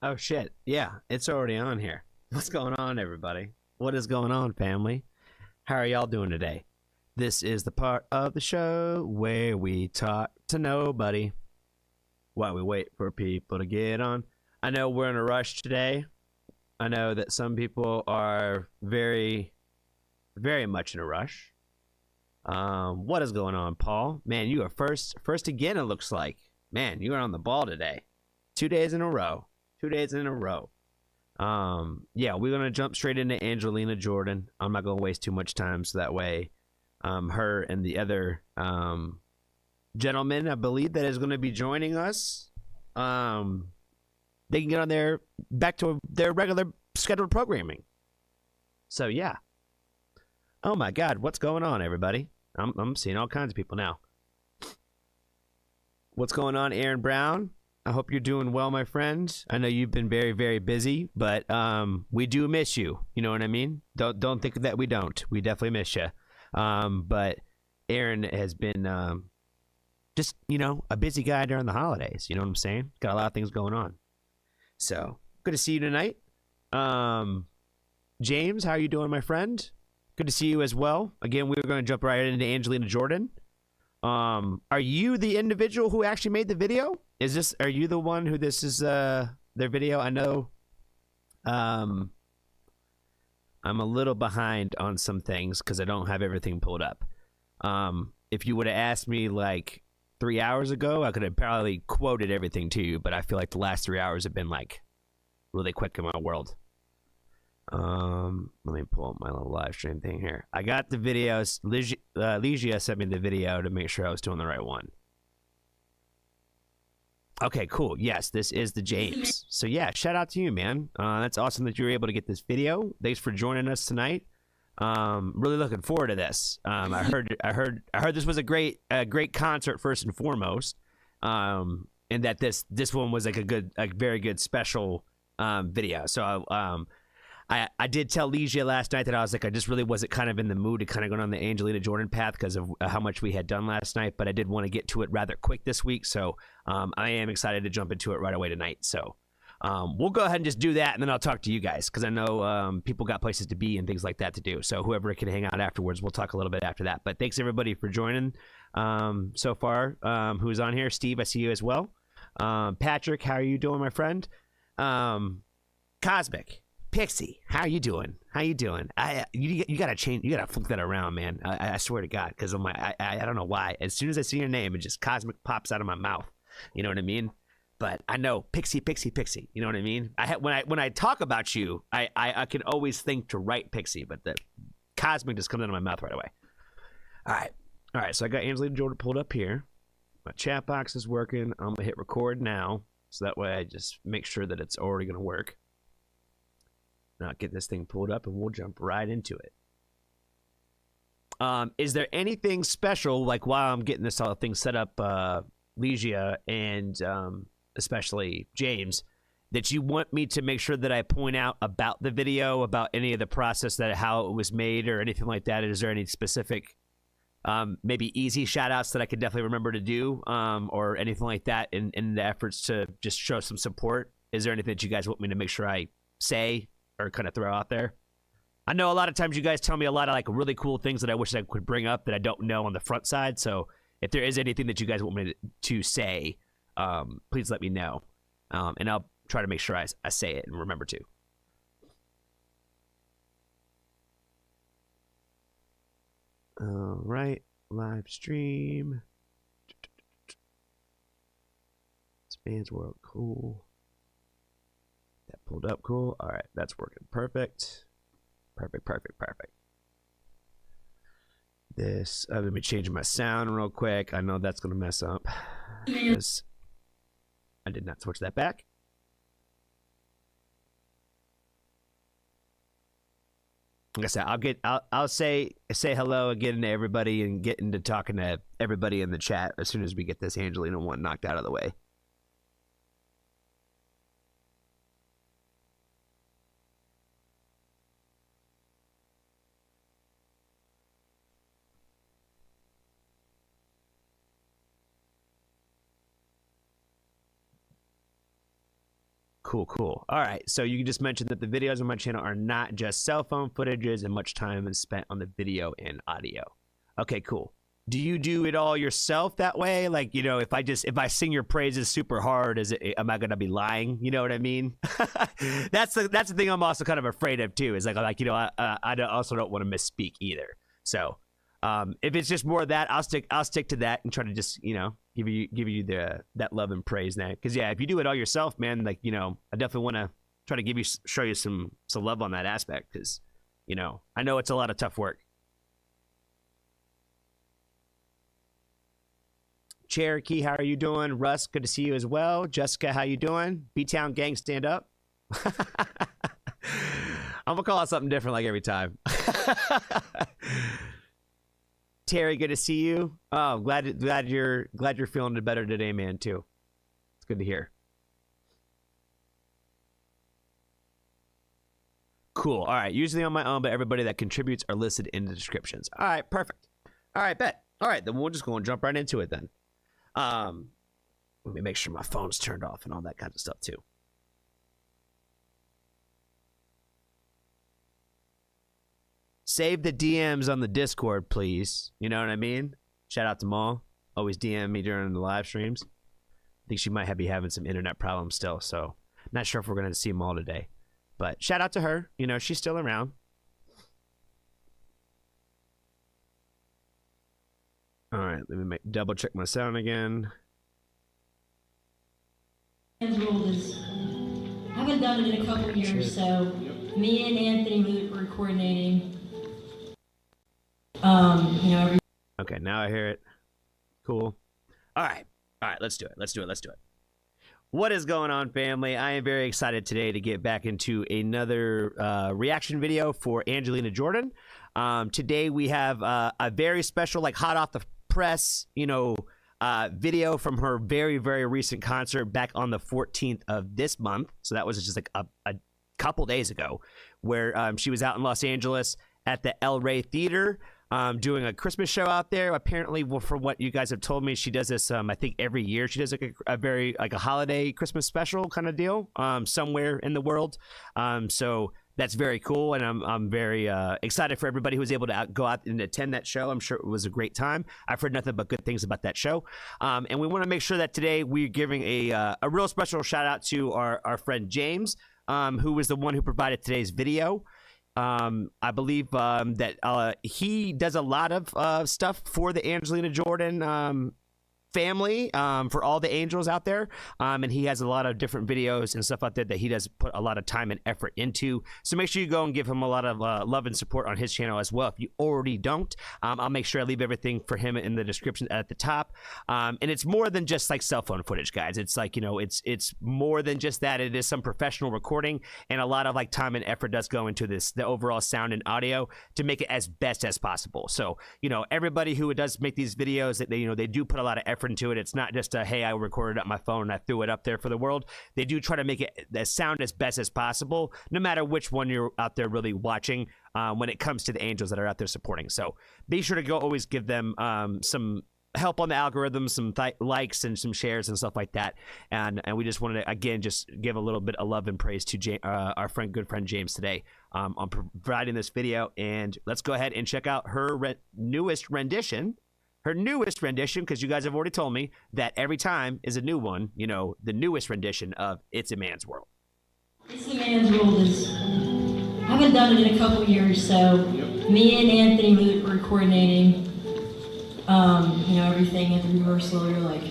Oh shit. Yeah, it's already on here. What's going on, everybody? What is going on, family? How are y'all doing today? This is the part of the show where we talk to nobody while we wait for people to get on. I know we're in a rush today. I know that some people are very, very much in a rush. What is going on, Paul? Man, you are first again, it looks like. Man, you are on the ball today. 2 days in a row. 2 days in a row. Yeah, we're gonna jump straight into Angelina Jordan. I'm not gonna waste too much time, so that way, her and the other gentleman, I believe, that is gonna be joining us, they can get on their back to their regular scheduled programming. So yeah. Oh my God, what's going on, everybody? I'm seeing all kinds of people now. What's going on, Aaron Brown? I hope you're doing well, my friend. I know you've been very, very busy, but we do miss you. You know what I mean? Don't think that we don't. We definitely miss you. But Aaron has been just, a busy guy during the holidays. You know what I'm saying? Got a lot of things going on. So good to see you tonight. James, how are you doing, my friend? Good to see you as well. Again, we were going to jump right into Angelina Jordan. Are you the individual who actually made the video? Are you the one who this is their video? I know I'm a little behind on some things because I don't have everything pulled up. If you would have asked me like 3 hours ago, I could have probably quoted everything to you, but I feel like the last 3 hours have been like really quick in my world. Let me pull up my little live stream thing here. I got the videos. Ligia sent me the video to make sure I was doing the right one. Okay, cool. Yes, this is the James. So yeah, shout out to you, man. That's awesome that you were able to get this video. Thanks for joining us tonight. Really looking forward to this. I heard this was a great concert first and foremost. And that this one was like a very good special video. So I did tell Ligia last night that I was like, I just really wasn't kind of in the mood to kind of go on the Angelina Jordan path because of how much we had done last night, but I did want to get to it rather quick this week, so I am excited to jump into it right away tonight. So we'll go ahead and just do that, and then I'll talk to you guys because I know people got places to be and things like that to do, so whoever can hang out afterwards, we'll talk a little bit after that. But thanks everybody for joining so far. Who's on here? Steve, I see you as well. Patrick, how are you doing, my friend? Cosmic Pixie, how are you doing? How you doing? You gotta change. You gotta flip that around, man. I swear to God, because I don't know why. As soon as I see your name, it just Cosmic pops out of my mouth. You know what I mean? But I know Pixie. You know what I mean? When I talk about you, I can always think to write Pixie, but the Cosmic just comes out of my mouth right away. All right. So I got Angelina Jordan pulled up here. My chat box is working. I'm gonna hit record now, so that way I just make sure that it's already gonna work. Now get this thing pulled up and we'll jump right into it. Is there anything special, like while I'm getting this whole thing set up, Ligia and especially James, that you want me to make sure that I point out about the video, about any of the process, that how it was made or anything like that? Is there any specific maybe easy shout outs that I could definitely remember to do or anything like that in the efforts to just show some support? Is there anything that you guys want me to make sure I say or kind of throw out there? I know a lot of times you guys tell me a lot of like really cool things that I wish I could bring up that I don't know on the front side. So if there is anything that you guys want me to say, please let me know. And I'll try to make sure I say it and remember to. All right, live stream. Spans World, cool. That pulled up, cool. All right, that's working perfect. Perfect. This, let me change my sound real quick. I know that's gonna mess up because I did not switch that back. Like I said, I'll say hello again to everybody and get into talking to everybody in the chat as soon as we get this Angelina one knocked out of the way. Cool. All right, so you just mentioned that the videos on my channel are not just cell phone footages and much time is spent on the video and audio. Okay, cool. Do you do it all yourself that way? Like, you know, if I sing your praises super hard, am I gonna be lying? You know what I mean? That's the thing I'm also kind of afraid of too. Is like you know, I also don't want to misspeak either. So if it's just more of that, I'll stick to that and try to just, you know, give you that love and praise there. Because yeah, if you do it all yourself, man, like, you know, I definitely want to try to show you some love on that aspect, because, you know, I know it's a lot of tough work. Cherokee, how are you doing? Russ, good to see you as well. Jessica, how you doing? B-Town Gang, stand up. I'm gonna call it something different like every time. Terry, good to see you. Oh, glad you're feeling better today, man, too. It's good to hear. Cool. All right. Usually on my own, but everybody that contributes are listed in the descriptions. All right. Perfect. All right. Bet. All right. Then we'll just go and jump right into it then. Let me make sure my phone's turned off and all that kind of stuff too. Save the DMs on the Discord, please. You know what I mean? Shout out to Maul. Always DM me during the live streams. I think she might be having some internet problems still, so not sure if we're going to see Maul today. But shout out to her. You know, she's still around. All right, let me double check my sound again. I haven't done it in a couple of years, so me and Anthony were coordinating. You know, okay, now I hear it. Cool. All right, let's do it. What is going on, family? I am very excited today to get back into another reaction video for Angelina Jordan. Today we have a very special, like hot off the press, you know, video from her very, very recent concert back on the 14th of this month. So that was just like a couple days ago, where she was out in Los Angeles at the El Rey Theater, doing a Christmas show out there. Apparently, well, from what you guys have told me, she does this, I think every year. She does like a very, like a holiday Christmas special kind of deal, somewhere in the world. So that's very cool, and I'm very excited for everybody who was able to go out and attend that show. I'm sure it was a great time. I've heard nothing but good things about that show, and we want to make sure that today we're giving a real special shout out to our friend James, who was the one who provided today's video. I believe that he does a lot of stuff for the Angelina Jordan family, for all the angels out there, and he has a lot of different videos and stuff out there that he does put a lot of time and effort into. So make sure you go and give him a lot of love and support on his channel as well if you already don't. I'll make sure I leave everything for him in the description at the top. And it's more than just like cell phone footage, guys. It's like, you know, it's more than just that. It is some professional recording, and a lot of like time and effort does go into this, the overall sound and audio, to make it as best as possible. So, you know, everybody who does make these videos, that they do put a lot of effort into it. It's not just a, hey, I recorded it on my phone and I threw it up there for the world. They do try to make it sound as best as possible, no matter which one you're out there really watching, when it comes to the angels that are out there supporting. So be sure to always give them some help on the algorithm, some likes and some shares and stuff like that. And we just wanted to, again, just give a little bit of love and praise to our good friend James today, on providing this video. And let's go ahead and check out her newest rendition, because you guys have already told me that every time is a new one, you know, the newest rendition of It's a Man's World. It's a Man's World I haven't done it in a couple of years, so me and Anthony were coordinating, you know, everything at the rehearsal. You're like,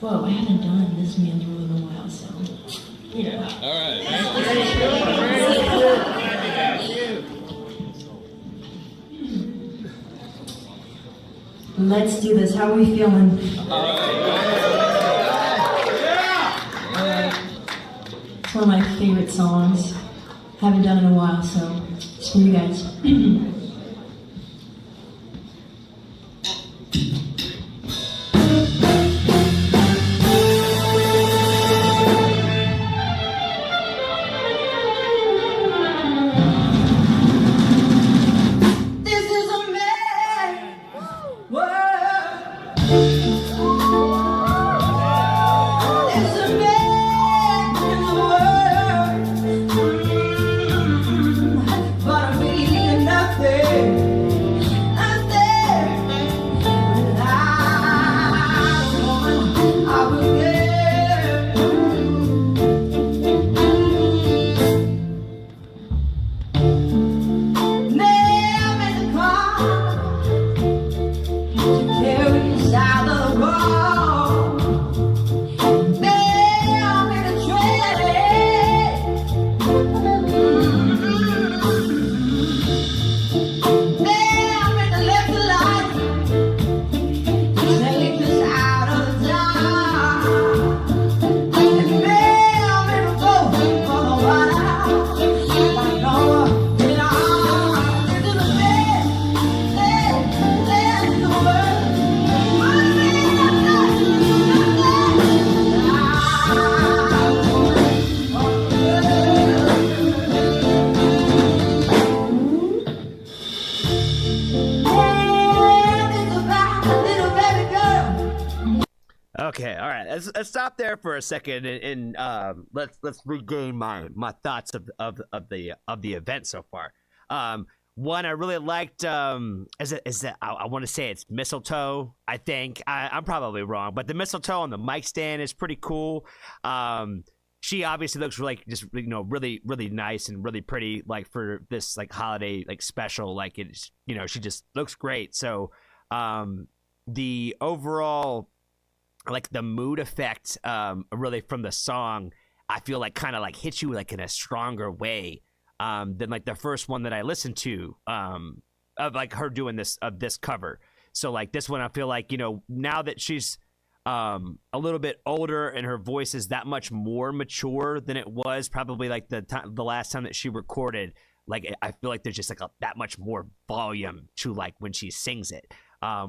whoa, I haven't done This Man's World in a while, so, you know. All right. Let's do this. How are we feeling? It's one of my favorite songs. Haven't done it in a while, so it's for you guys. It's a man. Okay, all right. Let's stop there for a second and let's regain my thoughts of the event so far. One I really liked is that I want to say it's mistletoe. I think I'm probably wrong, but the mistletoe on the mic stand is pretty cool. She obviously looks like just really nice and really pretty, like for this like holiday like special. Like it's she just looks great. So the overall like the mood effect really from the song, I feel like kind of like hits you like in a stronger way than like the first one that I listened to of like her doing this cover. So like this one I feel like now that she's a little bit older and her voice is that much more mature than it was probably like the last time that she recorded, like I feel like there's just like that much more volume to like when she sings it.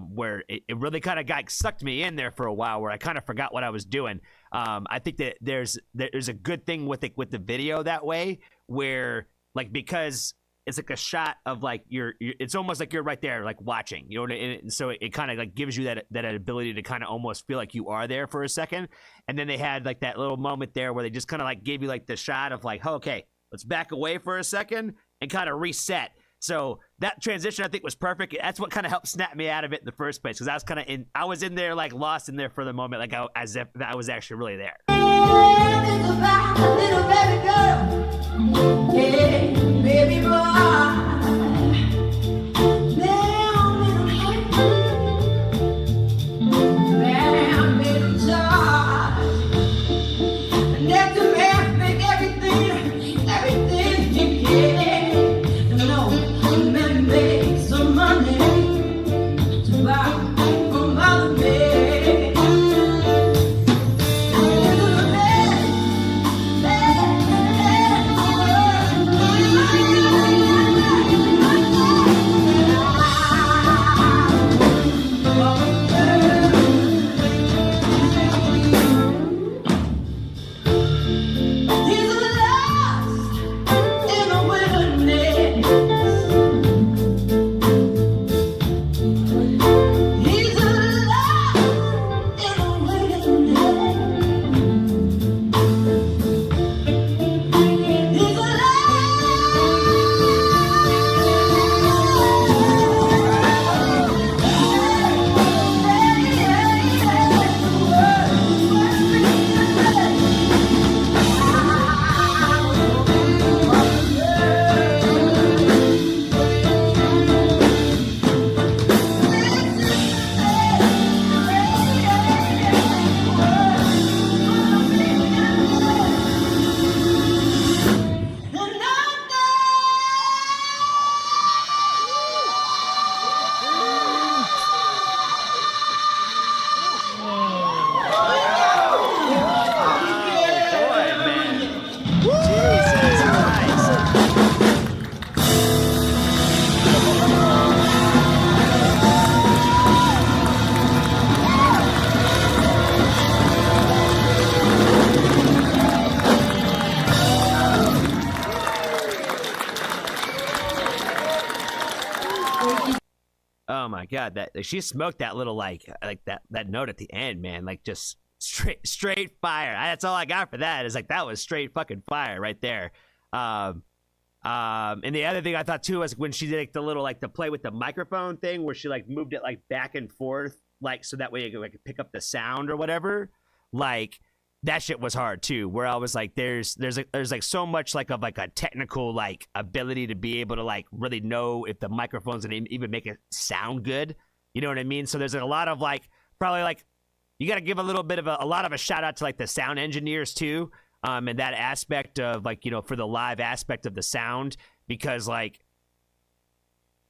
Where it really kind of sucked me in there for a while, where I kind of forgot what I was doing. I think that there's a good thing with the video that way, where like because it's like a shot of like it's almost like you're right there like watching, and so it kind of like gives you that ability to kind of almost feel like you are there for a second. And then they had like that little moment there where they just kind of like gave you like the shot of like, oh, okay, let's back away for a second and kind of reset. So that transition I think was perfect. That's what kind of helped snap me out of it in the first place, because I was kind of I was in there like lost in there for the moment, like as if I was actually really there. Baby boy. Oh my god, that like, she smoked that little like that note at the end, man. Like just straight fire. That's all I got for that. Is like that was straight fucking fire right there. And the other thing I thought too was when she did like the little like the play with the microphone thing, where she like moved it like back and forth, like so that way you could like pick up the sound or whatever. Like that shit was hard too, where I was like there's like so much like of like a technical like ability to be able to like really know if the microphone's gonna even make it sound good, you know what I mean? So there's like, a lot of like probably like you got to give a little bit of a lot of a shout out to like the sound engineers too, and that aspect of like for the live aspect of the sound, because like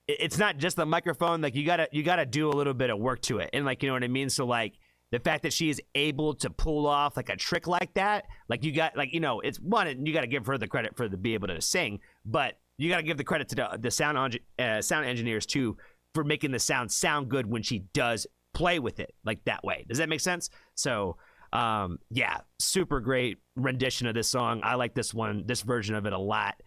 it's not just the microphone, like you gotta do a little bit of work to it, and like you know what I mean. So like the fact that she is able to pull off like a trick like that, like you got like it's one, you got to give her the credit for be able to sing, but you got to give the credit to the sound engineers too for making the sound good when she does play with it like that way. Does that make sense? So yeah, super great rendition of this song. I like this version of it a lot.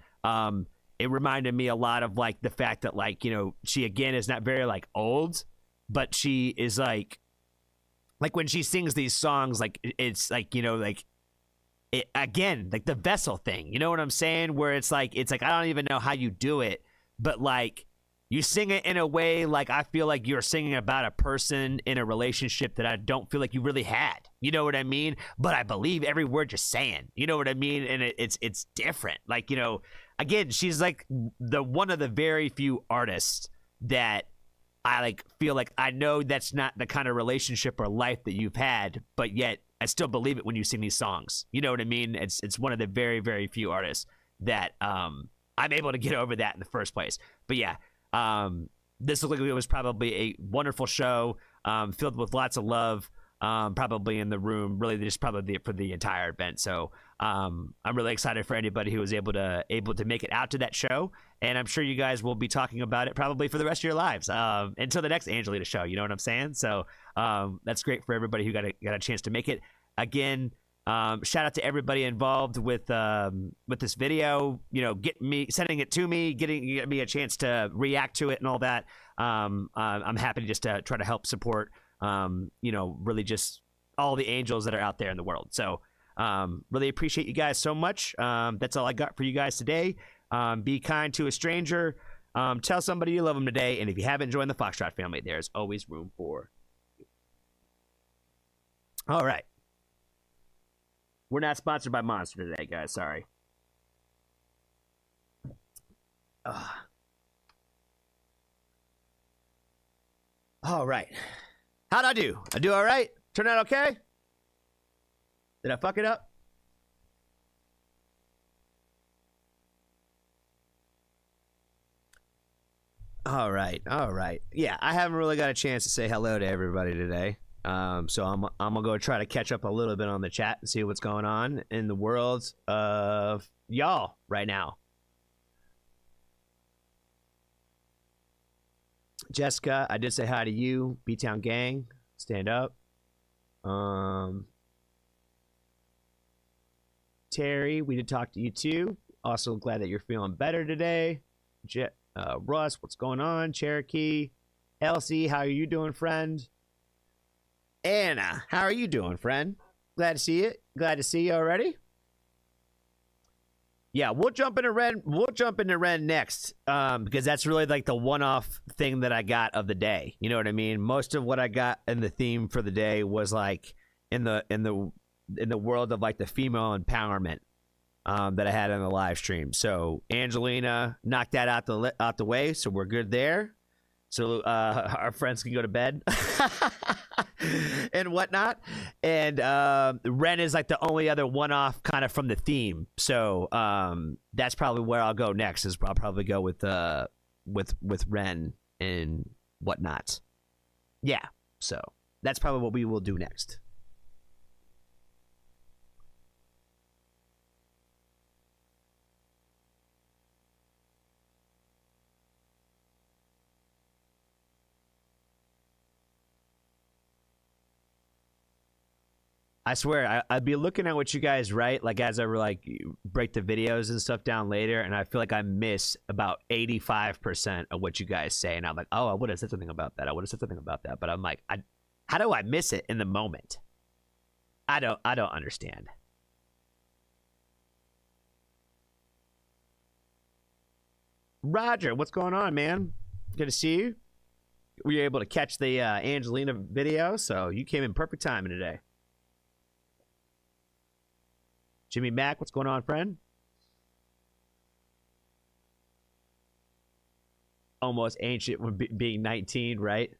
It reminded me a lot of like the fact that like she again is not very like old, but she is like like when she sings these songs, like it's like, you know, like it, again, like the vessel thing, you know what I'm saying? Where it's like I don't even know how you do it, but like you sing it in a way like I feel like you're singing about a person in a relationship that I don't feel like you really had. You know what I mean? But I believe every word you're saying. You know what I mean? And it's different. Like, you know, again, she's like the one of the very few artists that I like feel like I know that's not the kind of relationship or life that you've had, but yet I still believe it when you sing these songs. You know what I mean? It's one of the very, very few artists that I'm able to get over that in the first place. But yeah, this looked like it was probably a wonderful show, filled with lots of love, probably in the room, really just probably for the entire event. So I'm really excited for anybody who was able to make it out to that show, and I'm sure you guys will be talking about it probably for the rest of your lives until the next Angelina show. You know what I'm saying? So that's great for everybody who got a chance to make it. Again, shout out to everybody involved with this video. You know, sending it to me, getting me a chance to react to it and all that. I'm happy just to try to help support. You know, really just all the angels that are out there in the world. So really appreciate you guys so much. That's all I got for you guys today. Be kind to a stranger. Tell somebody you love them today. And if you haven't joined the Foxtrot family, there's always room for you. All right. We're not sponsored by Monster today, guys. Sorry. All right. How'd I do? I do all right? Turn out okay? Did I fuck it up? All right. Yeah, I haven't really got a chance to say hello to everybody today. So I'm gonna go try to catch up a little bit on the chat and see what's going on in the world of y'all right now. Jessica, I did say hi to you. B-Town Gang, stand up. Terry, we did talk to you too. Also glad that you're feeling better today. Russ, what's going on? Cherokee, Elsie, how are you doing, friend? Anna, how are you doing, friend? Glad to see you. Glad to see you already. Yeah, we'll jump into Ren. We'll jump into Ren next, because that's really like the one-off thing that I got of the day. You know what I mean? Most of what I got in the theme for the day was like in the world of like the female empowerment that I had in the live stream. So Angelina knocked that out the way, so we're good there. So our friends can go to bed and whatnot. And Ren is like the only other one-off kind of from the theme. So that's probably where I'll go next. Is I'll probably go with Ren and whatnot. Yeah. So that's probably what we will do next. I swear, I'd be looking at what you guys write, like as I like break the videos and stuff down later, and I feel like I miss about 85% of what you guys say, and I'm like, oh, I would have said something about that. I would have said something about that, but I'm like, how do I miss it in the moment? I don't understand. Roger, what's going on, man? Good to see you. We were able to catch the Angelina video, so you came in perfect timing today. Jimmy Mack, what's going on, friend? Almost ancient when being 19, right?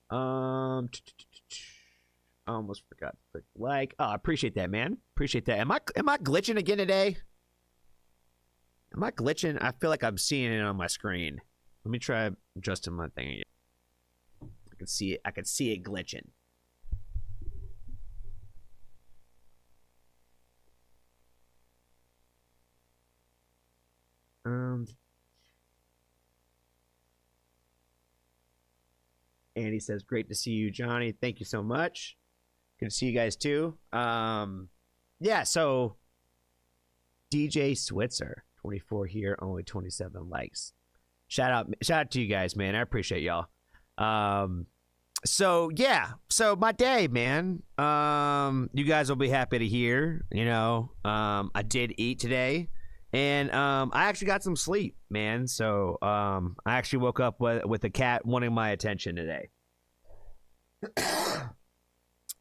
I almost forgot to click like. Oh, I appreciate that, man. Appreciate that. Am I glitching again today? Am I glitching? I feel like I'm seeing it on my screen. Let me try adjusting my thing again. I can see it. I can see it glitching. Andy says, "Great to see you, Johnny. Thank you so much. Good to see you guys too." Yeah. So, DJ Switzer. 24 here, only 27 likes. Shout out to you guys, man. I appreciate y'all. So yeah, so my day, man. You guys will be happy to hear. You know, I did eat today, and I actually got some sleep, man. So I actually woke up with a cat wanting my attention today.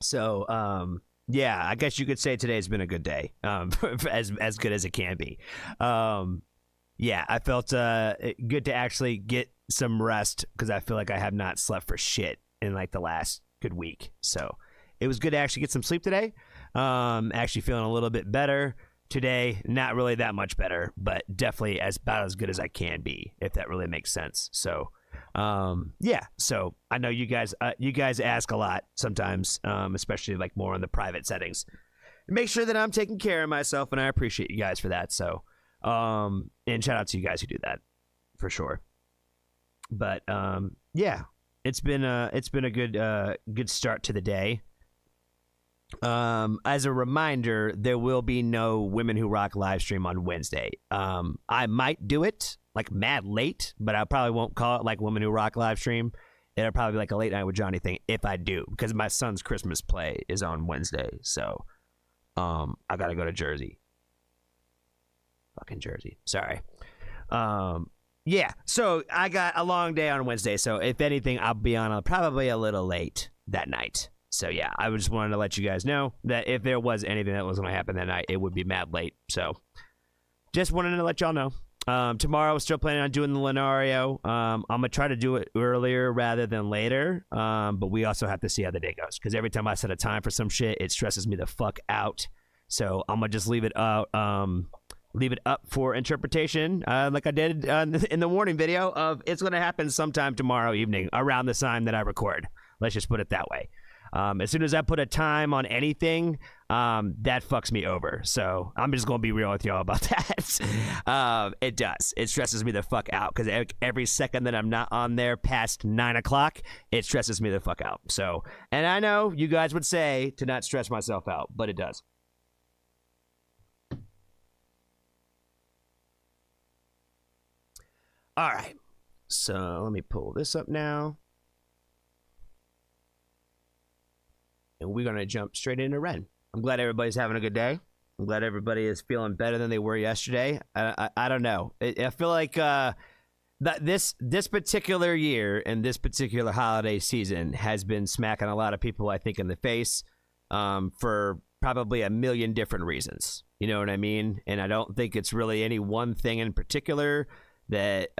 So yeah, I guess you could say today's been a good day, as good as it can be. Yeah, I felt good to actually get some rest because I feel like I have not slept for shit in like the last good week. So it was good to actually get some sleep today. Actually feeling a little bit better today. Not really that much better, but definitely about as good as I can be, if that really makes sense. So yeah, so I know you guys ask a lot sometimes, especially like more in the private settings. Make sure that I'm taking care of myself, and I appreciate you guys for that. So and shout out to you guys who do that for sure. But yeah, it's been a good start to the day. As a reminder, there will be no Women Who Rock live stream on Wednesday. I might do it like mad late, but I probably won't call it like Women Who Rock live stream. It'll probably be like a late night with Johnny thing if I do, because my son's Christmas play is on Wednesday. So I gotta go to Jersey. Fucking Jersey. Sorry. Yeah, so I got a long day on Wednesday, so if anything, I'll be on probably a little late that night. So yeah, I just wanted to let you guys know that if there was anything that was going to happen that night, it would be mad late. So just wanted to let y'all know. Tomorrow, we're still planning on doing the Lenario. I'm going to try to do it earlier rather than later, but we also have to see how the day goes, because every time I set a time for some shit, it stresses me the fuck out. So I'm going to just leave it out. Leave it up for interpretation, like I did in the warning video of it's going to happen sometime tomorrow evening around the time that I record. Let's just put it that way. As soon as I put a time on anything, that fucks me over. So I'm just going to be real with y'all about that. It does. It stresses me the fuck out because every second that I'm not on there past 9 o'clock, it stresses me the fuck out. So, and I know you guys would say to not stress myself out, but it does. All right, so let me pull this up now. And we're going to jump straight into Ren. I'm glad everybody's having a good day. I'm glad everybody is feeling better than they were yesterday. I don't know. I feel like that this particular year and this particular holiday season has been smacking a lot of people, I think, in the face for probably a million different reasons. You know what I mean? And I don't think it's really any one thing in particular that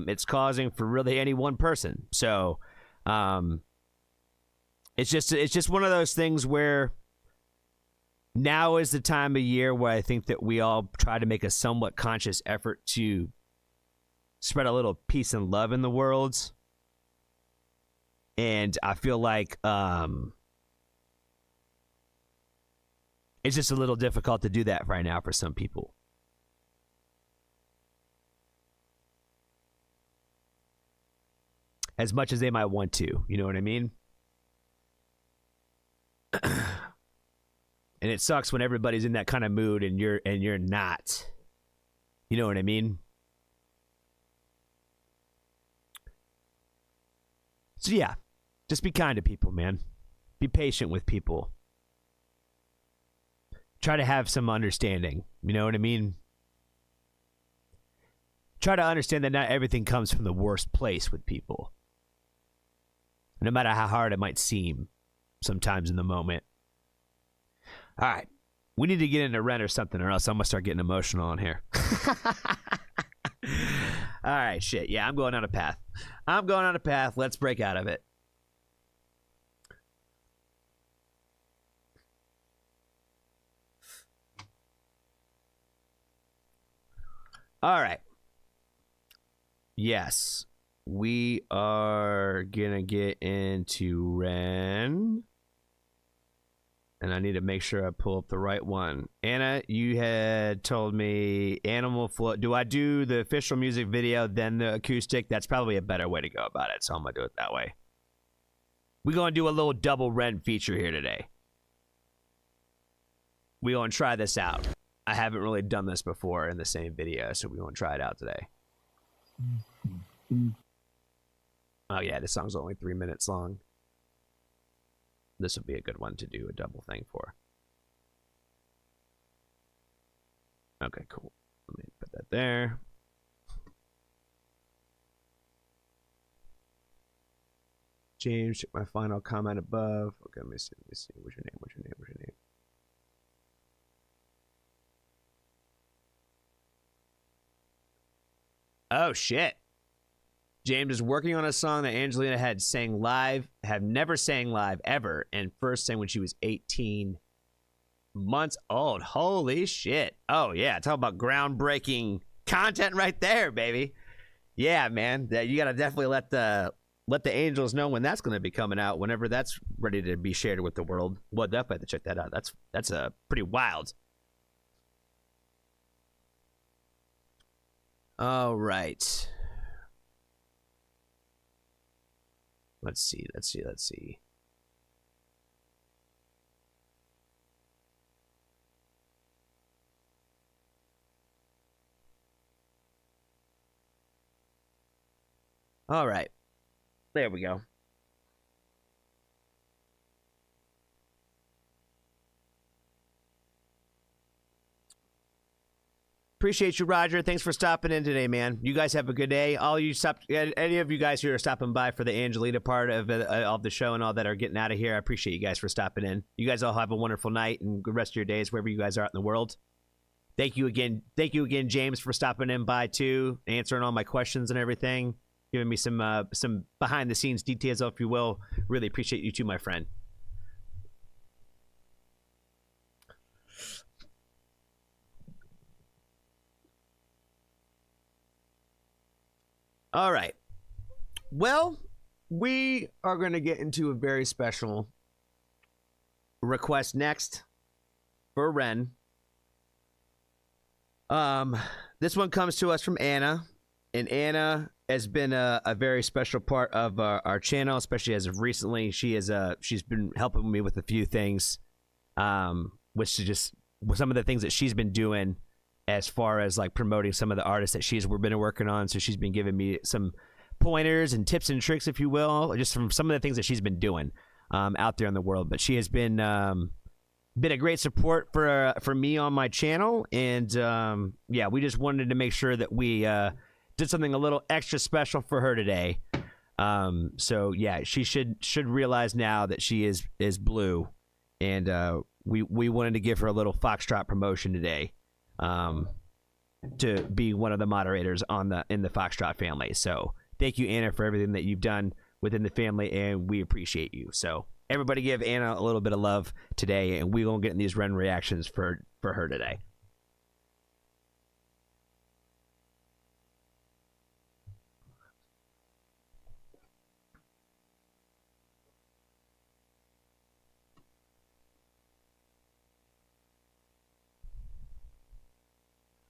it's causing for really any one person. So it's just one of those things where now is the time of year where I think that we all try to make a somewhat conscious effort to spread a little peace and love in the world. And I feel like it's just a little difficult to do that right now for some people. As much as they might want to, you know what I mean? And it sucks when everybody's in that kind of mood and you're not. You know what I mean? So yeah, just be kind to people, man. Be patient with people. Try to have some understanding. You know what I mean? Try to understand that not everything comes from the worst place with people. No matter how hard it might seem sometimes in the moment. All right. We need to get into Ren or something, or else I'm going to start getting emotional on here. All right, shit. Yeah, I'm going on a path. Let's break out of it. All right. Yes. We are gonna get into Ren. And I need to make sure I pull up the right one. Anna, you had told me Animal Flow. Do I do the official music video, then the acoustic? That's probably a better way to go about it, so I'm gonna do it that way. We're gonna do a little double Ren feature here today. We're gonna try this out. I haven't really done this before in the same video, so we won't try it out today. Oh yeah, this song's only 3 minutes long. This would be a good one to do a double thing for. Okay, cool. Let me put that there. James, check my final comment above. Okay, let me see. What's your name? What's your name? What's your name? Oh shit. James is working on a song that Angelina had sang live, have never sang live ever, and first sang when she was 18 months old. Holy shit. Oh yeah, talk about groundbreaking content right there, baby. Yeah, man. You gotta definitely let the angels know when that's gonna be coming out, whenever that's ready to be shared with the world. Well, definitely have to check that out. That's pretty wild. All right. Let's see. All right. There we go. Appreciate you, Roger. Thanks for stopping in today, man. You guys have a good day. Any of you guys who are stopping by for the Angelina part of the show and all that are getting out of here, I appreciate you guys for stopping in. You guys all have a wonderful night and good rest of your days wherever you guys are out in the world. Thank you again, James, for stopping in by too, answering all my questions and everything, giving me some behind the scenes details, if you will. Really appreciate you too, my friend. All right. Well, we are going to get into a very special request next for Ren. This one comes to us from Anna, and Anna has been a very special part of our channel, especially as of recently. She's been helping me with a few things, which is just some of the things that she's been doing as far as like promoting some of the artists that we've been working on. So she's been giving me some pointers and tips and tricks, if you will, just from some of the things that she's been doing out there in the world. But she has been a great support for me on my channel, and yeah, we just wanted to make sure that we did something a little extra special for her today. So yeah, she should realize now that she is blue, and we wanted to give her a little Foxtrot promotion today. To be one of the moderators in the Foxtrot family. So thank you, Anna, for everything that you've done within the family, and we appreciate you. So everybody give Anna a little bit of love today, and we're gonna get in these Ren reactions for her today.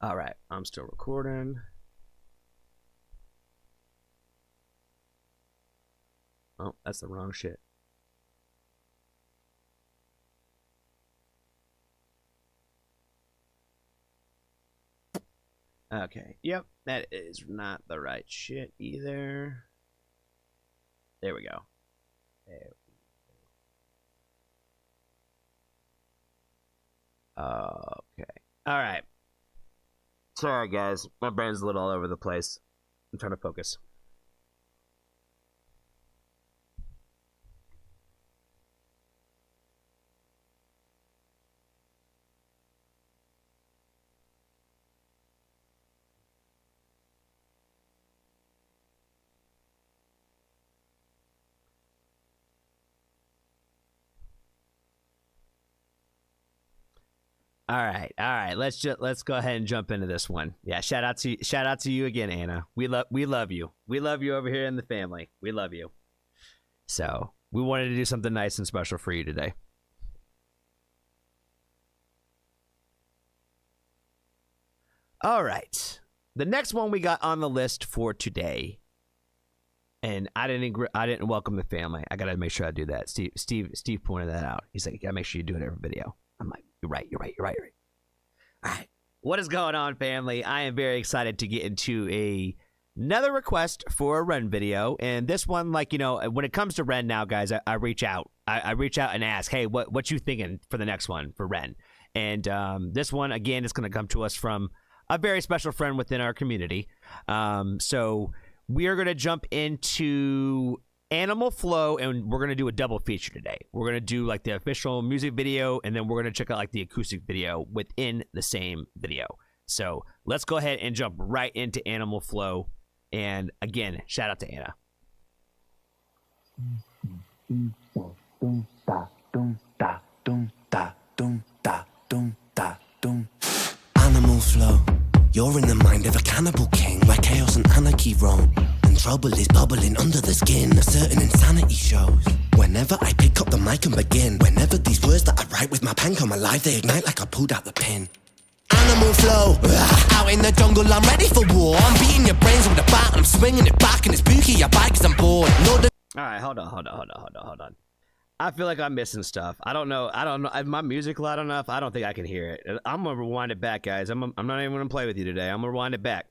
All right, I'm still recording. Oh, that's the wrong shit. Okay, yep, that is not the right shit either. There we go. There we go. Okay, all right. Sorry, guys. My brain's a little all over the place. I'm trying to focus. All right. Let's go ahead and jump into this one. Yeah, shout out to you again, Anna. We love you. We love you over here in the family. We love you. So we wanted to do something nice and special for you today. All right, the next one we got on the list for today, and I didn't welcome the family. I gotta make sure I do that. Steve pointed that out. He's like, you gotta make sure you do it every video. I'm like, You're right. All right. What is going on, family? I am very excited to get into another request for a Ren video. And this one, like, you know, when it comes to Ren now, guys, I reach out. I reach out and ask, hey, what you thinking for the next one for Ren? And this one, again, is going to come to us from a very special friend within our community. So we are going to jump into Animal Flow, and we're going to do a double feature today. We're going to do like the official music video, and then we're going to check out like the acoustic video within the same video. So let's go ahead and jump right into Animal Flow. And again, shout out to Anna. Animal Flow. You're in the mind of a cannibal king, where chaos and anarchy roam, and trouble is bubbling under the skin. A certain insanity shows whenever I pick up the mic and begin. Whenever these words that I write with my pen come alive, they ignite like I pulled out the pin. Animal Flow. Out in the jungle, I'm ready for war. I'm beating your brains with a bat, and I'm swinging it back, and it's spooky, your bike, cause I'm bored. All right, hold on. I feel like I'm missing stuff. I don't know. My music loud enough? I don't think I can hear it. I'm going to rewind it back, guys. I'm not even going to play with you today. I'm going to rewind it back.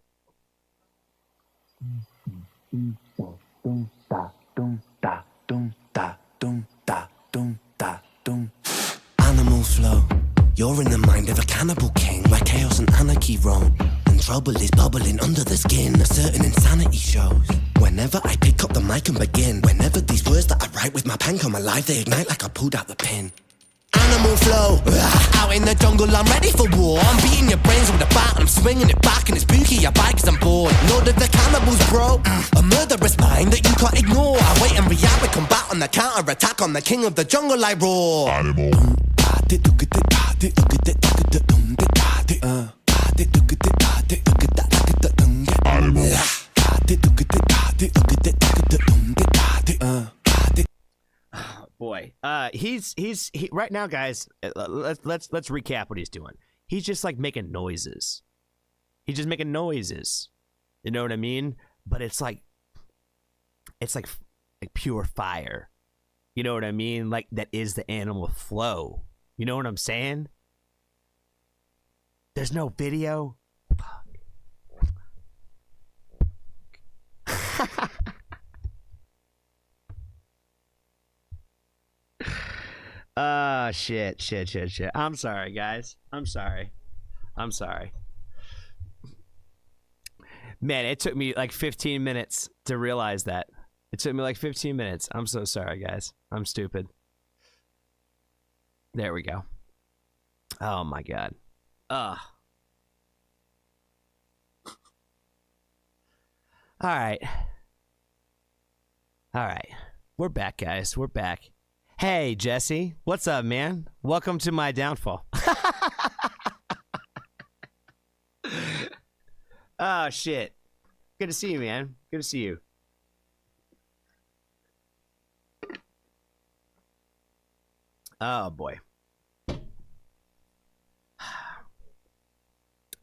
Animal Flow. You're in the mind of a cannibal king, where chaos and anarchy roam, and trouble is bubbling under the skin. A certain insanity shows whenever I pick up the mic and begin. Whenever these words that I write with my pen come alive, they ignite like I pulled out the pin. Animal Flow. Out in the jungle, I'm ready for war. I'm beating your brains with a bat, and I'm swinging it back, and it's spooky, your bike, cause I'm bored. Lord of the cannibals, bro. A murderous mind that you can't ignore. I wait and react with combat on the counter-attack. On the king of the jungle, I roar. Animal. Boy, he's right now, guys. Let's recap what he's doing. He's just like making noises. He's just making noises. You know what I mean? But it's like pure fire. You know what I mean? Like that is the Animal Flow. You know what I'm saying? There's no video. Fuck. Shit. I'm sorry, guys. I'm sorry. Man, it took me like 15 minutes to realize that. It took me like 15 minutes. I'm so sorry, guys. I'm stupid. There we go. Oh my God. All right. We're back, guys. We're back. Hey, Jesse. What's up, man? Welcome to my downfall. Oh, shit. Good to see you, man. Good to see you. Oh, boy.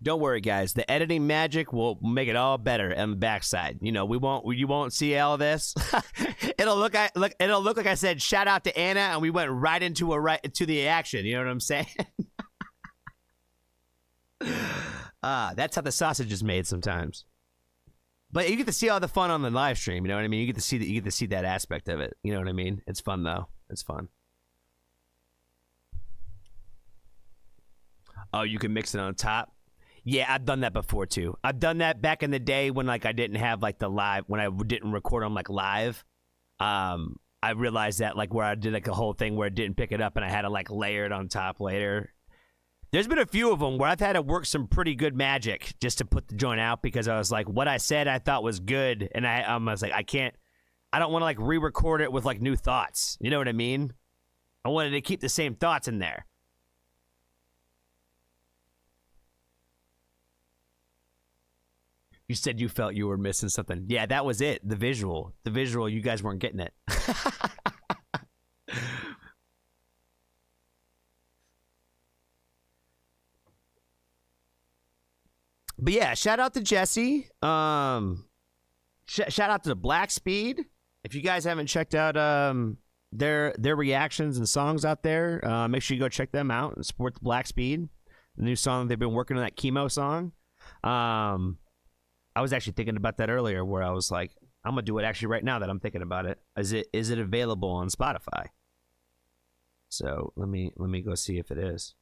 Don't worry, guys. The editing magic will make it all better on the backside. You know, you won't see all this. It'll look like I said shout out to Anna, and we went right into the action. You know what I'm saying? That's how the sausage is made sometimes. But you get to see all the fun on the live stream. You know what I mean? You get to see that aspect of it. You know what I mean? It's fun though. It's fun. Oh, you can mix it on top. Yeah, I've done that before too. I've done that back in the day when like I didn't have like the live, when I didn't record on like live. I realized that like where I did like a whole thing where it didn't pick it up and I had to like layer it on top later. There's been a few of them where I've had to work some pretty good magic just to put the joint out because I was like, what I said I thought was good, and I was like, I don't want to like re-record it with like new thoughts. You know what I mean? I wanted to keep the same thoughts in there. You said you felt you were missing something. Yeah, that was it. The visual, you guys weren't getting it. But yeah, shout out to Jesse. Shout out to the Black Speed. If you guys haven't checked out their reactions and songs out there, make sure you go check them out and support the Black Speed. The new song they've been working on, that chemo song. I was actually thinking about that earlier, where I was like, I'm gonna do it actually right now that I'm thinking about it. Is it available on Spotify? So let me go see if it is.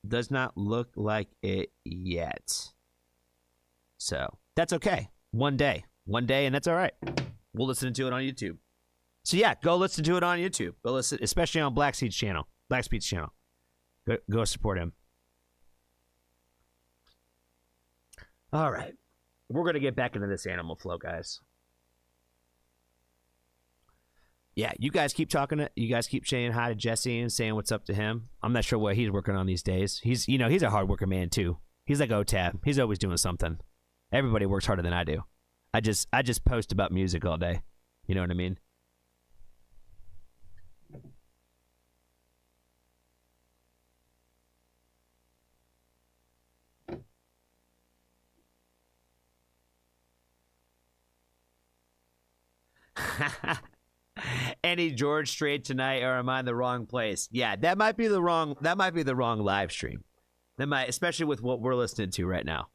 Does not look like it yet. So that's okay. One day, and that's all right. We'll listen to it on YouTube. So yeah, go listen to it on YouTube. Go listen, especially on Black Speed's channel. Go support him. All right, we're gonna get back into this animal flow, guys. Yeah, you guys keep talking. You guys keep saying hi to Jesse and saying what's up to him. I'm not sure what he's working on these days. He's a hard worker man too. He's like OTAB. He's always doing something. Everybody works harder than I do. I just post about music all day. You know what I mean? Any George Strait tonight, or am I in the wrong place? Yeah, that might be the wrong live stream. That might, especially with what we're listening to right now,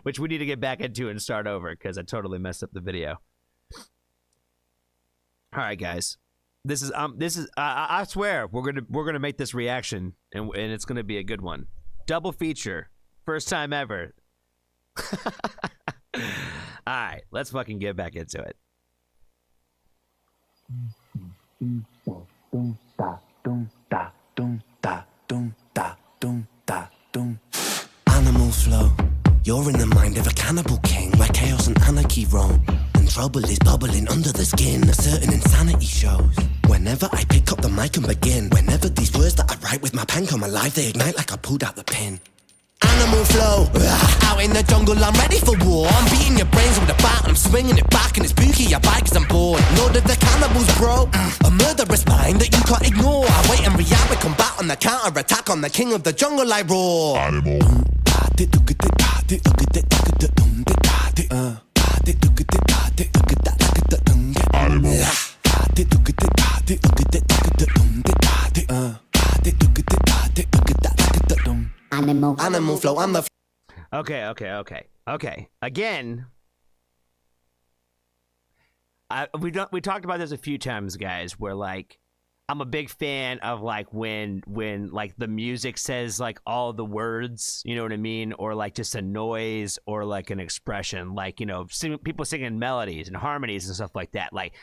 which we need to get back into and start over because I totally messed up the video. All right, guys, this is I swear we're gonna make this reaction and it's gonna be a good one. Double feature, first time ever. All right, let's fucking get back into it. Animal flow, you're in the mind of a cannibal king, where chaos and anarchy roam, and trouble is bubbling under the skin. A certain insanity shows whenever I pick up the mic and begin. Whenever these words that I write with my pen come alive, they ignite like I pulled out the pin. Animal flow, out in the jungle, I'm ready for war. I'm beating your brains with a bat, I'm swinging it back, and it's spooky, your bike, cause I'm bored. Lord of the cannibals, bro, a murderous mind that you can't ignore. I wait and react with combat on the counter-attack, on the king of the jungle, I roar. Animal. Animal flow, I'm the Okay. Again, we talked about this a few times, guys, where like I'm a big fan of like when like the music says like all the words, you know what I mean, or like just a noise or like an expression, like, you know, people singing melodies and harmonies and stuff like that. Like,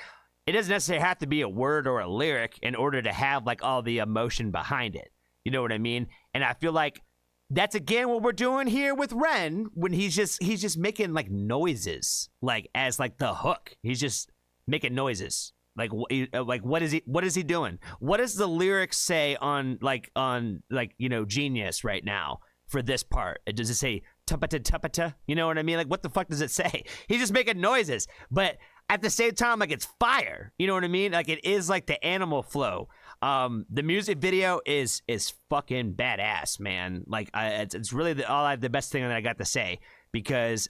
it doesn't necessarily have to be a word or a lyric in order to have like all the emotion behind it. You know what I mean? And I feel like that's again what we're doing here with Ren, when he's just making like noises, like as like the hook. He's just making noises. Like what is he doing? What does the lyrics say on you know, Genius right now for this part? Does it say tupata tupata? You know what I mean? Like, what the fuck does it say? He's just making noises, but at the same time, like, it's fire. You know what I mean? Like, it is like the animal flow. The music video is fucking badass, man. Like, it's really the best thing that I got to say, because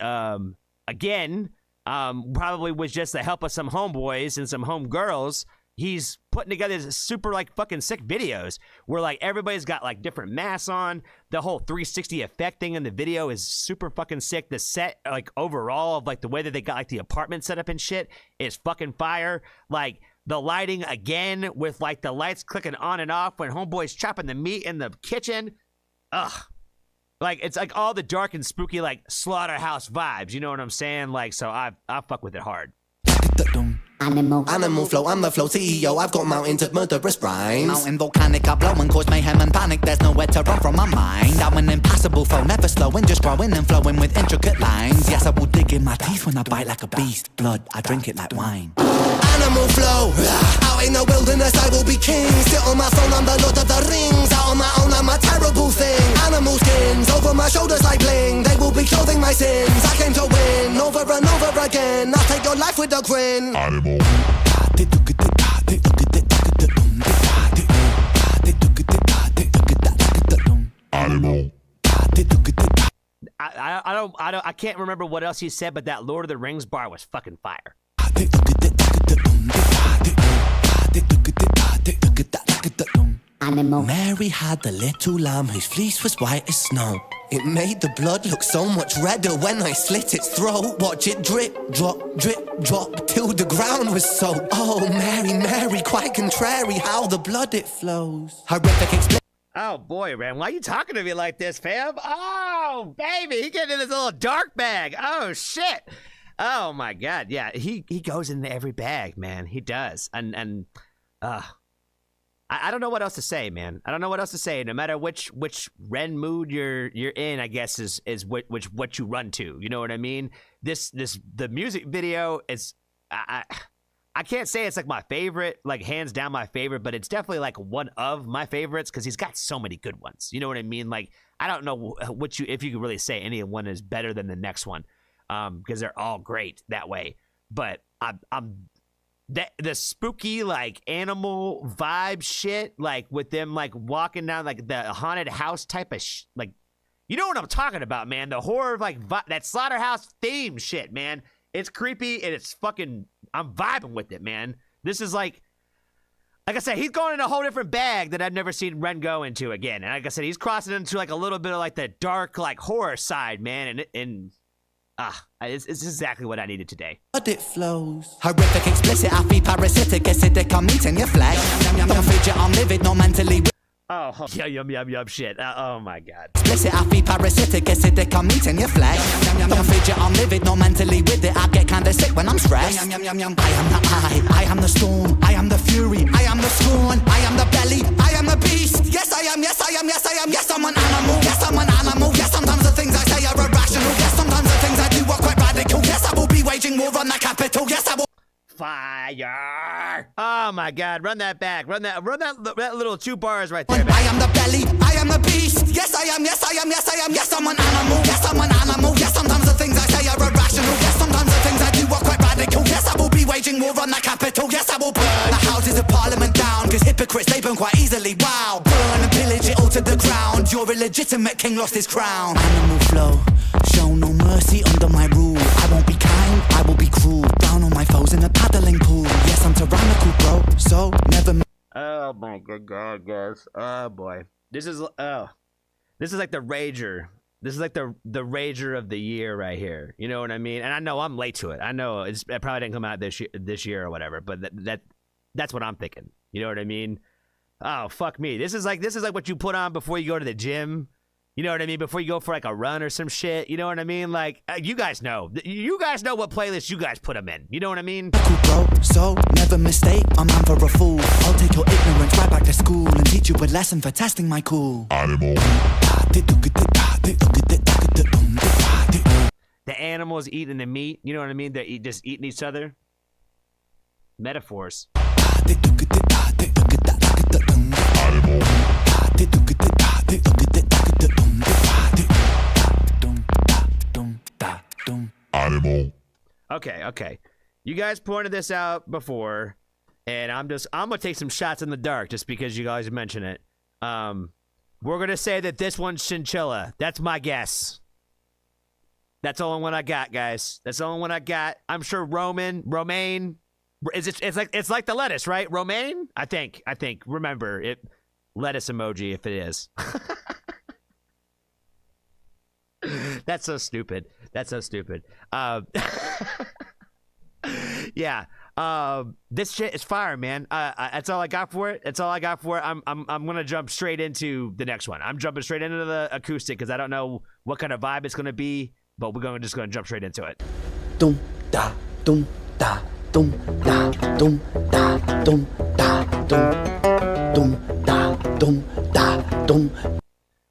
again, probably with just the help of some homeboys and some homegirls, he's putting together these super like fucking sick videos where like everybody's got like different masks on. The whole 360 effect thing in the video is super fucking sick. The set, like, overall of like the way that they got like the apartment set up and shit is fucking fire. Like, the lighting again with like the lights clicking on and off when homeboy's chopping the meat in the kitchen. Ugh. Like, it's like all the dark and spooky like slaughterhouse vibes, you know what I'm saying? Like, so I fuck with it hard. Animal flow, I'm the flow CEO. I've got mountains of murderous rhymes. Mountain volcanic, I blow and cause mayhem and panic. There's nowhere to run from my mind. I'm an impassable foe, never slowing, just growing and flowing with intricate lines. Yes, I will dig in my teeth when I bite like a beast. Blood, I drink it like wine. Animal flow, out in the wilderness I will be king. Sit on my throne, I'm the Lord of the Rings. Out on my own, I'm a terrible thing. Animal skins over my shoulders like bling. They will be clothing my sins. I came to win over and over again. I'll take your life with a grin. Animal. I I can't remember what else he said, but that Lord of the Rings bar was fucking fire. Animal. Mary had the little lamb whose fleece was white as snow. It made the blood look so much redder when I slit its throat. Watch it drip, drop, till the ground was soaked. Oh, Mary, Mary, quite contrary how the blood it flows. Horrific experience. Oh boy, man, why are you talking to me like this, fam? Oh, baby, he getting in this little dark bag. Oh shit. Oh my god, yeah, he goes into every bag, man. He does, and I don't know what else to say, man. I don't know what else to say. No matter which Ren mood you're in, I guess is what you run to. You know what I mean? The music video is I can't say it's like my favorite, like hands down my favorite, but it's definitely like one of my favorites because he's got so many good ones. You know what I mean? Like I don't know if you could really say any one is better than the next one, because they're all great that way. But the spooky like animal vibe shit, like with them like walking down like the haunted house type of like, you know what I'm talking about, man? The horror like that slaughterhouse theme shit, man. It's creepy and it's fucking. I'm vibing with it, man. This is like I said, he's going in a whole different bag that I've never seen Ren go into again. And like I said, he's crossing into like a little bit of like the dark like horror side, man. And it's exactly what I needed today. But it flows. Horrific, explicit, happy, parasitic, acidic, I'm eating your flesh. Don't fidget, I'm livid, not mentally. Oh, yum shit. Oh my god. Explicit, happy, parasitic, acidic, I'm eating your flesh. Don't fidget, I'm livid, not mentally with it. I get kinda sick when I'm stressed. I am the I am the storm, I am the fury, I am the scorn, I am the belly, I am the beast. Yes, I am, yes, I am, yes, I am, yes, I'm an animal, yes, I'm an animal, yes, sometimes the things I say are irrational, yes, sometimes the things I do are quite radical, yes, I will be waging war on the capital, yes, I will. Fire! Oh my god, run that back. Run that little 2 bars right there, man. I am the belly, I am the beast. Yes, I am, yes, I am, yes, I am, yes, I'm an animal. Yes, I'm an animal. Yes, sometimes the things I say are irrational. Yes, sometimes the things I do are quite radical. Yes, I will be waging war on the capital. Yes, I will burn the houses of parliament down. Cause hypocrites, they burn quite easily. Wow, burn and pillage it all to the ground. Your illegitimate king lost his crown. Animal flow, show no mercy under my rule. I won't be kind, I will be cruel. Down on my foes in a paddling pool. Yes, I'm tyrannical, bro, so never. Oh my good god, guys. Oh boy. This is like the rager. This is like the rager of the year right here. You know what I mean? And I know I'm late to it. I know it probably didn't come out this year or whatever, but that's what I'm thinking. You know what I mean? Oh, fuck me. This is like what you put on before you go to the gym. You know what I mean? Before you go for like a run or some shit. You know what I mean? Like, you guys know. You guys know what playlist you guys put them in. You know what I mean? Bro, so never mistake, I'm man for a fool. I'll take your ignorance right back to school and teach you a lesson for testing my cool. Animal. The animals eating the meat. You know what I mean? They're just eating each other. Metaphors. Animal. Animal. Okay. You guys pointed this out before, and I'm gonna take some shots in the dark just because you guys mentioned it. We're gonna say that this one's chinchilla. That's my guess. That's the only one I got, guys. That's the only one I got. I'm sure romaine. It's like the lettuce, right? Romaine? I think. Remember it. Lettuce emoji if it is. That's so stupid. Yeah. This shit is fire, man. That's all I got for it. I'm gonna jump straight into the next one. I'm jumping straight into the acoustic because I don't know what kind of vibe it's gonna be, but we're just gonna jump straight into it. Dum da dum da dum da dum da dum da dum dum da dum da dum.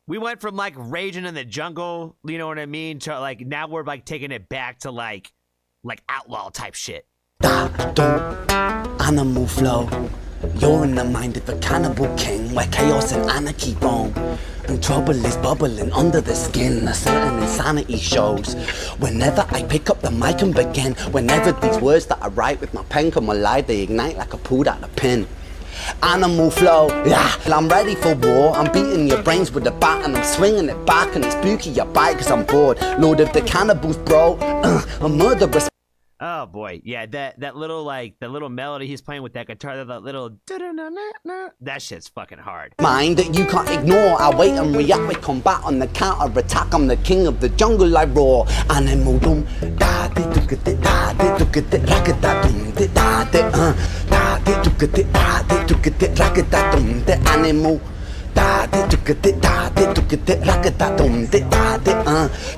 We went from like raging in the jungle, you know what I mean, to like now we're like taking it back to like outlaw type shit. Animal flow. You're in the mind of a cannibal king, where chaos and anarchy roam, and trouble is bubbling under the skin. A certain insanity shows whenever I pick up the mic and begin. Whenever these words that I write with my pen come alive, they ignite like a pulled out a pin. Animal flow, yeah. I'm ready for war. I'm beating your brains with a bat and I'm swinging it back and it's spooky your bite cause I'm bored. Lord of the cannibals, bro. A murderous. Oh boy, yeah, that little melody he's playing with that guitar, that little that shit's fucking hard. Mind that you can't ignore. I wait and react with combat on the counter attack. I'm the king of the jungle, I roar. Animal dum da de do get it da de do get it racket da dum de da de da de do get it da de do get it racket da dum de animal. Da de do get it da de do get it racket da dum de da de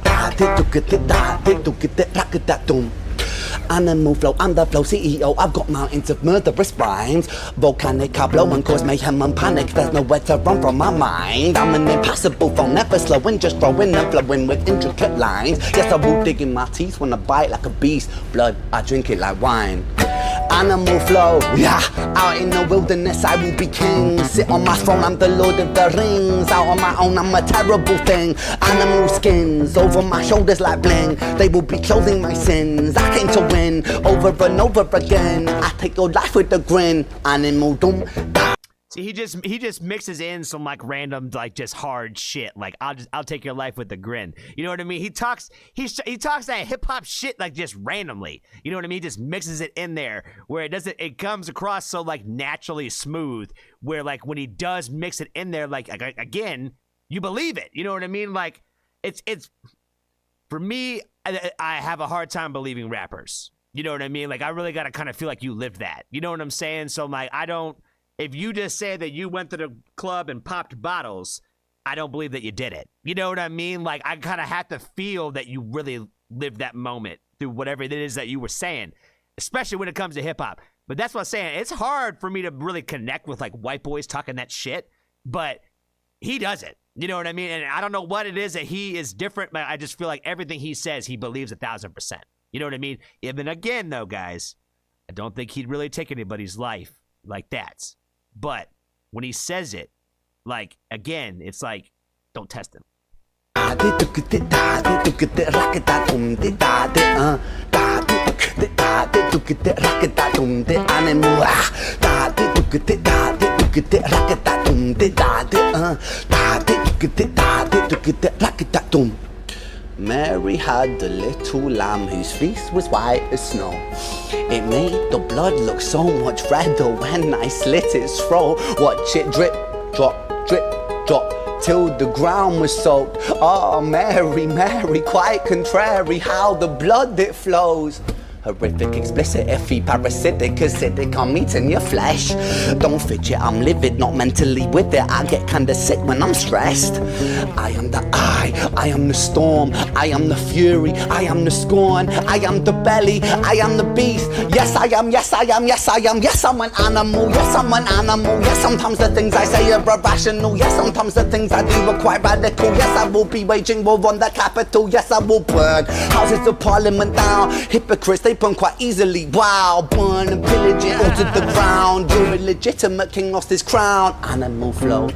da de do get it da de do get it racket da dum. Animal flow, I'm the flow CEO. I've got mountains of murderous rhymes. Volcanic, I blow and cause mayhem and panic. There's nowhere to run from my mind. I'm an impassable foe, never slowing, just growing and flowing with intricate lines. Yes, I will dig in my teeth when I bite like a beast. Blood, I drink it like wine. Animal flow, yeah. Out in the wilderness, I will be king. Sit on my throne, I'm the Lord of the Rings. Out on my own, I'm a terrible thing. Animal skins over my shoulders like bling. They will be clothing my sins. I came to win over and over again. I take your life with a grin. Animal doom. See, he just mixes in some like random like just hard shit. Like I'll take your life with a grin. You know what I mean? He talks that hip hop shit like just randomly. You know what I mean? He just mixes it in there where it comes across so like naturally smooth. Where like when he does mix it in there, like again, you believe it. You know what I mean? Like it's for me, I have a hard time believing rappers. You know what I mean? Like I really gotta kind of feel like you lived that. You know what I'm saying? So like I don't. If you just say that you went to the club and popped bottles, I don't believe that you did it. You know what I mean? Like, I kind of have to feel that you really lived that moment through whatever it is that you were saying, especially when it comes to hip-hop. But that's what I'm saying. It's hard for me to really connect with, like, white boys talking that shit, but he does it. You know what I mean? And I don't know what it is that he is different, but I just feel like everything he says, he believes 1,000%. You know what I mean? Even again, though, guys, I don't think he'd really take anybody's life like that. But when he says it, like, again, it's like, don't test him. Mary had a little lamb whose fleece was white as snow. It made the blood look so much redder when I slit its throat. Watch it drip, drop, till the ground was soaked. Oh, Mary, Mary, quite contrary how the blood it flows. Horrific, explicit, iffy, parasitic, acidic, I'm eating your flesh. Don't fidget, I'm livid, not mentally with it. I get kinda sick when I'm stressed. I am the I am the storm, I am the fury, I am the scorn, I am the belly, I am the beast. Yes I am, yes I am, yes I am, yes I'm an animal, yes I'm an animal. Yes, sometimes the things I say are irrational. Yes, sometimes the things I do are quite radical. Yes, I will be waging war on the capital. Yes, I will burn houses of parliament down. Hypocrites, they burn quite easily. Wow, burn and pillage it all to the ground. Your illegitimate king lost his crown. Animal flow,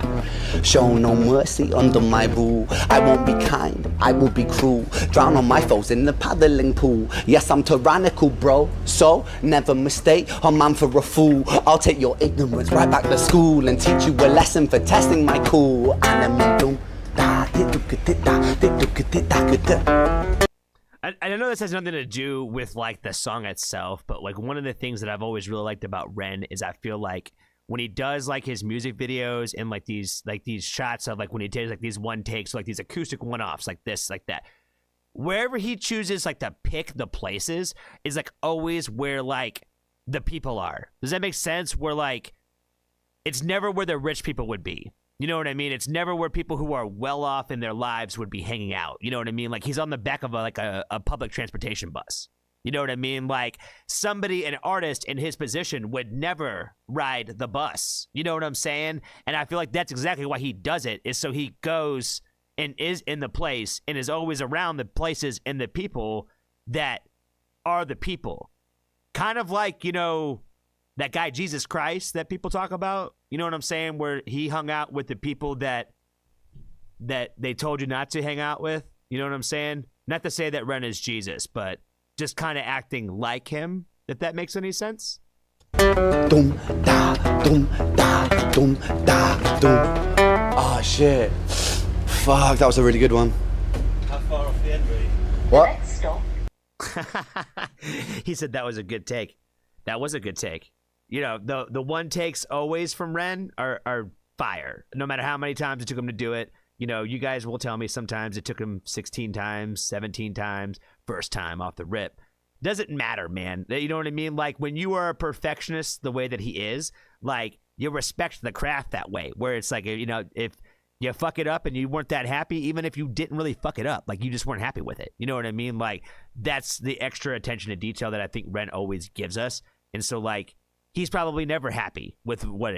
show no mercy under my rule. I won't be kind, I will be cruel. Drown all my foes in the paddling pool. Yes, I'm tyrannical, bro, so never mistake a man for a fool. I'll take your ignorance right back to school and teach you a lesson for testing my cool. Animal doom. I know this has nothing to do with like the song itself, but like one of the things that I've always really liked about Ren is I feel like when he does like his music videos and like these shots of like when he takes like these one takes, like these acoustic one-offs like this, like that, wherever he chooses like to pick the places is like always where like the people are. Does that make sense? Where like it's never where the rich people would be. You know what I mean? It's never where people who are well off in their lives would be hanging out. You know what I mean? Like he's on the back of a public transportation bus. You know what I mean? Like somebody, an artist in his position would never ride the bus. You know what I'm saying? And I feel like that's exactly why he does it, is so he goes and is in the place and is always around the places and the people that are the people. Kind of like, you know, that guy Jesus Christ that people talk about. You know what I'm saying? Where he hung out with the people that they told you not to hang out with. You know what I'm saying? Not to say that Ren is Jesus, but just kind of acting like him, if that makes any sense. Dum da dum da dum da dum. Oh shit. Fuck, that was a really good one. How far off the end were you? What? He said that was a good take. That was a good take. You know, the one takes always from Ren are fire. No matter how many times it took him to do it. You know, you guys will tell me sometimes it took him 16 times, 17 times, first time off the rip. Doesn't matter, man. You know what I mean? Like, when you are a perfectionist the way that he is, like, you respect the craft that way, where it's like, you know, if you fuck it up and you weren't that happy, even if you didn't really fuck it up, like, you just weren't happy with it. You know what I mean? Like, that's the extra attention to detail that I think Ren always gives us. And so, like, he's probably never happy with what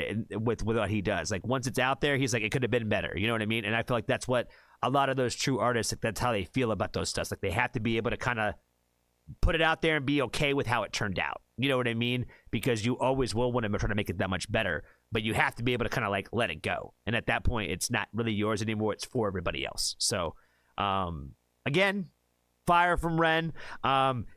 he does. Like, once it's out there, he's like, it could have been better. You know what I mean? And I feel like that's what a lot of those true artists, like, that's how they feel about those stuff. Like, they have to be able to kind of put it out there and be okay with how it turned out. You know what I mean? Because you always will want to try to make it that much better, but you have to be able to kind of like let it go. And at that point, it's not really yours anymore. It's for everybody else. So, again, fire from Ren.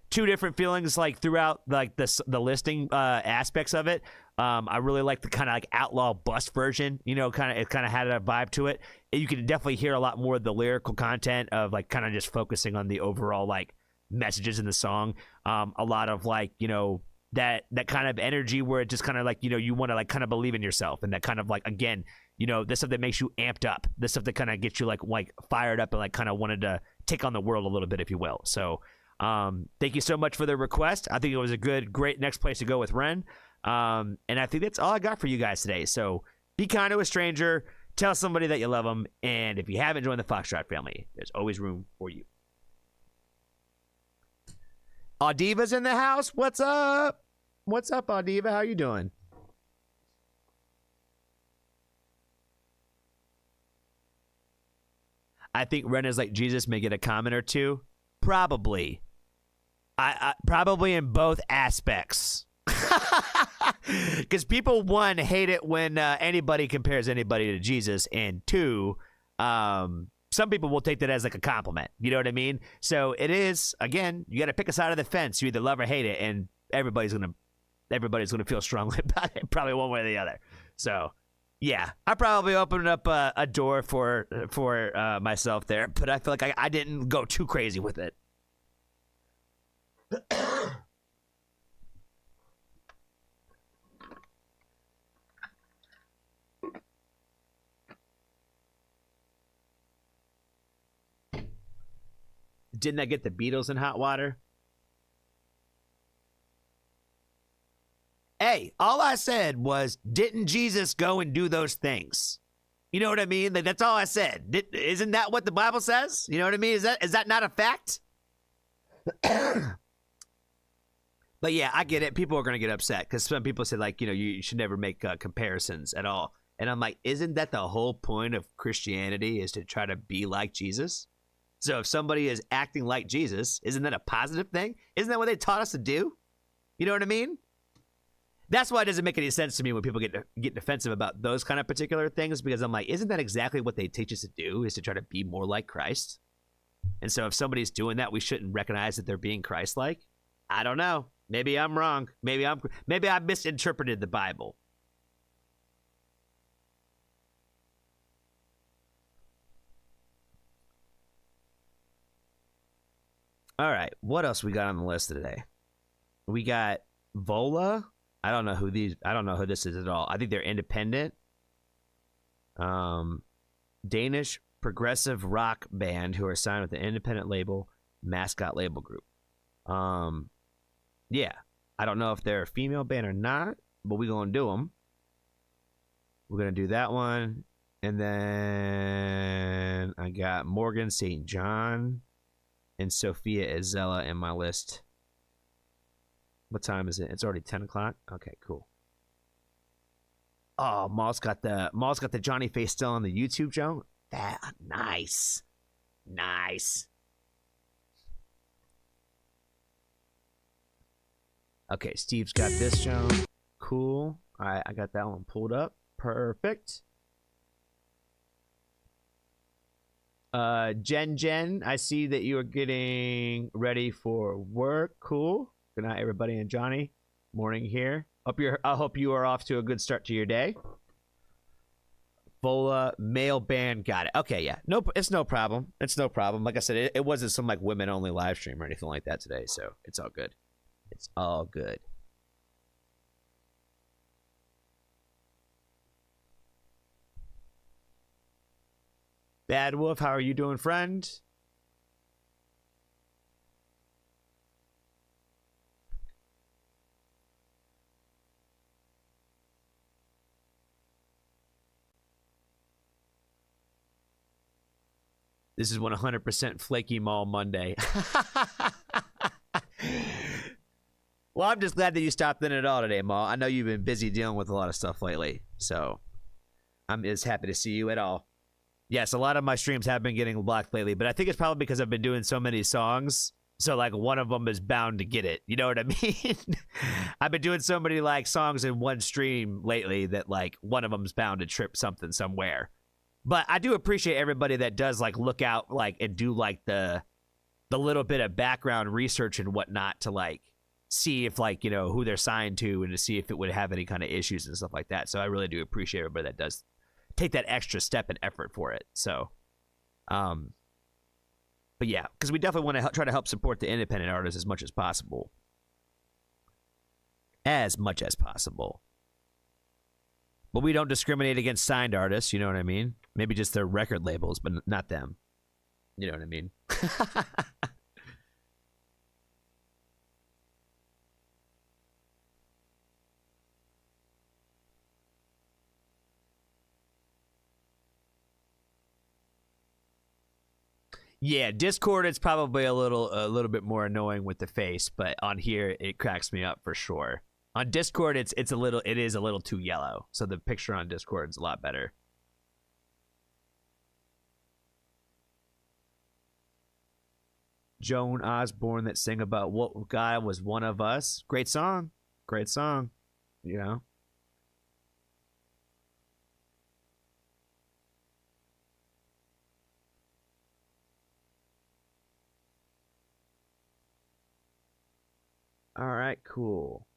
Two different feelings like throughout like the listing aspects of it. I really like the kind of like outlaw bus version. You know, it kind of had a vibe to it. You can definitely hear a lot more of the lyrical content of like kind of just focusing on the overall like messages in the song. A lot of like, you know, that kind of energy where it just kind of like, you know, you want to like kind of believe in yourself, and that kind of like, again, you know, this stuff that makes you amped up, this stuff that kind of gets you like fired up and like kind of wanted to take on the world a little bit, if you will. So thank you so much for the request. I think it was a great next place to go with Ren. And I think that's all I got for you guys today. So be kind to a stranger, tell somebody that you love them, and if you haven't joined the Foxtrot family, there's always room for you. Audiva's in the house. What's up? What's up, Audiva? How you doing? I think Ren is like Jesus, may get a comment or two. Probably. I probably in both aspects. Because people, one, hate it when anybody compares anybody to Jesus, and two, some people will take that as like a compliment. You know what I mean? So it is, again, you got to pick a side of the fence. You either love or hate it, and everybody's gonna feel strongly about it, probably one way or the other. So yeah, I probably opened up a door for myself there, but I feel like I didn't go too crazy with it. Didn't I get the Beatles in hot water? Hey, all I said was, didn't Jesus go and do those things? You know what I mean? Like, that's all I said. Isn't that what the Bible says? You know what I mean? Is that not a fact? But yeah, I get it. People are going to get upset because some people say, like, you know, you should never make comparisons at all. And I'm like, isn't that the whole point of Christianity, is to try to be like Jesus? So if somebody is acting like Jesus, isn't that a positive thing? Isn't that what they taught us to do? You know what I mean? That's why it doesn't make any sense to me when people get defensive about those kind of particular things, because I'm like, isn't that exactly what they teach us to do, is to try to be more like Christ? And so if somebody's doing that, we shouldn't recognize that they're being Christ-like? I don't know. Maybe I'm wrong. Maybe I misinterpreted the Bible. All right, what else we got on the list today? We got Vola. I don't know who this is at all. I think they're independent. Danish progressive rock band who are signed with the independent label Mascot Label Group. Yeah, I don't know if they're a female band or not, but we're going to do them. We're going to do that one. And then I got Morgan St. John and Sophia Izella in my list. What time is it? It's already 10 o'clock? Okay, cool. Oh, Maul's got the Johnny face still on the YouTube, Joe. Nice. Nice. Okay, Steve's got this, Joe. Cool. All right, I got that one pulled up. Perfect. Jen, I see that you are getting ready for work. Cool. Good night, everybody, and Johnny. Morning here. I hope you are off to a good start to your day. Vola male band, got it. Okay, yeah, no, it's no problem. It's no problem. Like I said, it wasn't some like women only live stream or anything like that today, so it's all good. It's all good. Bad Wolf, how are you doing, friend? This is 100% Flaky Mall Monday. Well, I'm just glad that you stopped in at all today, Maul. I know you've been busy dealing with a lot of stuff lately, so I'm just happy to see you at all. Yes, a lot of my streams have been getting blocked lately, but I think it's probably because I've been doing so many songs, so like one of them is bound to get it. You know what I mean? I've been doing so many like songs in one stream lately that like one of them's bound to trip something somewhere. But I do appreciate everybody that does like look out like and do like the little bit of background research and whatnot to like see if like, you know, who they're signed to and to see if it would have any kind of issues and stuff like that. So I really do appreciate everybody that does take that extra step and effort for it. So, but yeah, because we definitely want to try to help support the independent artists as much as possible. As much as possible. But we don't discriminate against signed artists, you know what I mean? Maybe just their record labels, but not them. You know what I mean? Yeah, Discord it's probably a little bit more annoying with the face, but on here it cracks me up for sure. On Discord it is a little too yellow. So the picture on Discord is a lot better. Joan Osborne that sang about what God was one of us. Great song. Great song. You know. All right, cool.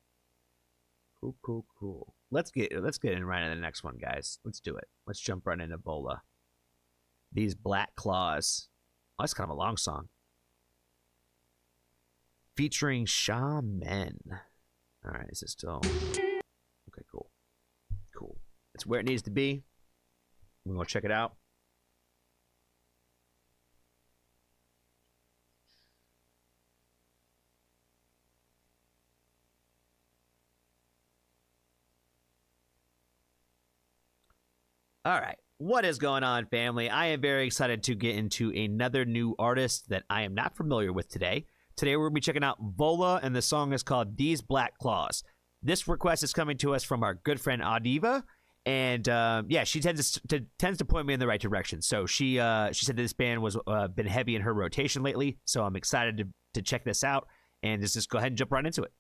Cool. Let's get in right into the next one, guys. Let's do it. Let's jump right into Vola. These Black Claws. Oh, that's kind of a long song. Featuring Shaman. All right, is it still? Okay, cool. It's where it needs to be. We're gonna check it out. All right, what is going on, family? I am very excited to get into another new artist that I am not familiar with today. Today we're going to be checking out Vola, and the song is called These Black Claws. This request is coming to us from our good friend Adiva, and yeah, she tends to point me in the right direction. So she said this band was been heavy in her rotation lately, so I'm excited to check this out, and let's just go ahead and jump right into it.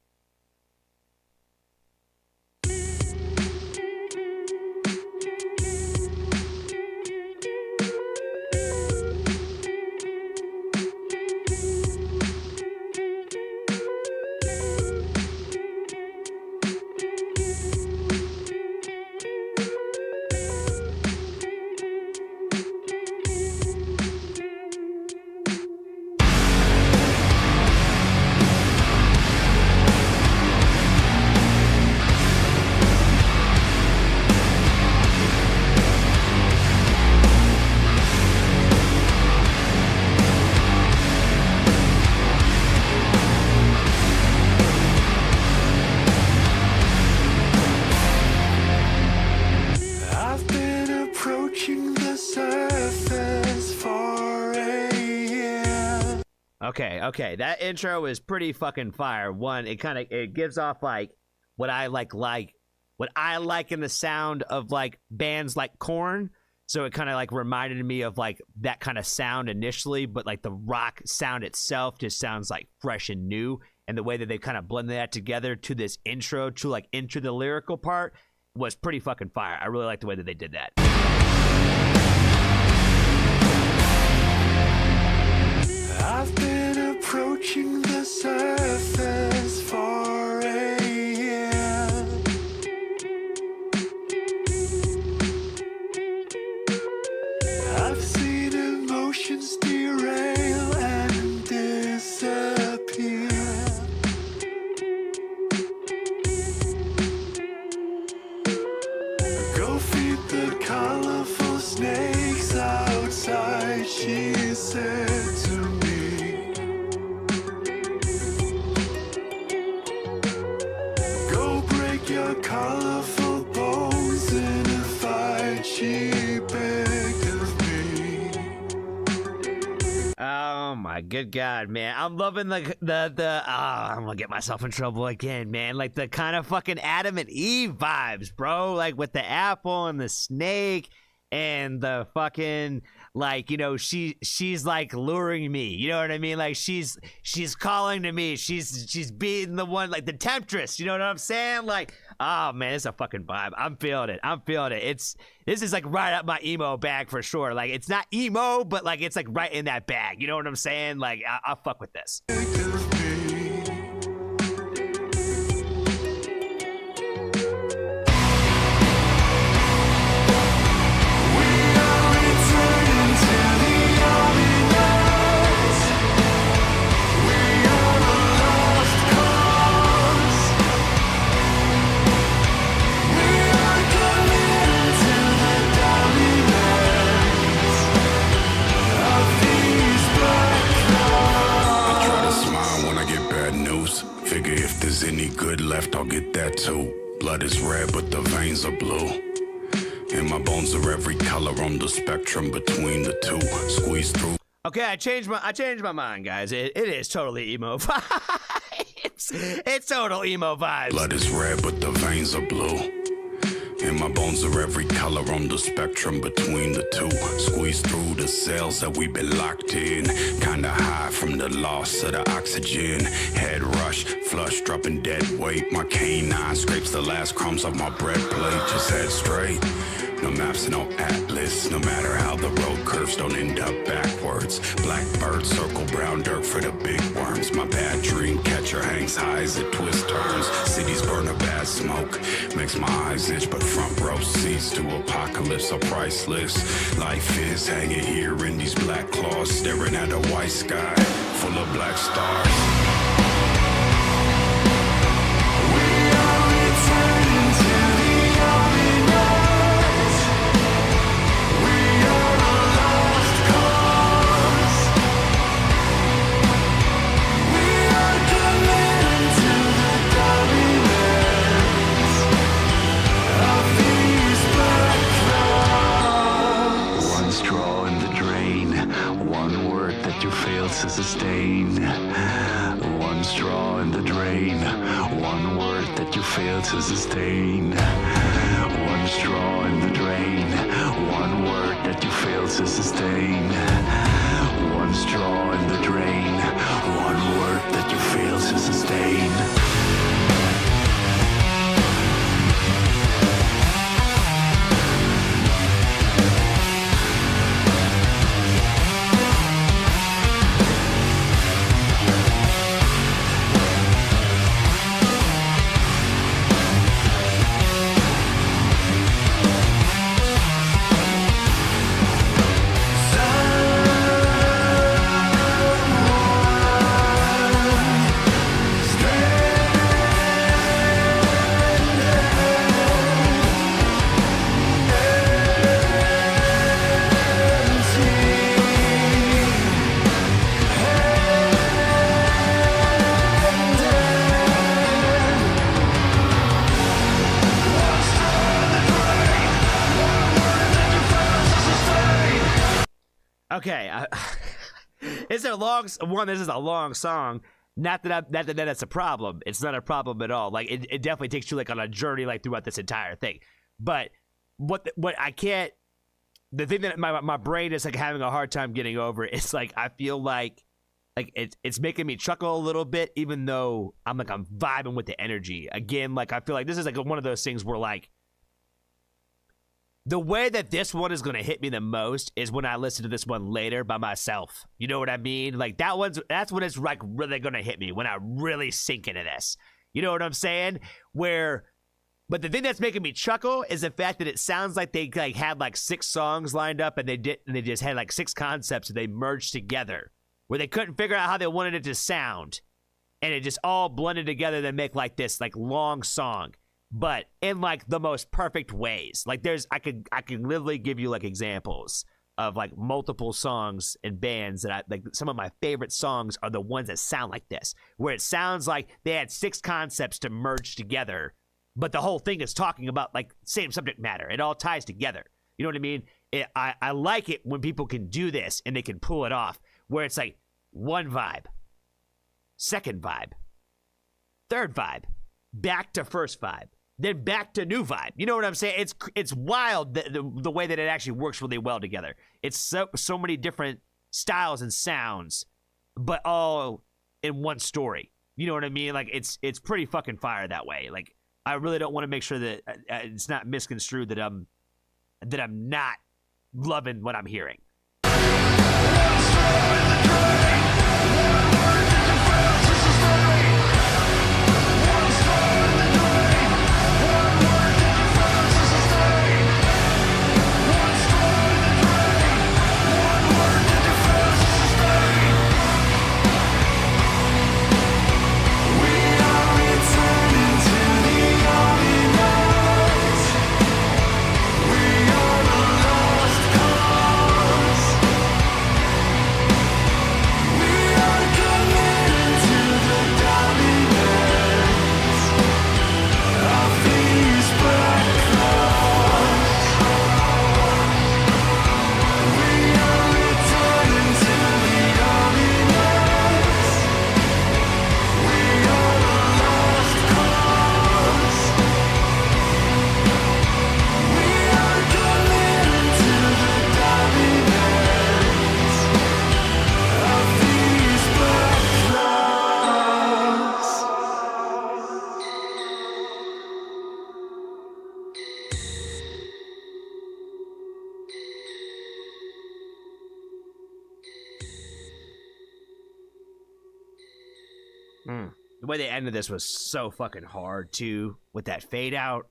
Okay, that intro is pretty fucking fire. One, it gives off like what I like in the sound of like bands like Korn. So it kind of like reminded me of like that kind of sound initially, but like the rock sound itself just sounds like fresh and new. And the way that they kind of blended that together to this intro to like enter the lyrical part was pretty fucking fire. I really like the way that they did that. I've been approaching the surface for a year. I've seen emotions derail and disappear. Go feed the colorful snakes outside, she said to me. Go break your colorful bones in a fight, she begged of me. Oh my good God, man. I'm loving the I'm gonna get myself in trouble again, man. Like the kind of fucking Adam and Eve vibes, bro. Like with the apple and the snake and the fucking, like, you know, she's like luring me. You know what I mean? Like she's calling to me. She's being the one, like the temptress. You know what I'm saying? Like, oh man, it's a fucking vibe. I'm feeling it. This is like right up my emo bag for sure. Like it's not emo, but like it's like right in that bag. You know what I'm saying? Like I'll fuck with this. Figure if there's any good left, I'll get that too. Blood is red, but the veins are blue. And my bones are every color on the spectrum between the two. Squeeze through. Okay, I changed my mind, guys. It is totally emo vibes. It's total emo vibes. Blood is red, but the veins are blue. And my bones are every color on the spectrum between the two. Squeeze through the cells that we've been locked in. Kinda high from the loss of the oxygen. Head rush, flush, dropping dead weight. My canine scrapes the last crumbs off my bread plate. Just head straight. No maps, no atlas. No matter how the road curves, don't end up backwards. Blackbird circle brown dirt for the big worms. My bad dream catcher hangs high as it twist turns. Cities burn a bad smoke, makes my eyes itch, but front row seats to apocalypse are priceless. Life is hanging here in these black claws, staring at a white sky full of black stars. We are returning to the army nights. We are a lost cause. We are coming to the dominance of these black clouds. One straw in the drain, one word that you failed to sustain. One straw in the drain, one word that you failed to sustain. One straw in the drain, one word that you failed to sustain. One straw in the drain, one word that you failed to sustain. Okay, it's a long one. This is a long song. Not that that's a problem. It's not a problem at all. Like it definitely takes you like on a journey like throughout this entire thing. But what I can't, the thing that my brain is like having a hard time getting over is like I feel like it's making me chuckle a little bit, even though I'm vibing with the energy. Again, like I feel like this is like one of those things where like the way that this one is going to hit me the most is when I listen to this one later by myself. You know what I mean? Like that's when it's like really going to hit me, when I really sink into this. You know what I'm saying? Where But the thing that's making me chuckle is the fact that it sounds like they like had like 6 songs lined up and they just had like 6 concepts that they merged together where they couldn't figure out how they wanted it to sound. And it just all blended together to make like this like long song, but in like the most perfect ways. Like I could literally give you like examples of like multiple songs and bands that I like. Some of my favorite songs are the ones that sound like this, where it sounds like they had 6 concepts to merge together, but the whole thing is talking about like same subject matter. It all ties together. You know what I mean? I like it when people can do this and they can pull it off, where it's like one vibe, second vibe, third vibe, back to first vibe, then back to new vibe. You know what I'm saying? It's wild the way that it actually works really well together. It's so many different styles and sounds, but all in one story. You know what I mean? Like it's pretty fucking fire that way. Like I really don't want to make sure that it's not misconstrued that I'm not loving what I'm hearing. The way they ended this was so fucking hard too, with that fade out.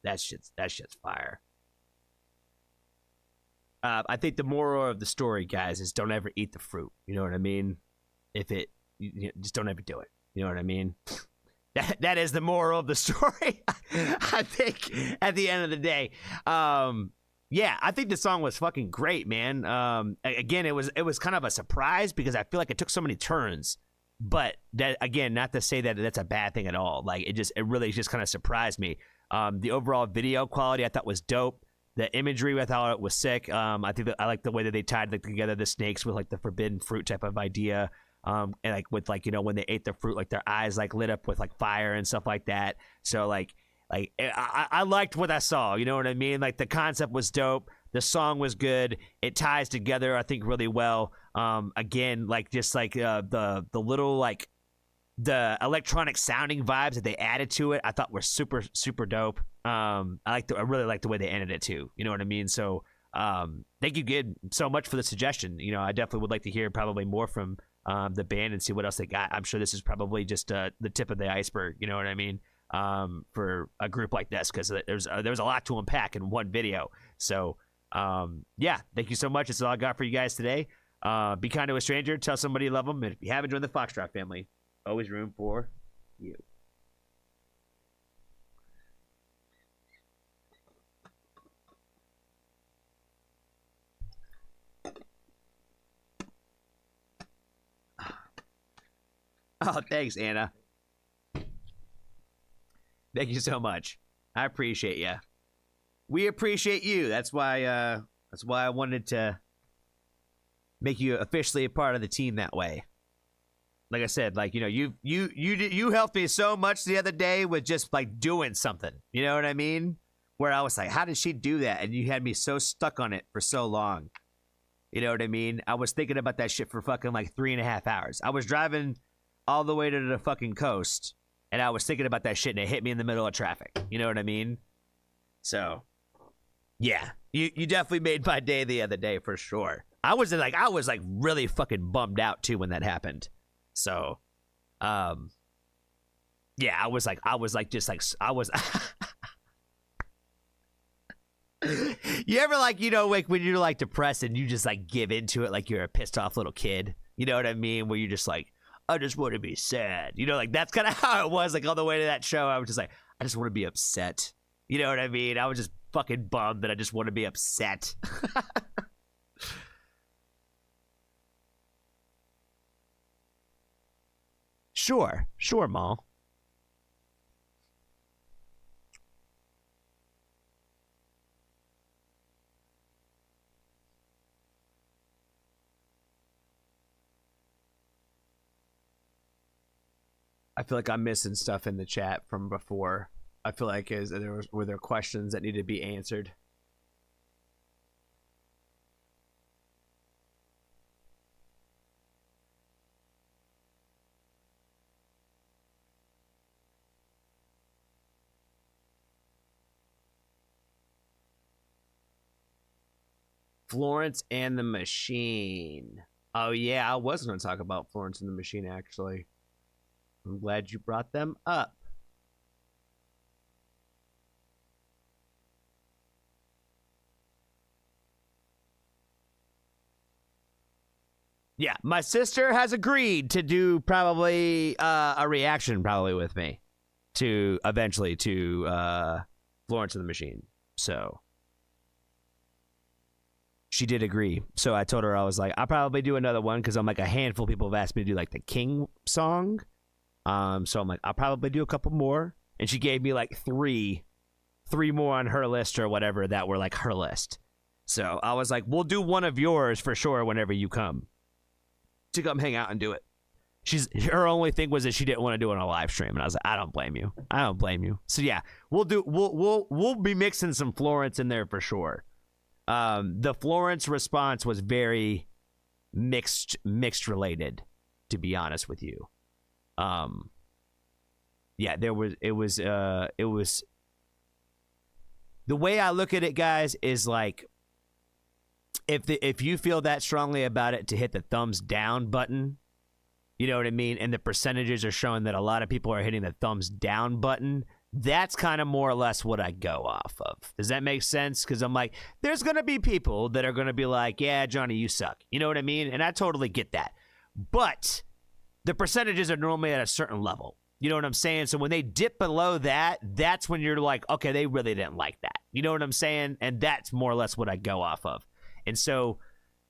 That shit's fire. I think the moral of the story, guys, is don't ever eat the fruit. You know what I mean? Just don't ever do it. You know what I mean? That is the moral of the story. I think at the end of the day. Yeah, I think the song was fucking great, man. Again, it was kind of a surprise because I feel like it took so many turns. But that, again, not to say that that's a bad thing at all. Like it really just kind of surprised me. The overall video quality I thought was dope. The imagery I thought was sick. I think I like the way that they tied together the snakes with like the forbidden fruit type of idea. And like with like, you know, when they ate the fruit, like their eyes like lit up with like fire and stuff like that. So like I liked what I saw. You know what I mean? Like the concept was dope. The song was good. It ties together, I think, really well. Again, like just like the little like the electronic sounding vibes that they added to it, I thought were super super dope. I really like the way they ended it too. You know what I mean? So thank you, Gid, so much for the suggestion. You know, I definitely would like to hear probably more from the band and see what else they got. I'm sure this is probably just the tip of the iceberg. You know what I mean? For a group like this, because there's a lot to unpack in one video. So yeah, thank you so much. That's all I got for you guys today. Be kind to a stranger, tell somebody you love them, and if you haven't joined the Foxtrot family, always room for you. Oh, thanks, Anna. Thank you so much. I appreciate you. We appreciate you. That's why I wanted to make you officially a part of the team that way. Like I said, like, you know, you helped me so much the other day with just like doing something. You know what I mean? Where I was like, how did she do that? And you had me so stuck on it for so long. You know what I mean? I was thinking about that shit for fucking like 3.5 hours. I was driving all the way to the fucking coast, and I was thinking about that shit, and it hit me in the middle of traffic. You know what I mean? So, yeah, you definitely made my day the other day for sure. I was like really fucking bummed out too when that happened. So, yeah, yeah, I was You ever like, like when you're like depressed and you just like give into it like you're a pissed off little kid? You know what I mean? Where you're just like, I just want to be sad. Like that's kind of how it was. Like on the way to that show, I was just like, I just want to be upset. You know what I mean? I was just fucking bummed that I just want to be upset. Sure, Maul. I feel like I'm missing stuff in the chat from before. I feel like were there questions that needed to be answered. Florence and the Machine. Oh yeah, I was going to talk about Florence and the Machine actually. I'm glad you brought them up. Yeah, my sister has agreed to do probably a reaction probably with me to eventually to Florence and the Machine. So she did agree. So I told her, I was like, I'll probably do another one because I'm like a handful of people have asked me to do like the King song. So I'm like, I'll probably do a couple more. And she gave me like three more on her list or whatever that were like her list. So I was like, we'll do one of yours for sure whenever you come to come hang out and do it. Her only thing was that she didn't want to do it on a live stream, and I was like, I don't blame you. So yeah, we'll be mixing some Florence in there for sure. The Florence response was very mixed related, to be honest with you. Yeah, it was the way I look at it, guys, is like if you feel that strongly about it, to hit the thumbs down button, you know what I mean? And the percentages are showing that a lot of people are hitting the thumbs down button. That's kind of more or less what I go off of. Does that make sense? Because I'm like, there's going to be people that are going to be like, yeah, Johnny, you suck. You know what I mean? And I totally get that. But the percentages are normally at a certain level. You know what I'm saying? So when they dip below that, that's when you're like, okay, they really didn't like that. You know what I'm saying? And that's more or less what I go off of. And so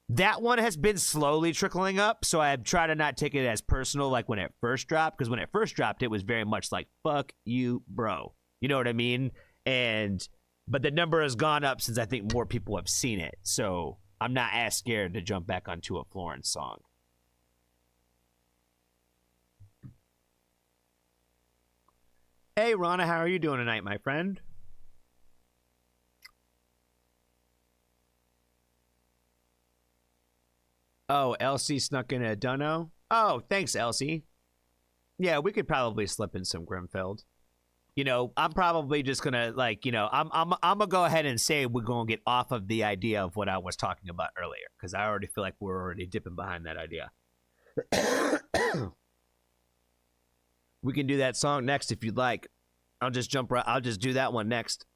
that one has been slowly trickling up. So I try to not take it as personal like when it first dropped. Because when it first dropped, it was very much like, fuck you, bro. You know what I mean? But the number has gone up since I think more people have seen it. So I'm not as scared to jump back onto a Florence song. Hey, Rana, how are you doing tonight, my friend? Oh, Elsie snuck in a dunno. Oh, thanks, Elsie. Yeah, we could probably slip in some Grinfield. You know, I'm probably just gonna I'm gonna go ahead and say we're gonna get off of the idea of what I was talking about earlier, because I already feel like we're already dipping behind that idea. We can do that song next if you'd like. I'll just do that one next.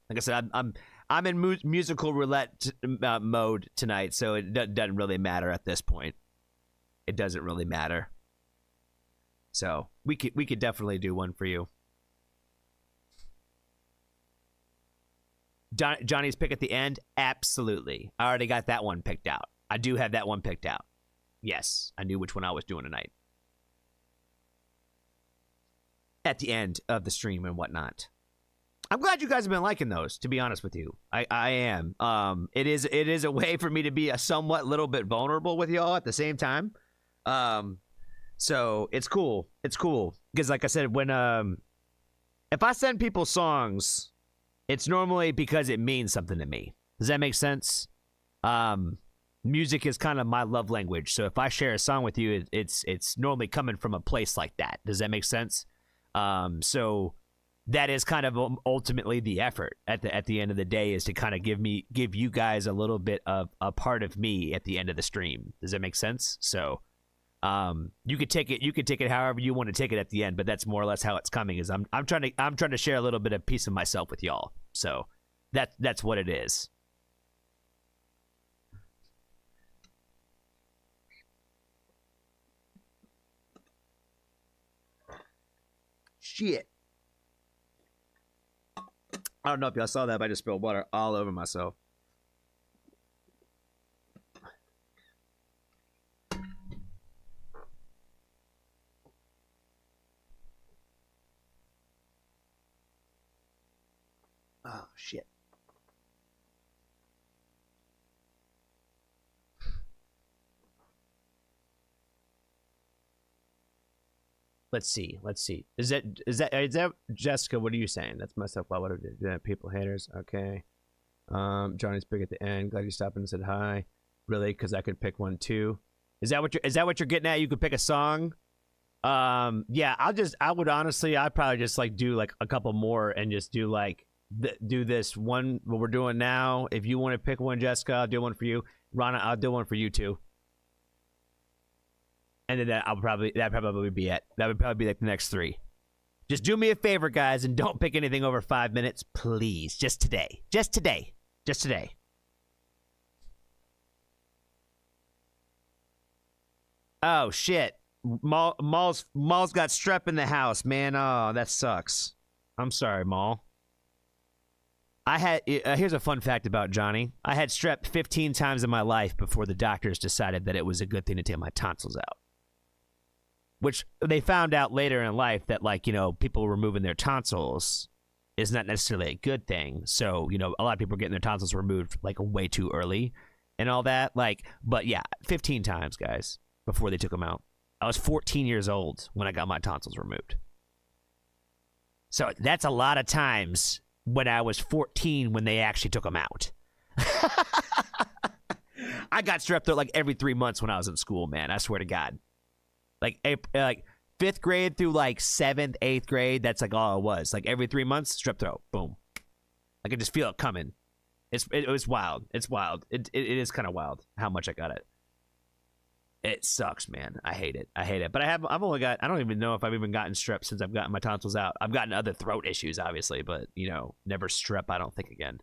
Like I said, I'm in musical roulette mode tonight, so it doesn't really matter at this point. It doesn't really matter. So we could definitely do one for you. Johnny's pick at the end? Absolutely. I already got that one picked out. I do have that one picked out. Yes, I knew which one I was doing tonight. At the end of the stream and whatnot. I'm glad you guys have been liking those, to be honest with you. I am. It is a way for me to be a somewhat little bit vulnerable with y'all at the same time. So it's cool. It's cool. Because like I said, when if I send people songs, it's normally because it means something to me. Does that make sense? Music is kind of my love language. So if I share a song with you, it's normally coming from a place like that. Does that make sense? So that is kind of ultimately the effort at the end of the day, is to kind of give you guys a little bit of a part of me at the end of the stream. Does that make sense? So, You could take it however you want to take it at the end, but that's more or less how it's coming. Is I'm trying to share a little bit of piece of myself with y'all. So that's what it is. Shit. I don't know if y'all saw that, but I just spilled water all over myself. Oh, shit. Let's see. Is that Jessica? What are you saying? That's messed up. What are you, people haters? Okay. Johnny's big at the end. Glad you stopped and said hi. Really? Because I could pick one too. Is that what you're getting at? You could pick a song. Yeah. I'd probably just like do like a couple more and just do like do this one. What we're doing now. If you want to pick one, Jessica, I'll do one for you. Rana, I'll do one for you too. And then that'd probably be it. That would probably be like the next 3. Just do me a favor, guys, and don't pick anything over 5 minutes, please. Just today. Oh shit. Maul's got strep in the house, man. Oh, that sucks. I'm sorry, Maul. Here's a fun fact about Johnny. I had strep 15 times in my life before the doctors decided that it was a good thing to take my tonsils out. Which they found out later in life that, like, you know, people removing their tonsils is not necessarily a good thing. So, you know, a lot of people are getting their tonsils removed, like, way too early and all that. Like, but yeah, 15 times, guys, before they took them out. I was 14 years old when I got my tonsils removed. So that's a lot of times when I was 14 when they actually took them out. I got strep throat like every 3 months when I was in school, man. I swear to God. Like 5th grade through like 7th, 8th grade, that's like all it was. Like every 3 months, strep throat, boom. I could just feel it coming. It was wild. It's wild. It is kind of wild how much I got it. It sucks, man. I hate it. But I don't even know if I've even gotten strep since I've gotten my tonsils out. I've gotten other throat issues, obviously, but, you know, never strep, I don't think, again.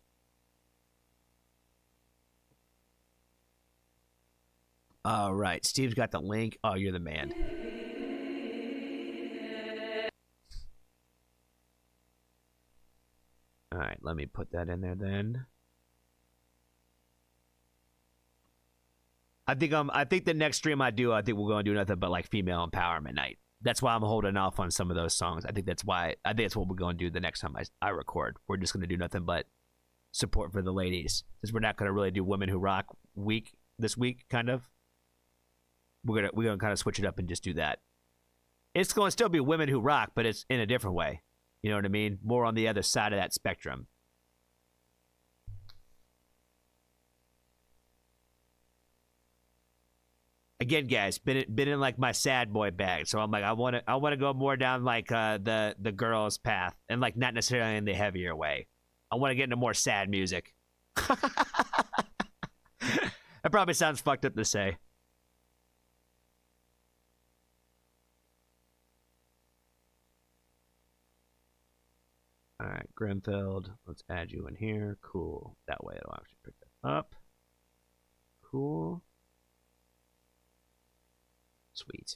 All right, Steve's got the link. Oh, you're the man. All right, let me put that in there then. I think the next stream I think we're going to do nothing but like female empowerment night. That's why I'm holding off on some of those songs. I think that's what we're going to do the next time I record. We're just going to do nothing but support for the ladies. Since we're not going to really do Women Who Rock week this week, kind of. We're gonna kind of switch it up and just do that. It's going to still be Women Who Rock, but it's in a different way. You know what I mean? More on the other side of that spectrum. Again, guys, been in like my sad boy bag, so I'm like I want to go more down like the girls' path, and like not necessarily in the heavier way. I want to get into more sad music. That probably sounds fucked up to say. All right, Grinfield, let's add you in here. Cool. That way it'll actually pick that up. Cool. Sweet.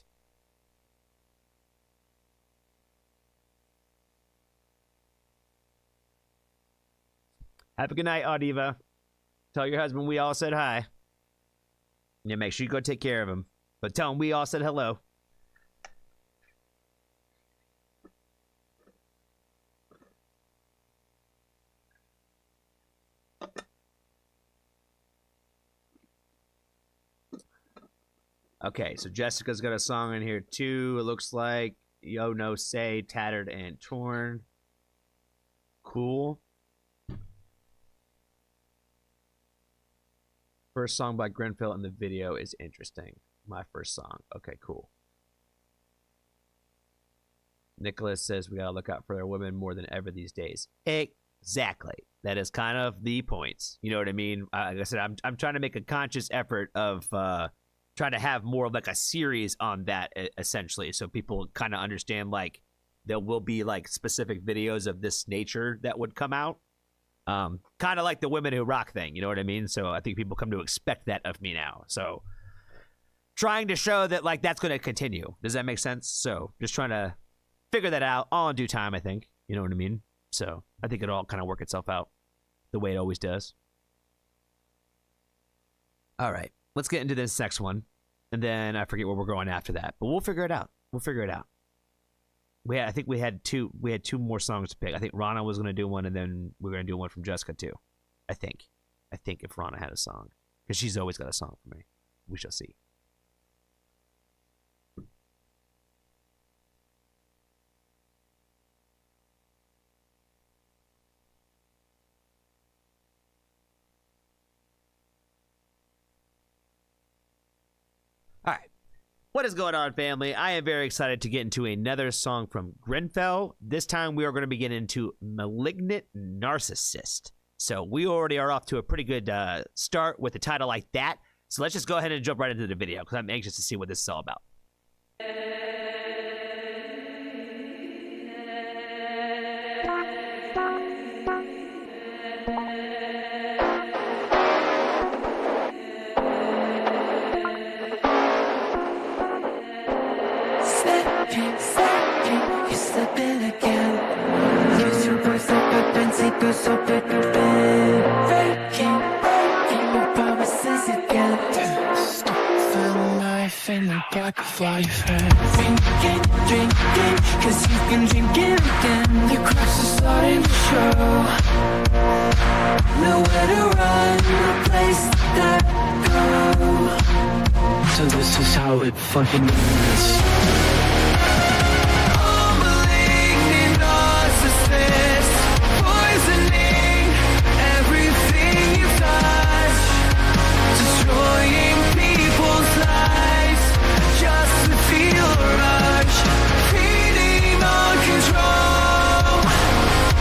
Have a good night, Audiva. Tell your husband we all said hi. Yeah, make sure you go take care of him. But tell him we all said hello. Okay, so Jessica's got a song in here too. It looks like Yo No Say, Tattered and Torn. Cool. First song by Grinfield in the video is interesting. My first song. Okay, cool. Nicholas says we gotta look out for their women more than ever these days. Exactly. That is kind of the point. You know what I mean? Like I said, I'm trying to make a conscious effort of trying to have more of like a series on that essentially, so people kind of understand like there will be like specific videos of this nature that would come out, kind of like the Women Who Rock thing, you know what I mean? So I think people come to expect that of me now. So trying to show that like that's going to continue. Does that make sense? So just trying to figure that out all in due time, I think. You know what I mean? So I think it'll all kind of work itself out the way it always does. All right, let's get into this next one, and then I forget where we're going after that, but we'll figure it out. I think we had two more songs to pick. I think Rana was going to do one, and then we were going to do one from Jessica too. I think if Rana had a song, because she's always got a song for me. We shall see. All right. What is going on, family? I am very excited to get into another song from Grinfield. This time we are going to be getting into Malignant Narcissist. So we already are off to a pretty good start with a title like that. So let's just go ahead and jump right into the video because I'm anxious to see what this is all about. You slip in again. Use your voice like a pencil, go so big a bit. Breaking your promises again. Stop the knife in the back of life. Drinking, cause you've been drinking again. The cracks are starting to show. Nowhere to run, no place to go. So this is how it fucking is. Poisoning everything you touch, destroying people's lives just to feel a rush, feeding on control,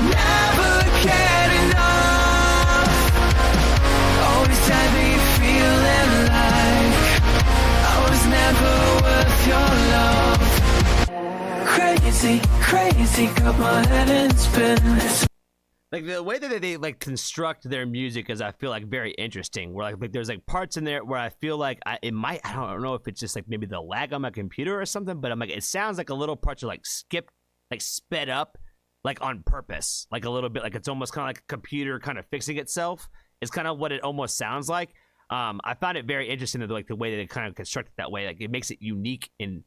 never get enough, always had me feeling like I was never worth your love. Crazy, got my head in spin. Like the way that they like construct their music is, I feel like, very interesting. Where like there's like parts in there where I feel like I don't know if it's just like maybe the lag on my computer or something, but I'm like, it sounds like a little parts are like skipped, like sped up, like on purpose, like a little bit, like it's almost kind of like a computer kind of fixing itself. Is kind of what it almost sounds like. I found it very interesting that like the way that they kind of construct it that way, like it makes it unique and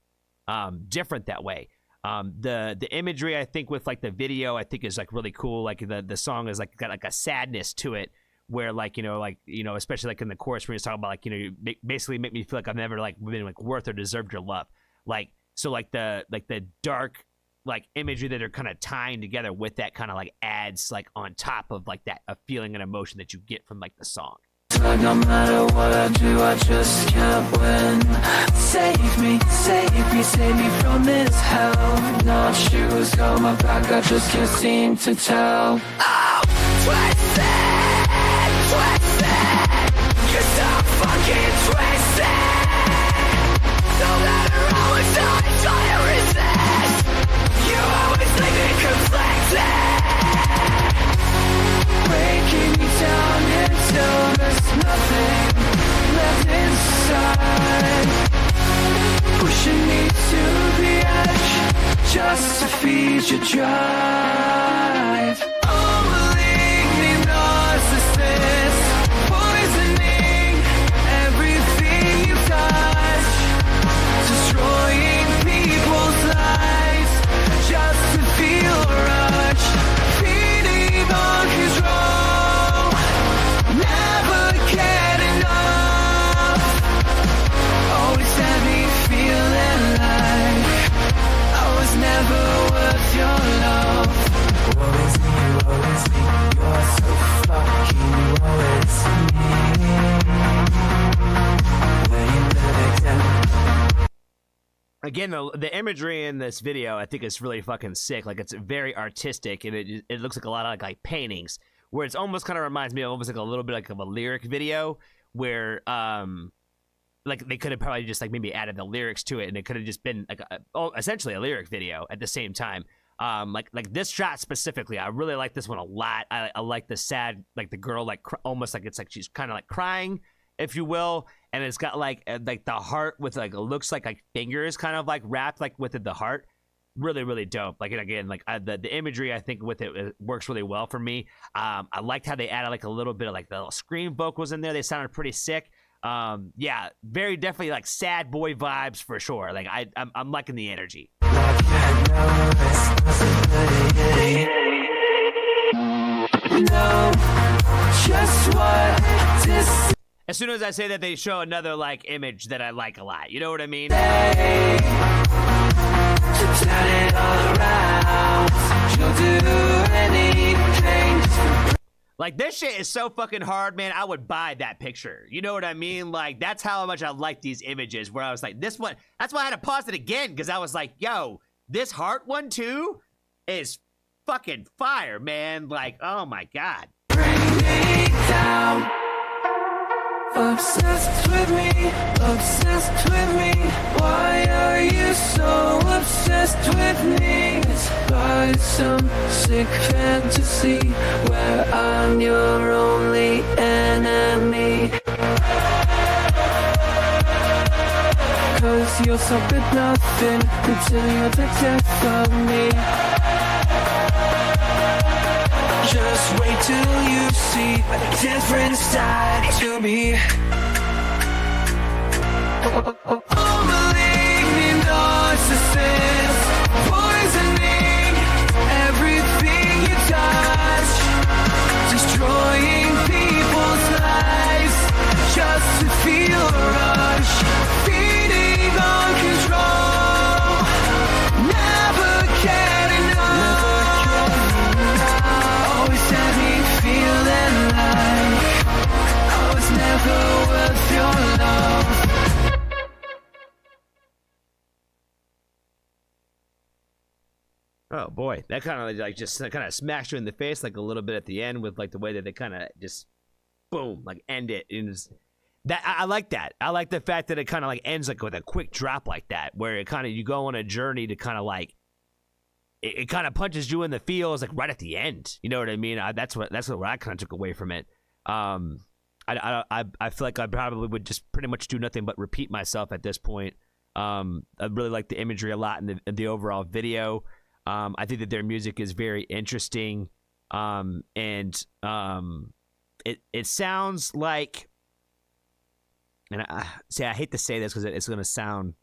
different that way. The imagery, I think, with like the video, I think is like really cool. Like the song is like got like a sadness to it, where like especially like in the chorus where he's talking about like you basically make me feel like I've never like been like worth or deserved your love. Like so like the dark like imagery that they're kind of tying together with that kind of like adds like on top of like that a feeling and emotion that you get from like the song. Like no matter what I do, I just can't win. Save me from this hell. Not shoes on my back, I just can't seem to tell. Oh, twisted, you're so fucking twisted. No matter how much I try to resist, you always leave me conflicted. Breaking me down until there's nothing left inside, pushing me to the edge just to feed your drive. Oh, malignant narcissist, poisoning everything you touch, destroying people's lives just to feel a rush, feeding on control, never get enough, always had me feeling like I was never worth your love. Woe is me, you're so fucking woe is me. Where you live again. Again, the imagery in this video, I think, is really fucking sick. Like, it's very artistic, and it looks like a lot of like paintings, where it's almost kind of reminds me of almost like a little bit like of a lyric video, where like they could have probably just like maybe added the lyrics to it, and it could have just been like essentially a lyric video at the same time. Like this shot specifically, I really like this one a lot. I like the sad, like the girl, like almost like it's like she's kind of like crying, if you will, and it's got like the heart with like it looks like fingers kind of like wrapped like within the heart. Really, really dope. Like, and again, like the imagery, I think with it works really well for me. I liked how they added like a little bit of like the little scream vocals in there. They sounded pretty sick. Yeah, very definitely like sad boy vibes for sure. Like I'm liking the energy. As soon as I say that, they show another like image that I like a lot. You know what I mean? Turn it all around. She'll do anything. Like, this shit is so fucking hard, man. I would buy that picture. You know what I mean? Like, that's how much I like these images, where I was like, this one, that's why I had to pause it again, because I was like, yo, this heart one too is fucking fire, man. Like, oh my God. Bring me down. Obsessed with me, why are you so obsessed with me? It's by some sick fantasy where I'm your only enemy. Cause you're so good nothing until you're the death of me. Just wait till you see a different side to me. Malignant narcissist, poisoning everything you touch, destroying people's lives just to feel a rush, feeding on control, never get enough. Always had me feeling like I was never worth your love. Oh boy, that kind of like just kind of smashed you in the face like a little bit at the end with like the way that they kind of just boom like end it. That I like that. I like the fact that it kind of like ends like with a quick drop like that, where it kind of you go on a journey to kind of like it kind of punches you in the feels like right at the end. You know what I mean? That's what I kind of took away from it. I feel like I probably would just pretty much do nothing but repeat myself at this point. I really like the imagery a lot in the overall video. I think that their music is very interesting, and it sounds like, and I hate to say this because it's going to sound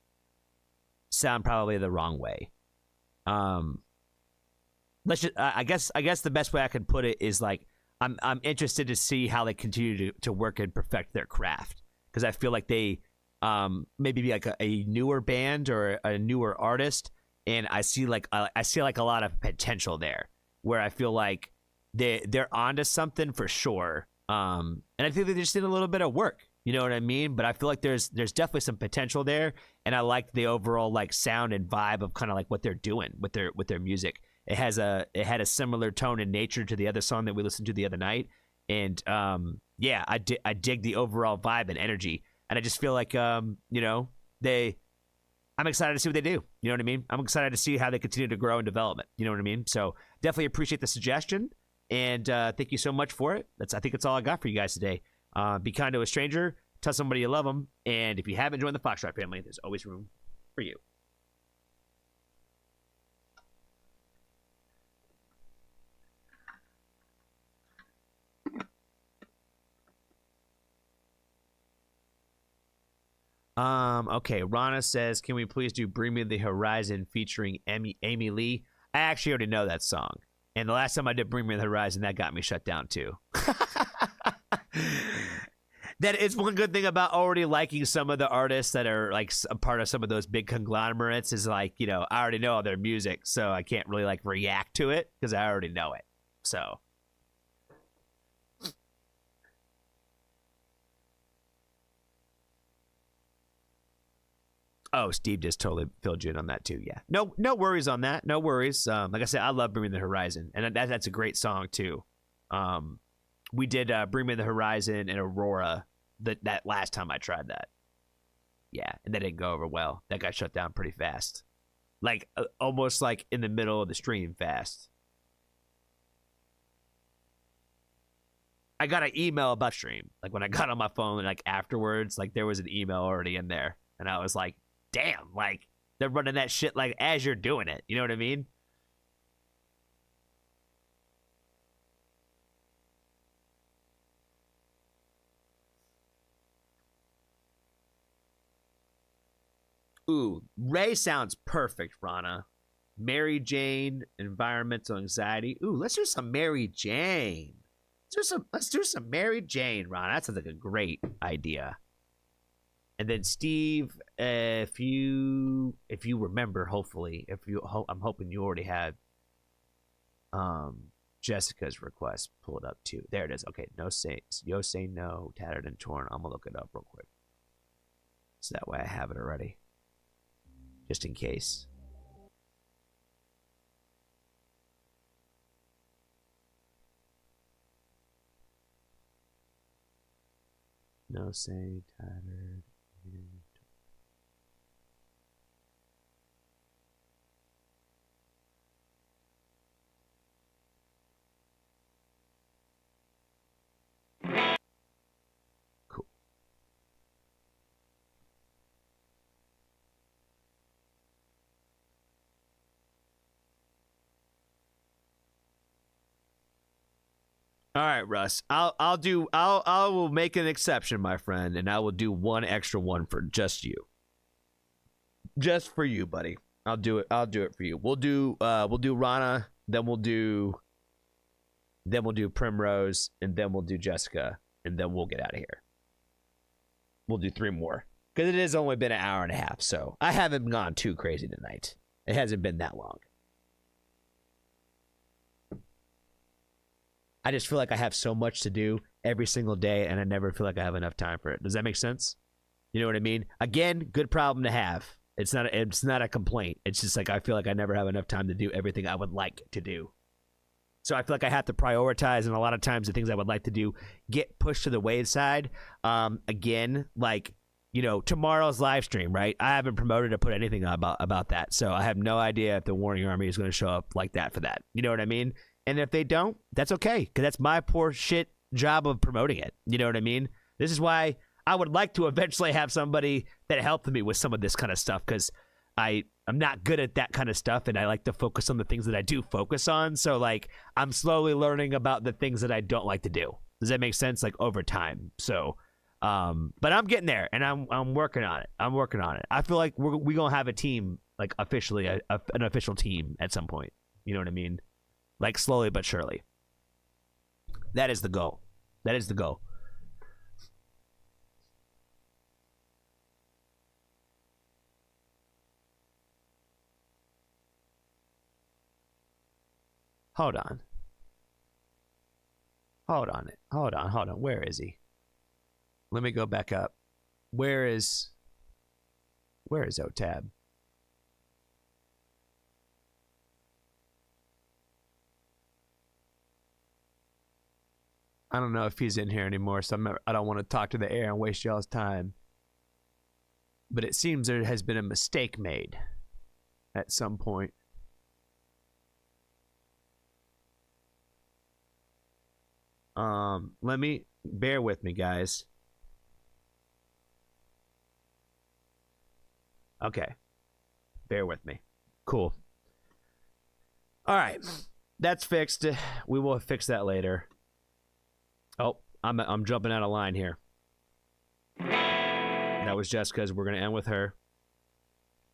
probably the wrong way. I guess the best way I could put it is like I'm interested to see how they continue to work and perfect their craft, because I feel like they maybe be like a newer band or a newer artist. And I see like a lot of potential there, where I feel like they're onto something for sure. And I think they just did a little bit of work. You know what I mean? But I feel like there's definitely some potential there, and I like the overall like sound and vibe of kind of like what they're doing with their music. It had a similar tone and nature to the other song that we listened to the other night, and yeah, I dig the overall vibe and energy, and I just feel like I'm excited to see what they do. You know what I mean? I'm excited to see how they continue to grow and develop it. You know what I mean? So definitely appreciate the suggestion, and thank you so much for it. I think that's all I got for you guys today. Be kind to a stranger, tell somebody you love them, and if you haven't joined the Foxtrot family, there's always room for you. Okay, Rana says, can we please do Bring Me the Horizon featuring Amy Lee? I actually already know that song. And the last time I did Bring Me the Horizon, that got me shut down too. That is one good thing about already liking some of the artists that are like a part of some of those big conglomerates is like, I already know all their music, so I can't really like react to it because I already know it. So... Oh, Steve just totally filled you in on that too. Yeah, no worries on that. No worries. Like I said, I love Bring Me the Horizon, and that's a great song too. We did Bring Me the Horizon and Aurora that last time I tried that. Yeah, and that didn't go over well. That got shut down pretty fast. Like, almost like in the middle of the stream fast. I got an email about stream. Like, when I got on my phone, like, afterwards, like, there was an email already in there. And I was like, damn, like, they're running that shit, like, as you're doing it. You know what I mean? Ooh, Ray sounds perfect, Rana. Mary Jane, environmental anxiety. Ooh, let's do some Mary Jane. Let's do some Mary Jane, Rana. That sounds like a great idea. And then Steve, if you remember, hopefully, I'm hoping you already had Jessica's request pulled up too. There it is. Okay, Yo say no, tattered and torn. I'm gonna look it up real quick, so that way I have it already, just in case. No say tattered. Cool. All right, Russ. I will make an exception, my friend, and I will do one extra one for just you. Just for you, buddy. I'll do it for you. We'll do Rana, then we'll do Primrose, and then we'll do Jessica, and then we'll get out of here. We'll do 3 more. Because it has only been an hour and a half, so I haven't gone too crazy tonight. It hasn't been that long. I just feel like I have so much to do every single day, and I never feel like I have enough time for it. Does that make sense? You know what I mean? Again, good problem to have. It's not a complaint. It's just like I feel like I never have enough time to do everything I would like to do. So I feel like I have to prioritize, and a lot of times the things I would like to do get pushed to the wayside. Again, like, you know, tomorrow's live stream, right? I haven't promoted or put anything about that, so I have no idea if the Warning Army is going to show up like that for that. You know what I mean? And if they don't, that's okay, because that's my poor shit job of promoting it. You know what I mean? This is why I would like to eventually have somebody that helped me with some of this kind of stuff, because I'm not good at that kind of stuff, and I like to focus on the things that I do focus on. So, like, I'm slowly learning about the things that I don't like to do. Does that make sense? Like, over time. So, but I'm getting there, and I'm working on it. I feel like we're gonna have a team, like, officially, an official team at some point. You know what I mean? Like, slowly but surely. That is the goal. Hold on. Where is he? Let me go back up. Where is OTAB? I don't know if he's in here anymore, so I don't want to talk to the air and waste y'all's time. But it seems there has been a mistake made at some point. Bear with me, guys. Okay. Bear with me. Cool. All right. That's fixed. We will fix that later. Oh, I'm jumping out of line here. That was Jessica's. We're going to end with her.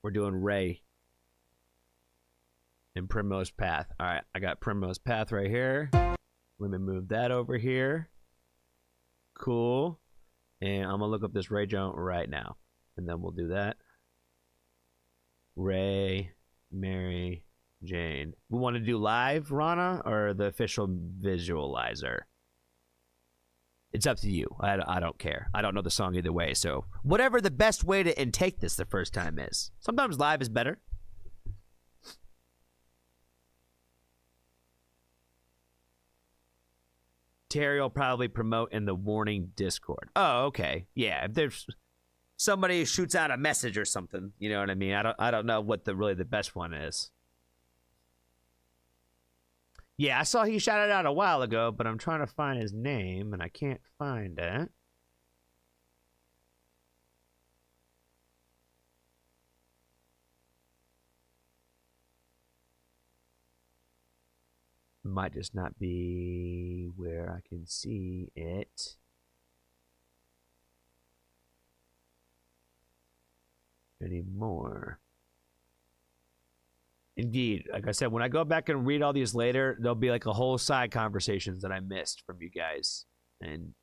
We're doing Ray in Primrose Path. All right, I got Primrose Path right here. Let me move that over here. Cool. And I'm going to look up this Ray Jones right now. And then we'll do that. Ray, Mary, Jane. We want to do live, Rana, or the official visualizer? It's up to you. I don't care. I don't know the song either way. So whatever the best way to intake this the first time is. Sometimes live is better. Terry will probably promote in the Warning Discord. Oh, okay. Yeah, if there's somebody shoots out a message or something. You know what I mean? I don't know what the best one is. Yeah, I saw he shouted out a while ago, but I'm trying to find his name and I can't find it. Might just not be where I can see it. Anymore. Indeed, like I said, when I go back and read all these later, there'll be like a whole side conversations that I missed from you guys, and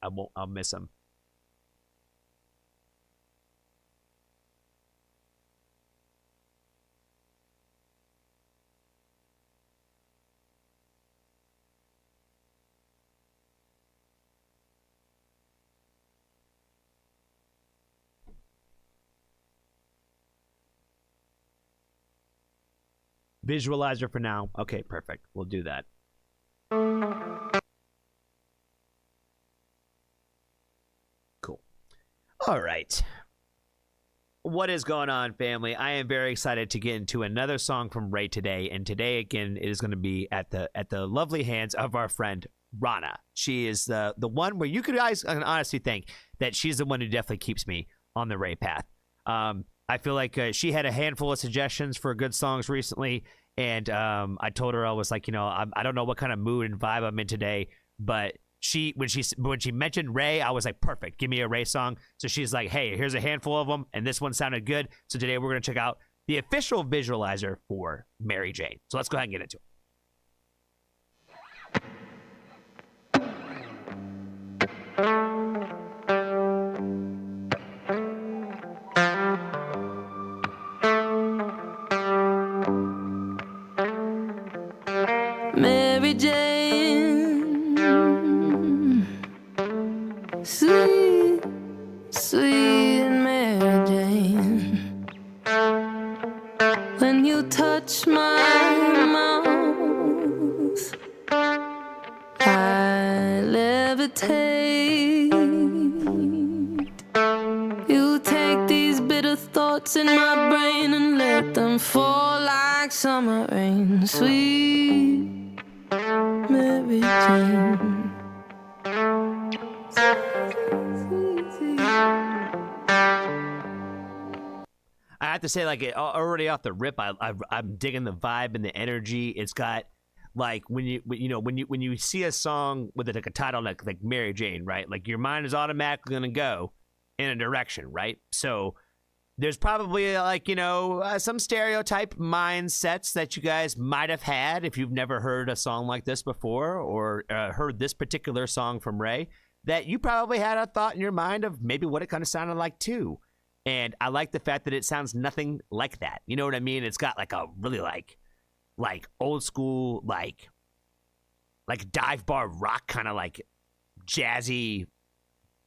I'll miss them. Visualizer for now. Okay, perfect. We'll do that. Cool. All right. What is going on, family? I am very excited to get into another song from Ray today, and today again it is going to be at the lovely hands of our friend Rana. She is the one where you guys can honestly think that she's the one who definitely keeps me on the Ray path. I feel like she had a handful of suggestions for good songs recently, and I told her, I was like, you know, I don't know what kind of mood and vibe I'm in today, but when she mentioned Ray, I was like, perfect, give me a Ray song. So she's like, hey, here's a handful of them, and this one sounded good. So today we're going to check out the official visualizer for Mary Jane. So let's go ahead and get into it. Mary Jane, sweet, sweet Mary Jane. When you touch my mouth, I levitate. You take these bitter thoughts in my brain and let them fall like summer rain. Sweet Mary Jane. I have to say, like, already off the rip, I'm digging the vibe and the energy. It's got like when you see a song with like a title like Mary Jane, right? Like your mind is automatically gonna go in a direction, right? So there's probably like some stereotype mindsets that you guys might have had if you've never heard a song like this before, or heard this particular song from Ray, that you probably had a thought in your mind of maybe what it kind of sounded like too. And I like the fact that it sounds nothing like that. You know what I mean? It's got like a really like old school like dive bar rock kind of like jazzy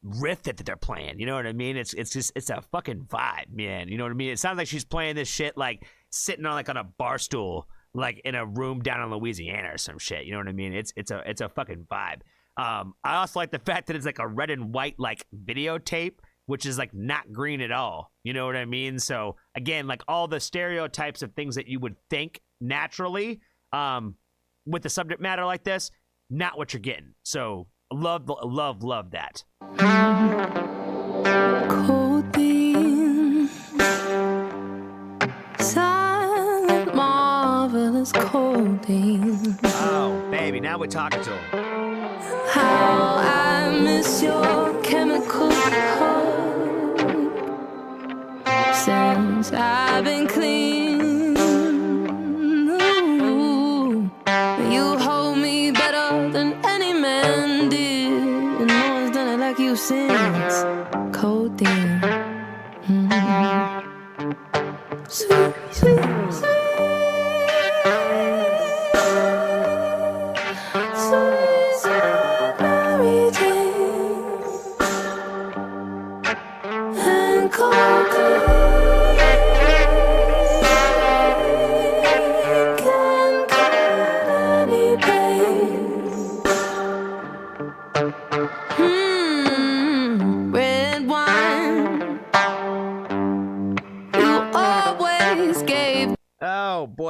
riff that they're playing. You know what I mean? It's a fucking vibe, man. You know what I mean? It sounds like she's playing this shit like sitting on a bar stool, like in a room down in Louisiana or some shit. You know what I mean? It's a fucking vibe. I also like the fact that it's like a red and white like videotape, which is like not green at all. You know what I mean? So again, like all the stereotypes of things that you would think naturally, with a subject matter like this, not what you're getting. So love that. Codeine, silent, marvelous codeine. Oh, baby, now we're talking to him. How I miss your chemical hug since I've been clean. Ooh, you hold me better than any man did, and no one's done it like you since. Codeine, sweet, sweet, sweet.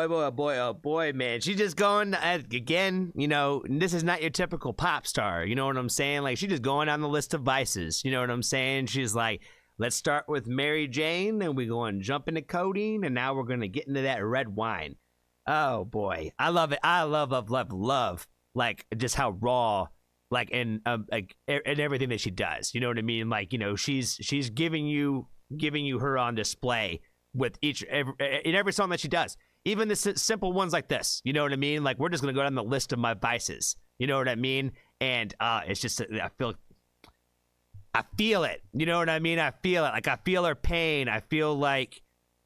boy, man. She's just going, again, you know, this is not your typical pop star. You know what I'm saying? Like, she's just going down the list of vices. You know what I'm saying? She's like, let's start with Mary Jane, and we're going to jump into codeine, and now we're going to get into that red wine. Oh, boy. I love it. I love, like, just how raw, like, and everything that she does. You know what I mean? Like, you know, she's giving you her on display with every song that she does. Even the simple ones like this. You know what I mean? Like, we're just going to go down the list of my vices. You know what I mean? And it's just, I feel it. You know what I mean? I feel it. Like, I feel her pain. I feel like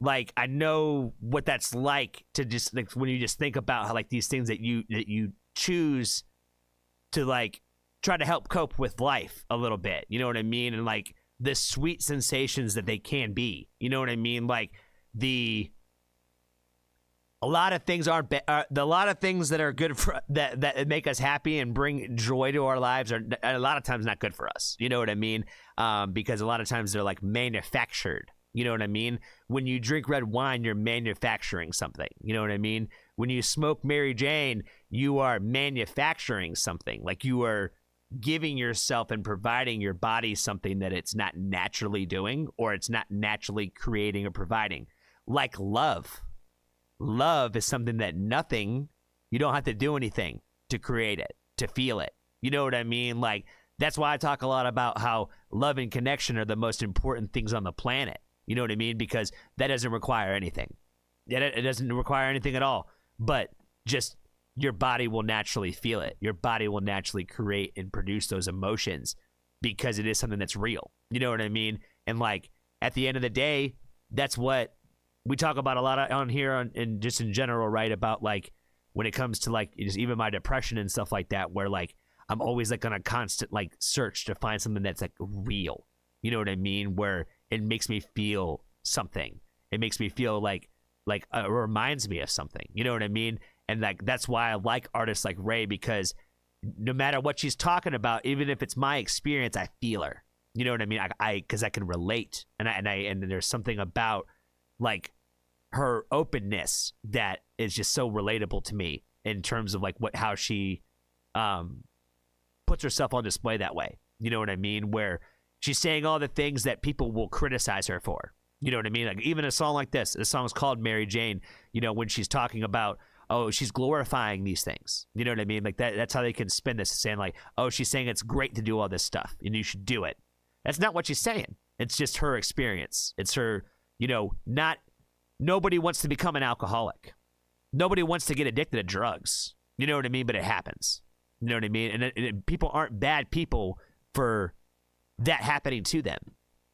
I know what that's like to just, like, when you just think about how, like, these things that you choose to, like, try to help cope with life a little bit. You know what I mean? And, like, the sweet sensations that they can be. You know what I mean? Like, a lot of things aren't a lot of things that are good for that make us happy and bring joy to our lives are a lot of times not good for us. You know what I mean? Because a lot of times they're, like, manufactured. You know what I mean? When you drink red wine, you're manufacturing something. You know what I mean? When you smoke Mary Jane, you are manufacturing something. Like, you are giving yourself and providing your body something that it's not naturally doing, or it's not naturally creating or providing. Like love. Love is something that you don't have to do anything to create it, to feel it. You know what I mean? Like, that's why I talk a lot about how love and connection are the most important things on the planet. You know what I mean? Because that doesn't require anything. It doesn't require anything at all. But just your body will naturally feel it. Your body will naturally create and produce those emotions because it is something that's real. You know what I mean? And, like, at the end of the day, that's what we talk about a lot on here and just in general, right? About, like, when it comes to, like, just even my depression and stuff like that, where, like, I'm always, like, on a constant, like, search to find something that's, like, real. You know what I mean? Where it makes me feel something. It makes me feel like it reminds me of something. You know what I mean? And, like, that's why I like artists like Ray, because no matter what she's talking about, even if it's my experience, I feel her. You know what I mean? Because I can relate, and there's something about, like, her openness that is just so relatable to me in terms of, like, how she puts herself on display that way. You know what I mean? Where she's saying all the things that people will criticize her for. You know what I mean? Like, even a song like this, the song's called Mary Jane, you know, when she's talking about, oh, she's glorifying these things. You know what I mean? Like, that's how they can spin this, saying, like, oh, she's saying it's great to do all this stuff and you should do it. That's not what she's saying. It's just her experience. It's her, you know, nobody wants to become an alcoholic. Nobody wants to get addicted to drugs. You know what I mean? But it happens. You know what I mean? And people aren't bad people for that happening to them.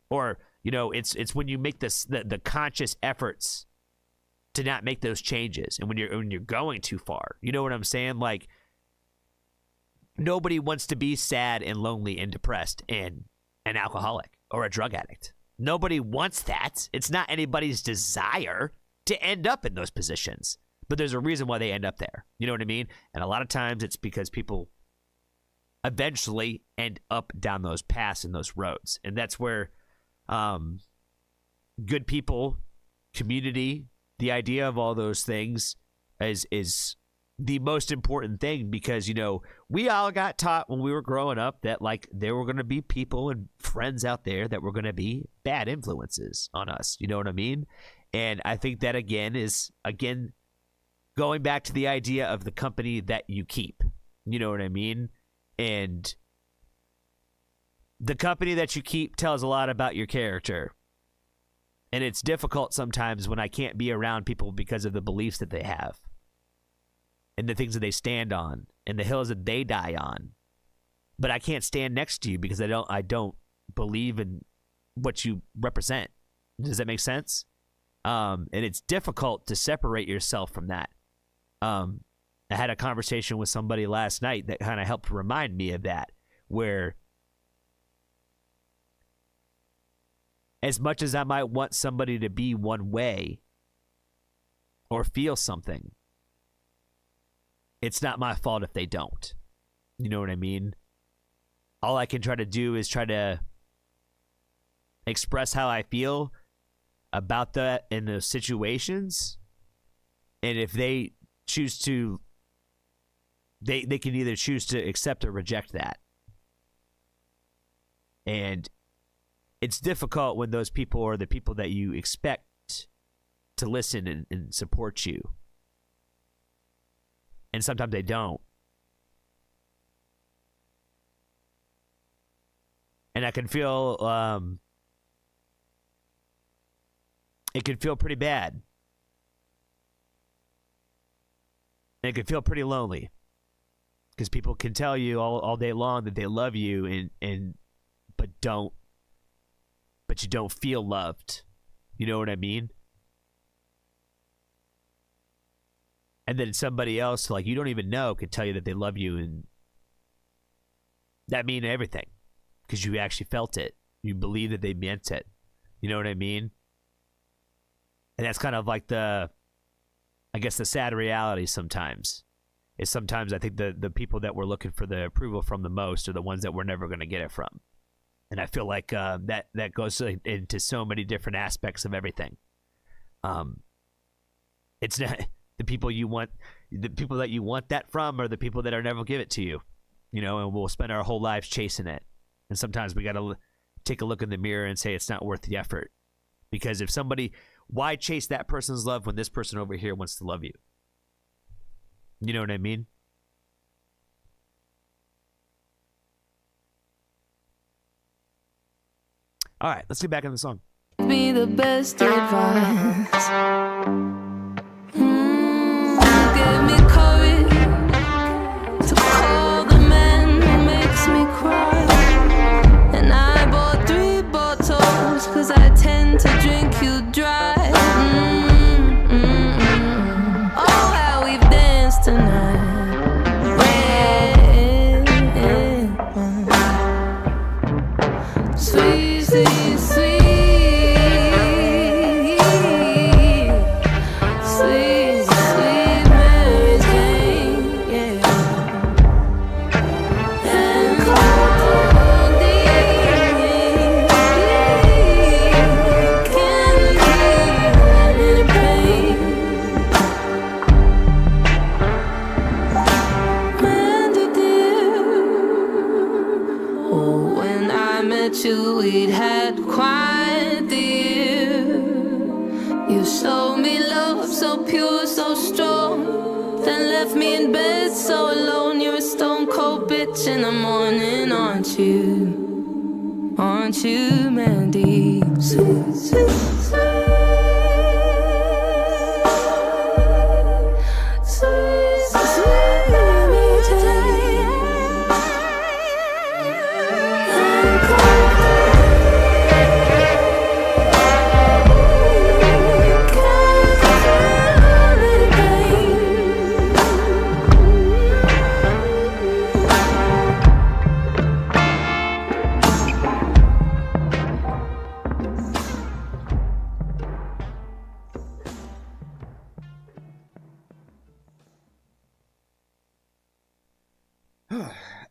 Or, you know, it's when you make the conscious efforts to not make those changes, and when you're going too far. You know what I'm saying? Like, nobody wants to be sad and lonely and depressed and an alcoholic or a drug addict. Nobody wants that. It's not anybody's desire to end up in those positions. But there's a reason why they end up there. You know what I mean? And a lot of times it's because people eventually end up down those paths and those roads. And that's where good people, community, the idea of all those things is the most important thing, because, you know, we all got taught when we were growing up that, like, there were going to be people and friends out there that were going to be bad influences on us. You know what I mean? And I think that, again, going back to the idea of the company that you keep. You know what I mean? And the company that you keep tells a lot about your character. And it's difficult sometimes when I can't be around people because of the beliefs that they have and the things that they stand on and the hills that they die on. But I can't stand next to you because I don't believe in what you represent. Does that make sense? And it's difficult to separate yourself from that. I had a conversation with somebody last night that kind of helped remind me of that, where as much as I might want somebody to be one way or feel something, it's not my fault if they don't. You know what I mean? All I can try to do is try to express how I feel about that in those situations, And if they choose to, they can either choose to accept or reject that. And it's difficult when those people are the people that you expect to listen and support you. And sometimes they don't. And I can feel, it can feel pretty bad. And it can feel pretty lonely. Because people can tell you all day long that they love you but you don't feel loved. You know what I mean? And then somebody else, like, you don't even know, could tell you that they love you, and that means everything. Because you actually felt it. You believe that they meant it. You know what I mean? And that's kind of like the sad reality sometimes. Is sometimes I think the people that we're looking for the approval from the most are the ones that we're never going to get it from. And I feel like that goes into so many different aspects of everything. It's not the people you want, the people that you want that from are the people that are never give it to you. You know, and we'll spend our whole lives chasing it. And sometimes we got to take a look in the mirror and say it's not worth the effort. Because if somebody, why chase that person's love when this person over here wants to love you? You know what I mean? All right, let's get back in the song. Be the best advice. Give me courage to call the man who makes me cry. And I bought 3 bottles, cause I tend to drink you dry. Oh, how we've danced tonight. Sweet, sweet, sweet. We'd had quite the year. You showed me love so pure, so strong, then left me in bed so alone. You're a stone cold bitch in the morning, aren't you? Aren't you, Mandy? Sweet, sweet, sweet.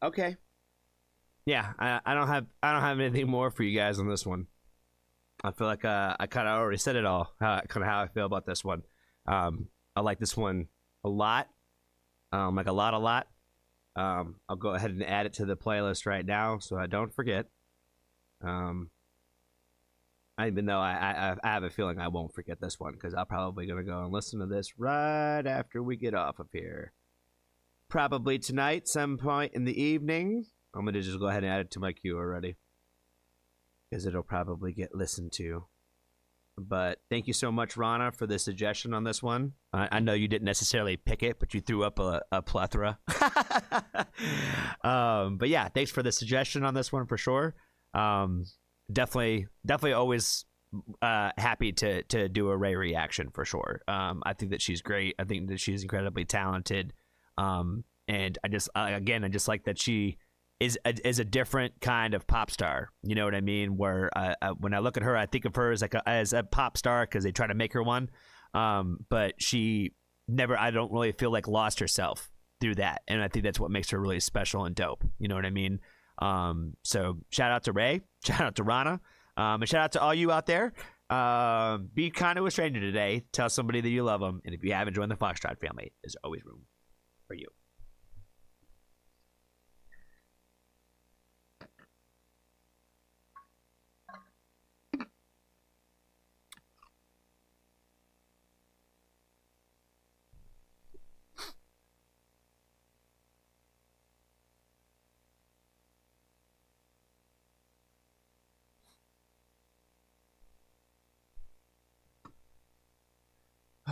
Okay. Yeah, I don't have anything more for you guys on this one. I feel like I kind of already said it all. How I feel about this one. I like this one a lot. Like a lot. I'll go ahead and add it to the playlist right now so I don't forget. Even though I have a feeling I won't forget this one because I'm probably gonna go and listen to this right after we get off of here. Probably tonight, some point in the evening. I'm going to just go ahead and add it to my queue already. Because it'll probably get listened to. But thank you so much, Rana, for the suggestion on this one. I know you didn't necessarily pick it, but you threw up a plethora. But yeah, thanks for the suggestion on this one for sure. Definitely always happy to do a Ray reaction for sure. I think that she's great. I think that she's incredibly talented. And I just like that she is a different kind of pop star. You know what I mean? Where when I look at her, I think of her as as a pop star because they try to make her one. But she never, I don't really feel like lost herself through that. And I think that's what makes her really special and dope. You know what I mean? So shout out to Ray, shout out to Rana, and shout out to all you out there. Be kind to a stranger today. Tell somebody that you love them. And if you haven't joined the Foxtrot family, there's always room for you.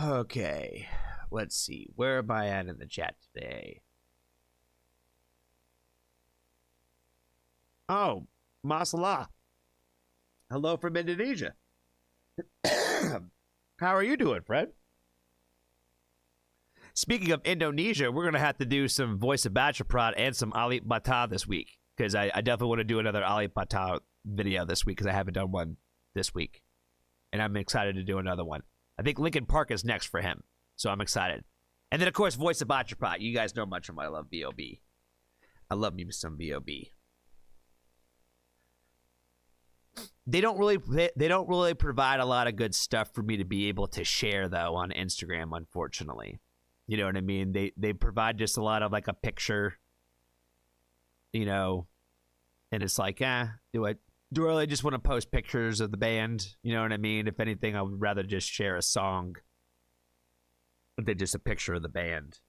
Okay, let's see. Where am I at in the chat today? Oh, Masala. Hello from Indonesia. How are you doing, Fred? Speaking of Indonesia, we're going to have to do some Voice of Bachaprot and some Ali Bata this week, because I definitely want to do another Ali Bata video this week, because I haven't done one this week. And I'm excited to do another one. I think Linkin Park is next for him, so I'm excited. And then, of course, Voice of Bachaprot. You guys know much of my love B.O.B. I love me some B.O.B. They don't really provide a lot of good stuff for me to be able to share, though, on Instagram, unfortunately. You know what I mean? They provide just a lot of, like, a picture, you know, and it's like, do I really just want to post pictures of the band? You know what I mean? If anything, I would rather just share a song than just a picture of the band.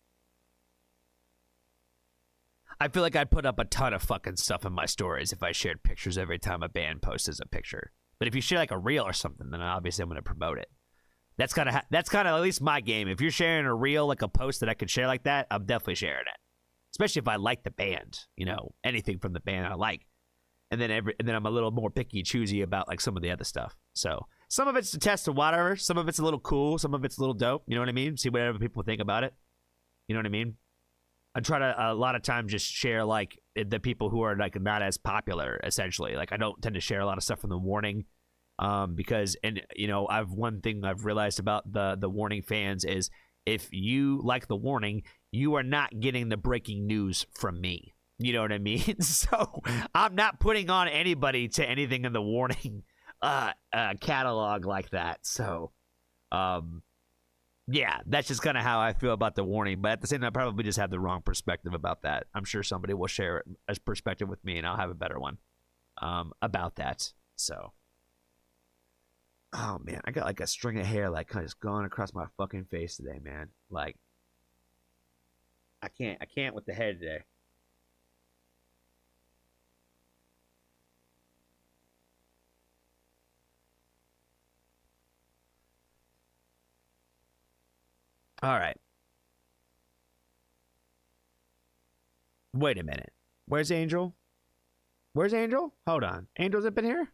I feel like I'd put up a ton of fucking stuff in my stories if I shared pictures every time a band posts a picture. But if you share like a reel or something, then obviously I'm going to promote it. That's kind of at least my game. If you're sharing a reel, like a post that I could share like that, I'm definitely sharing it. Especially if I like the band, you know, anything from the band I like. And then I'm a little more picky and choosy about like some of the other stuff. So some of it's to test or whatever. Some of it's a little cool. Some of it's a little dope. You know what I mean? See whatever people think about it. You know what I mean? I try to a lot of times just share like the people who are like not as popular, essentially. Like I don't tend to share a lot of stuff from the Warning, because, and you know, one thing I've realized about the Warning fans is if you like the Warning, you are not getting the breaking news from me. You know what I mean? So I'm not putting on anybody to anything in the Warning catalog like that. So, yeah, that's just kind of how I feel about the Warning. But at the same time, I probably just have the wrong perspective about that. I'm sure somebody will share a perspective with me, and I'll have a better one about that. So, oh man, I got like a string of hair like kind of just going across my fucking face today, man. Like, I can't with the head today. All right. Wait a minute. Where's Angel? Where's Angel? Hold on. Angel's up in here?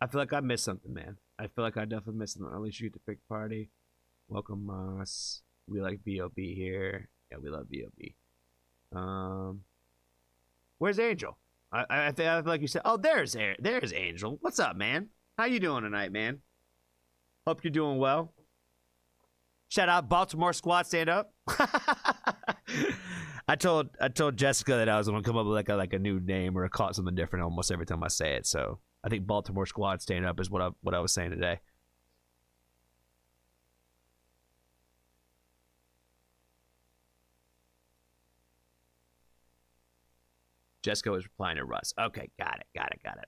I feel like I missed something, man. I feel like I definitely missed something. At least you get to pick party. Welcome, Moss. We like B.O.B. here. Yeah, we love B.O.B. Where's Angel? I feel like you said, oh, there's Angel. What's up, man? How you doing tonight, man? Hope you're doing well. Shout out Baltimore Squad, stand up. I told Jessica that I was going to come up with like a new name or call it something different almost every time I say it. So I think Baltimore Squad stand up is what I was saying today. Jessica was replying to Russ. Okay, got it.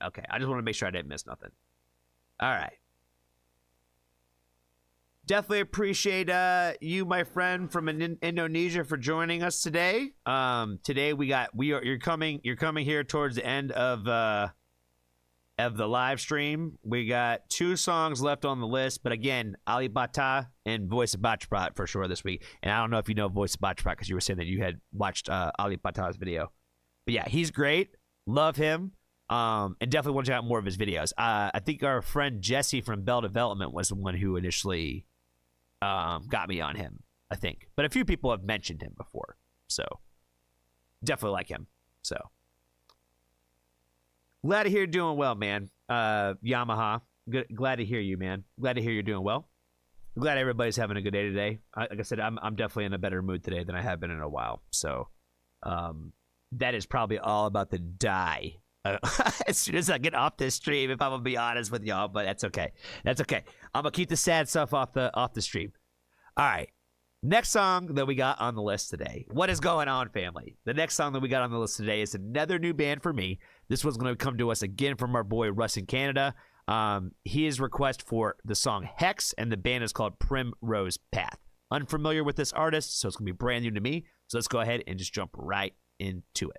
Okay, I just want to make sure I didn't miss nothing. All right. Definitely appreciate you, my friend from Indonesia, for joining us today. Today you're coming here towards the end of the live stream. We got 2 songs left on the list, but again, Ali Bata and Voice of Bachaprot for sure this week. And I don't know if you know Voice of Bachaprot because you were saying that you had watched Ali Bata's video. But yeah, he's great. Love him. And definitely want to check out more of his videos. I think our friend Jesse from Bell Development was the one who initially got me on him, I think. But a few people have mentioned him before. So definitely like him. So glad to hear you're doing well, man. Yamaha, glad to hear you, man. Glad to hear you're doing well. Glad everybody's having a good day today. Like I said, I'm definitely in a better mood today than I have been in a while. So that is probably all about the die. As soon as I get off this stream, if I'm gonna be honest with y'all, but that's okay. That's okay. I'm gonna keep the sad stuff off the stream. All right. Next song that we got on the list today. What is going on, family? The next song that we got on the list today is another new band for me. This one's going to come to us again from our boy Russ in Canada. His request for the song Hex, and the band is called Primrose Path. Unfamiliar with this artist, so it's going to be brand new to me. So let's go ahead and just jump right into it.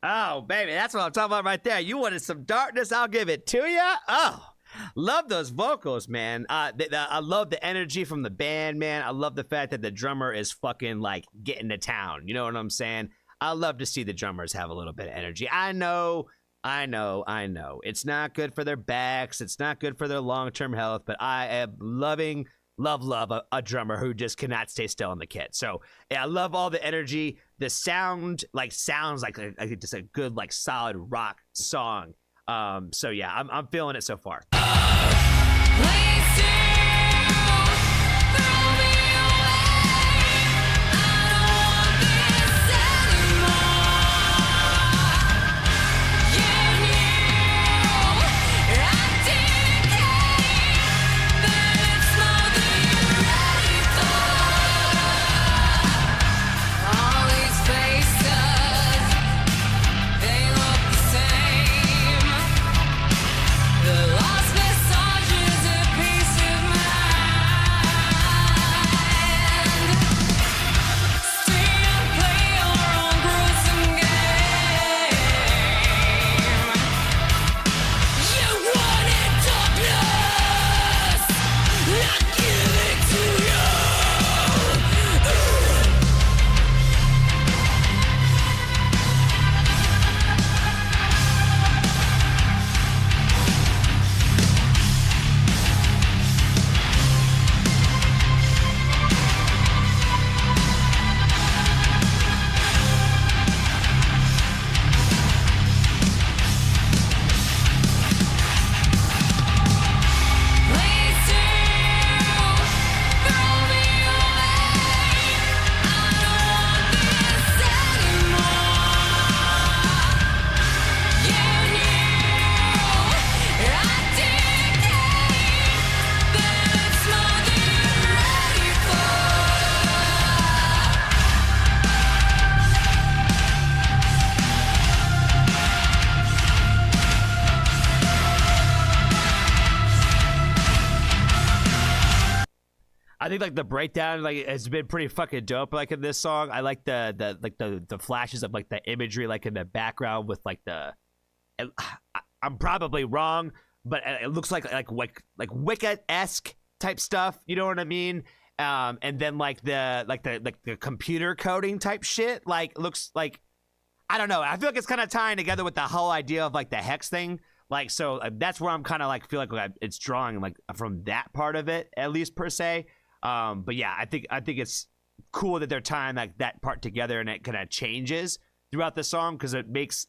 Oh, baby, that's what I'm talking about right there. You wanted some darkness, I'll give it to you. Oh, love those vocals, man. I love the energy from the band, man. I love the fact that the drummer is fucking, like, getting to town. You know what I'm saying? I love to see the drummers have a little bit of energy. I know. It's not good for their backs. It's not good for their long-term health, but I am loving a drummer who just cannot stay still in the kit. So yeah, I love all the energy. The sound sounds like just a good, like, solid rock song. So yeah, I'm feeling it so far. I think, like, the breakdown, like, has been pretty fucking dope. Like, in this song, I like the flashes of, like, the imagery, like, in the background with, like, I'm probably wrong, but it looks like Wicca-esque type stuff. You know what I mean? And then, like, the computer coding type shit, like, looks like, I don't know. I feel like it's kind of tying together with the whole idea of, like, the hex thing. Like, so that's where I'm kind of, like, feel like it's drawing, like, from that part of it, at least, per se. But yeah, I think it's cool that they're tying, like, that part together, and it kind of changes throughout the song, because it makes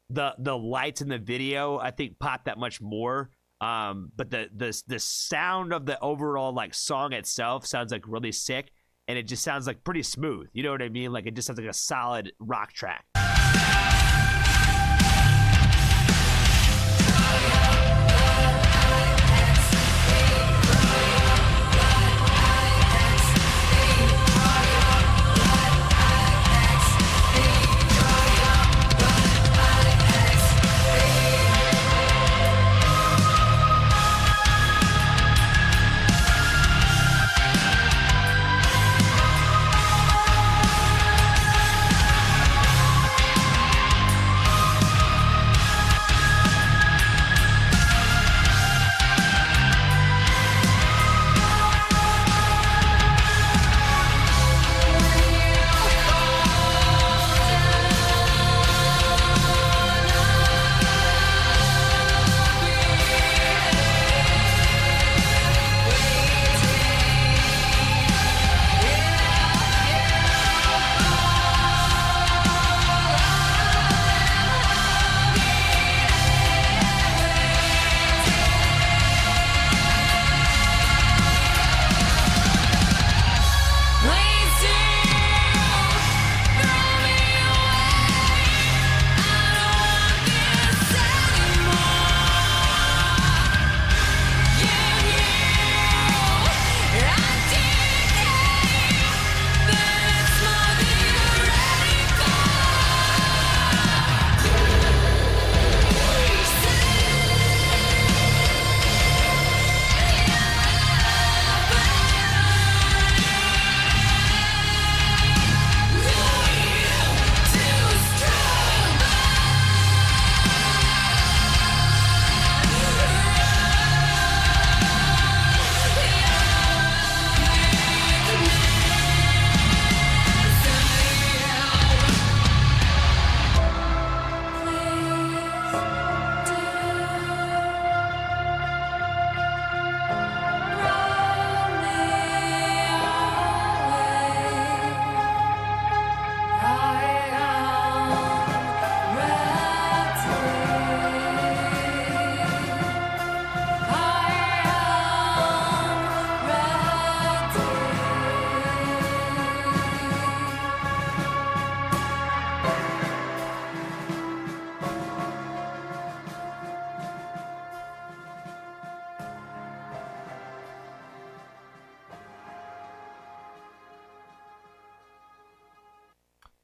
the lights in the video I think pop that much more. But the sound of the overall like song itself sounds like really sick, and it just sounds like pretty smooth. You know what I mean? Like it just sounds like a solid rock track.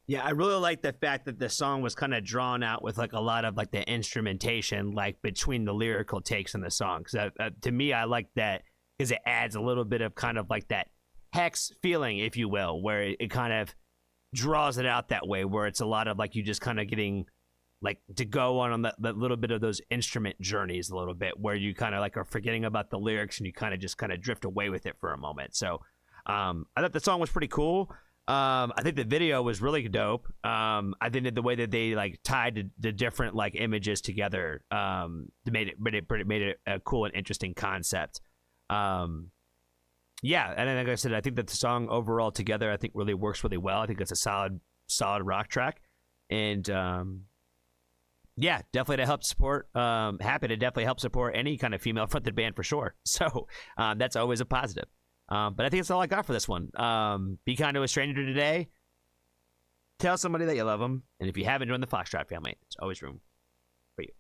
Yeah, I really like the fact that the song was kind of drawn out with like a lot of like the instrumentation, like between the lyrical takes in the song. Because to me, I like that because it adds a little bit of kind of like that hex feeling, if you will, where it kind of draws it out that way, where it's a lot of like you just kind of getting like to go on that little bit of those instrument journeys a little bit, where you kind of like are forgetting about the lyrics and you kind of just kind of drift away with it for a moment. So I thought the song was pretty cool. I think the video was really dope. I think that the way that they like tied the different like images together, made it a cool and interesting concept. Yeah, and like I said, I think that the song overall together, I think really works really well. I think it's a solid rock track, and yeah, definitely to help support. Happy to definitely help support any kind of female fronted band for sure. So that's always a positive. But I think that's all I got for this one. Be kind to a stranger today. Tell somebody that you love them. And if you haven't joined the Foxtrot family, there's always room for you.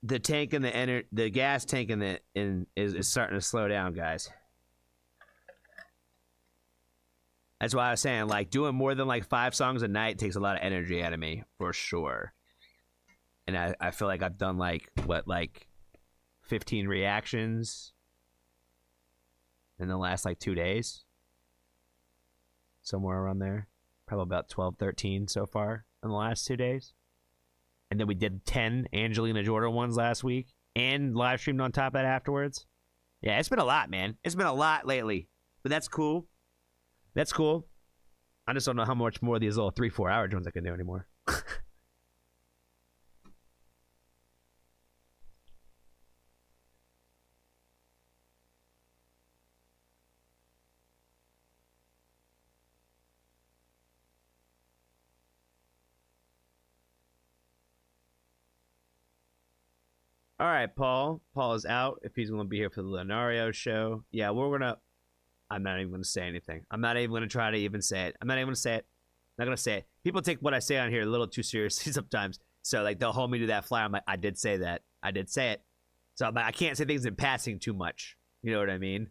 The tank and the gas tank is starting to slow down, guys. That's why I was saying, like, doing more than like 5 songs a night takes a lot of energy out of me, for sure. And I feel like I've done like 15 reactions in the last like 2 days. Somewhere around there. Probably about 12, 13 so far in the last 2 days. And then we did 10 Angelina Jordan ones last week and live streamed on top of that afterwards. Yeah, it's been a lot, man. It's been a lot lately. But that's cool. That's cool. I just don't know how much more of these little 3-4 hour ones I can do anymore. All right, Paul. Paul is out. If he's going to be here for the Lenario show, yeah, we're gonna. I'm not even going to say anything. I'm not even going to try to even say it. I'm not even going to say it. Not going to say it. People take what I say on here a little too seriously sometimes. So like they'll hold me to that flyer. I'm like, I did say that. I did say it. So I can't say things in passing too much. You know what I mean?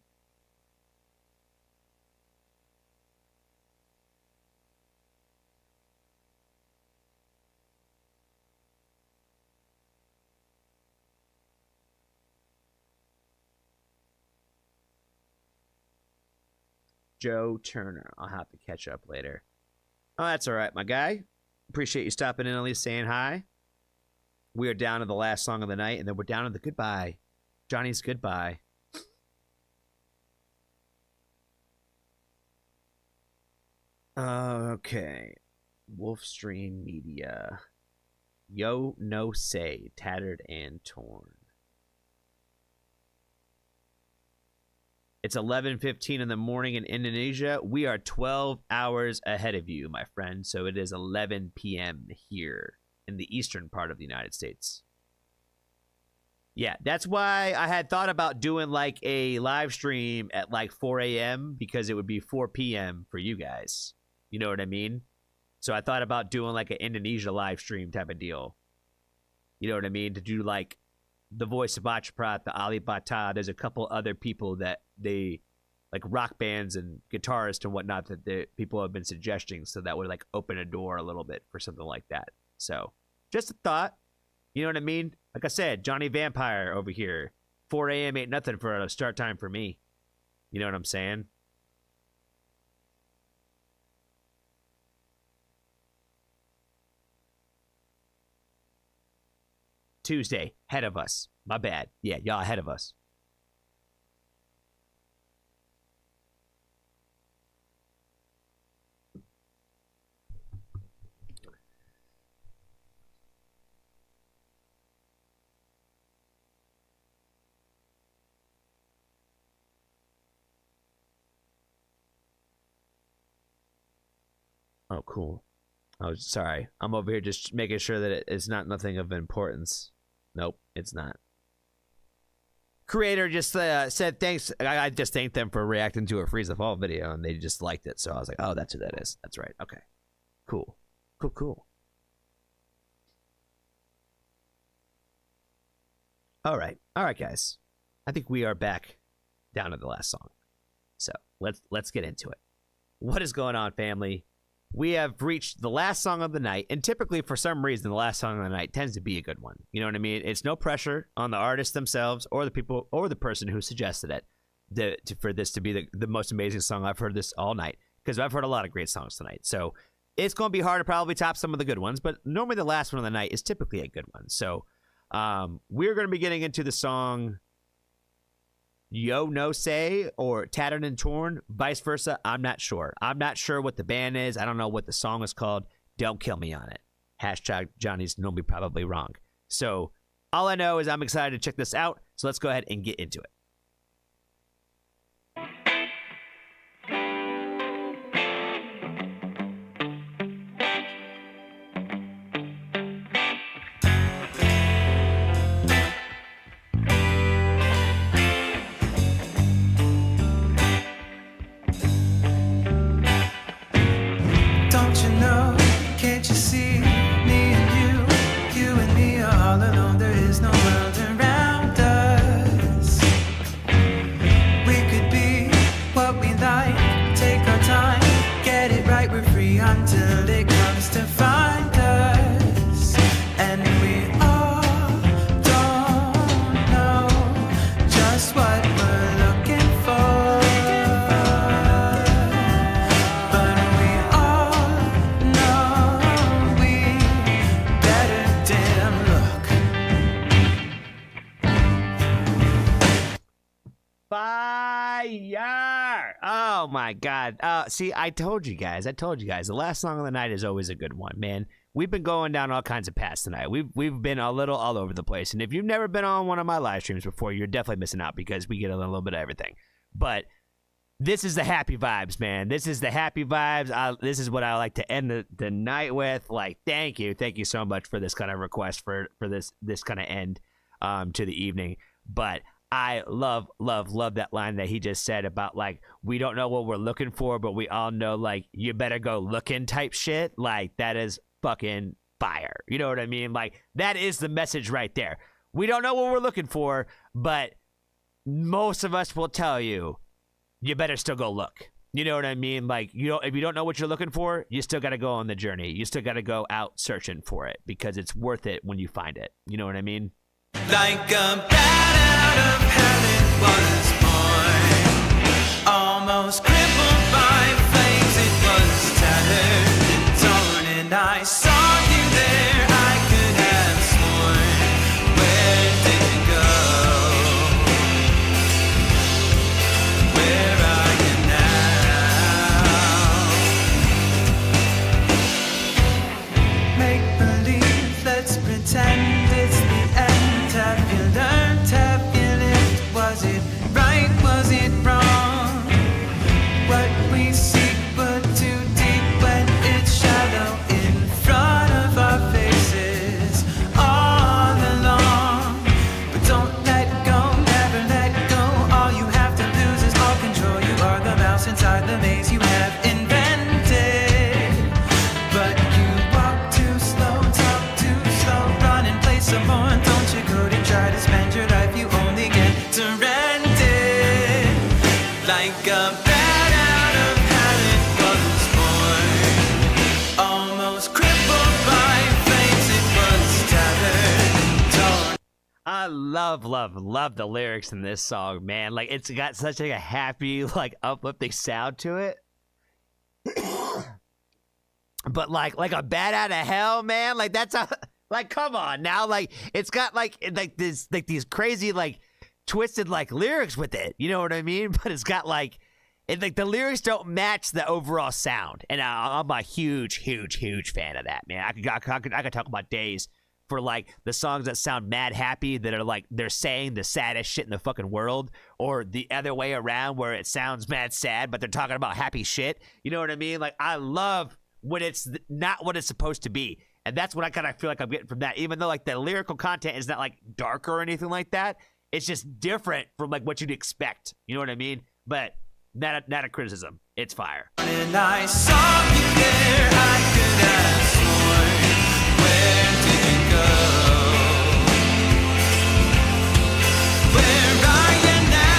Joe Turner. I'll have to catch up later. Oh, that's all right, my guy. Appreciate you stopping in, at least saying hi. We are down to the last song of the night, and then we're down to the goodbye. Johnny's goodbye. Okay. Wolfstream Media. Yo No Say, Tattered and Torn. It's 11:15 in the morning in Indonesia. We are 12 hours ahead of you, my friend. So it is 11 p.m. here in the eastern part of the United States. Yeah, that's why I had thought about doing like a live stream at like 4 a.m. because it would be 4 p.m. for you guys. You know what I mean? So I thought about doing like an Indonesia live stream type of deal. You know what I mean? To do like the voice of Bachaprat, the Ali Bata. There's a couple other people that they like rock bands and guitarists and whatnot that the people have been suggesting. So that would like open a door a little bit for something like that. So just a thought. You know what I mean? Like I said, Johnny Vampire over here. 4 a.m. ain't nothing for a start time for me. You know what I'm saying? Tuesday, ahead of us. My bad. Yeah, y'all ahead of us. Oh, cool. Oh, sorry. I'm over here just making sure that it's not nothing of importance. Nope, it's not. Creator just said thanks. I just thanked them for reacting to a Freeze the Fall video, and they just liked it. So I was like, oh, that's who that is. That's right. Okay. Cool. Cool. All right, guys. I think we are back down to the last song. So let's get into it. What is going on, family? We have reached the last song of the night, and typically, for some reason, the last song of the night tends to be a good one. You know what I mean? It's no pressure on the artists themselves or the people or the person who suggested it for this to be the most amazing song. I've heard this all night because I've heard a lot of great songs tonight. So it's going to be hard to probably top some of the good ones, but normally the last one of the night is typically a good one. So we're going to be getting into the song Yo No Say or Tattered and Torn, vice versa. I'm not sure. I'm not sure what the band is. I don't know what the song is called. Don't kill me on it. Hashtag Johnny's normally probably wrong. So all I know is I'm excited to check this out. So let's go ahead and get into it. Until it comes to find us, and we all don't know just what we're looking for, but we all know we better damn look. Fire! Oh my God. See, I told you guys. The last song of the night is always a good one, man. We've been going down all kinds of paths tonight. We've been a little all over the place. And if you've never been on one of my live streams before, you're definitely missing out because we get a little bit of everything. But this is the happy vibes, man. This is the happy vibes. This is what I like to end the night with. Like, thank you so much for this kind of request for this kind of end. to the evening. But I love that line that he just said about like, we don't know what we're looking for, but we all know like you better go looking type shit. Like that is fucking fire. You know what I mean? Like that is the message right there. We don't know what we're looking for, but most of us will tell you, you better still go look. You know what I mean? Like, if you don't know what you're looking for, you still got to go on the journey. You still got to go out searching for it because it's worth it when you find it. You know what I mean? Like a bat out of hell it was born, almost crippled by flames. It was tattered and torn, and I saw you there. I could have sworn, where did you go? Where are you now? Make believe, let's pretend it's the end. Have you learned? Have you lived? Was it right? Was it wrong? What we seek but too deep when it's shallow in front of our faces all along. But don't let go, never let go. All you have to lose is all control. You are the mouse inside the maze you have invented. But you walk too slow, talk too slow, run and play some more. Don't you go to try to spend your life, you only get to rent it. Like a bat out of hell it was born, almost crippled by flames. It was tattered and torn. I love the lyrics in this song, man. Like it's got such like a happy, like uplifting sound to it. But like a bat out of hell, man. Like that's a like come on now. Like it's got like this like these crazy like twisted like lyrics with it. You know what I mean? But it's got like like the lyrics don't match the overall sound. And I'm a huge fan of that, man. I could talk about days for like the songs that sound mad happy that are like they're saying the saddest shit in the fucking world, or the other way around where it sounds mad sad but they're talking about happy shit. You know what I mean? Like I love when it's not what it's supposed to be. And that's what I kind of feel like I'm getting from that. Even though like the lyrical content is not like dark or anything like that, it's just different from like what you'd expect. You know what I mean? But not a criticism. It's fire. And I saw you there. I could have sworn, where did you go? Where are you now?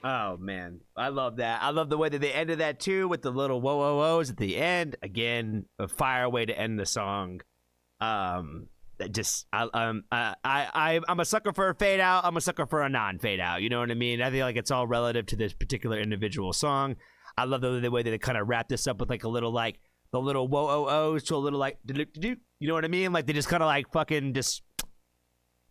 Oh man, I love that. I love the way that they ended that too, with the little whoa whoa whoas at the end. Again, a fire way to end the song. I'm a sucker for a fade out. I'm a sucker for a non fade out. You know what I mean? I feel like it's all relative to this particular individual song. I love the way that they kind of wrap this up with like a little like the little whoa oh ohs to a little like you know what I mean? Like they just kind of like fucking just.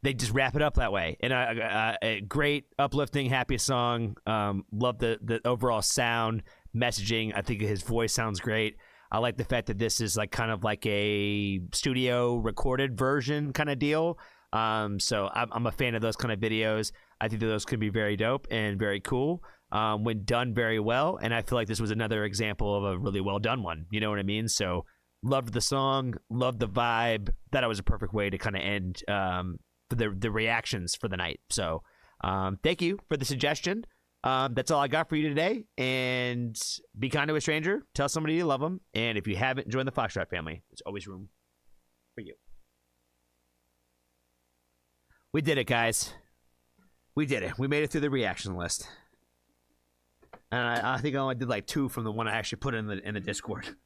They just wrap it up that way. And a great, uplifting, happy song. Love the overall sound, messaging. I think his voice sounds great. I like the fact that this is like kind of like a studio recorded version kind of deal. So I'm a fan of those kind of videos. I think that those could be very dope and very cool when done very well. And I feel like this was another example of a really well done one. You know what I mean? So loved the song, loved the vibe. Thought it was a perfect way to kind of end for the reactions for the night. So Thank you for the suggestion. That's all I got for you today. And be kind to a stranger. Tell somebody you love them. And if you haven't joined the Foxtrot family, there's always room for you. We did it, guys. We did it. We made it through the reaction list. And I think I only did like 2 from the one I actually put in the Discord.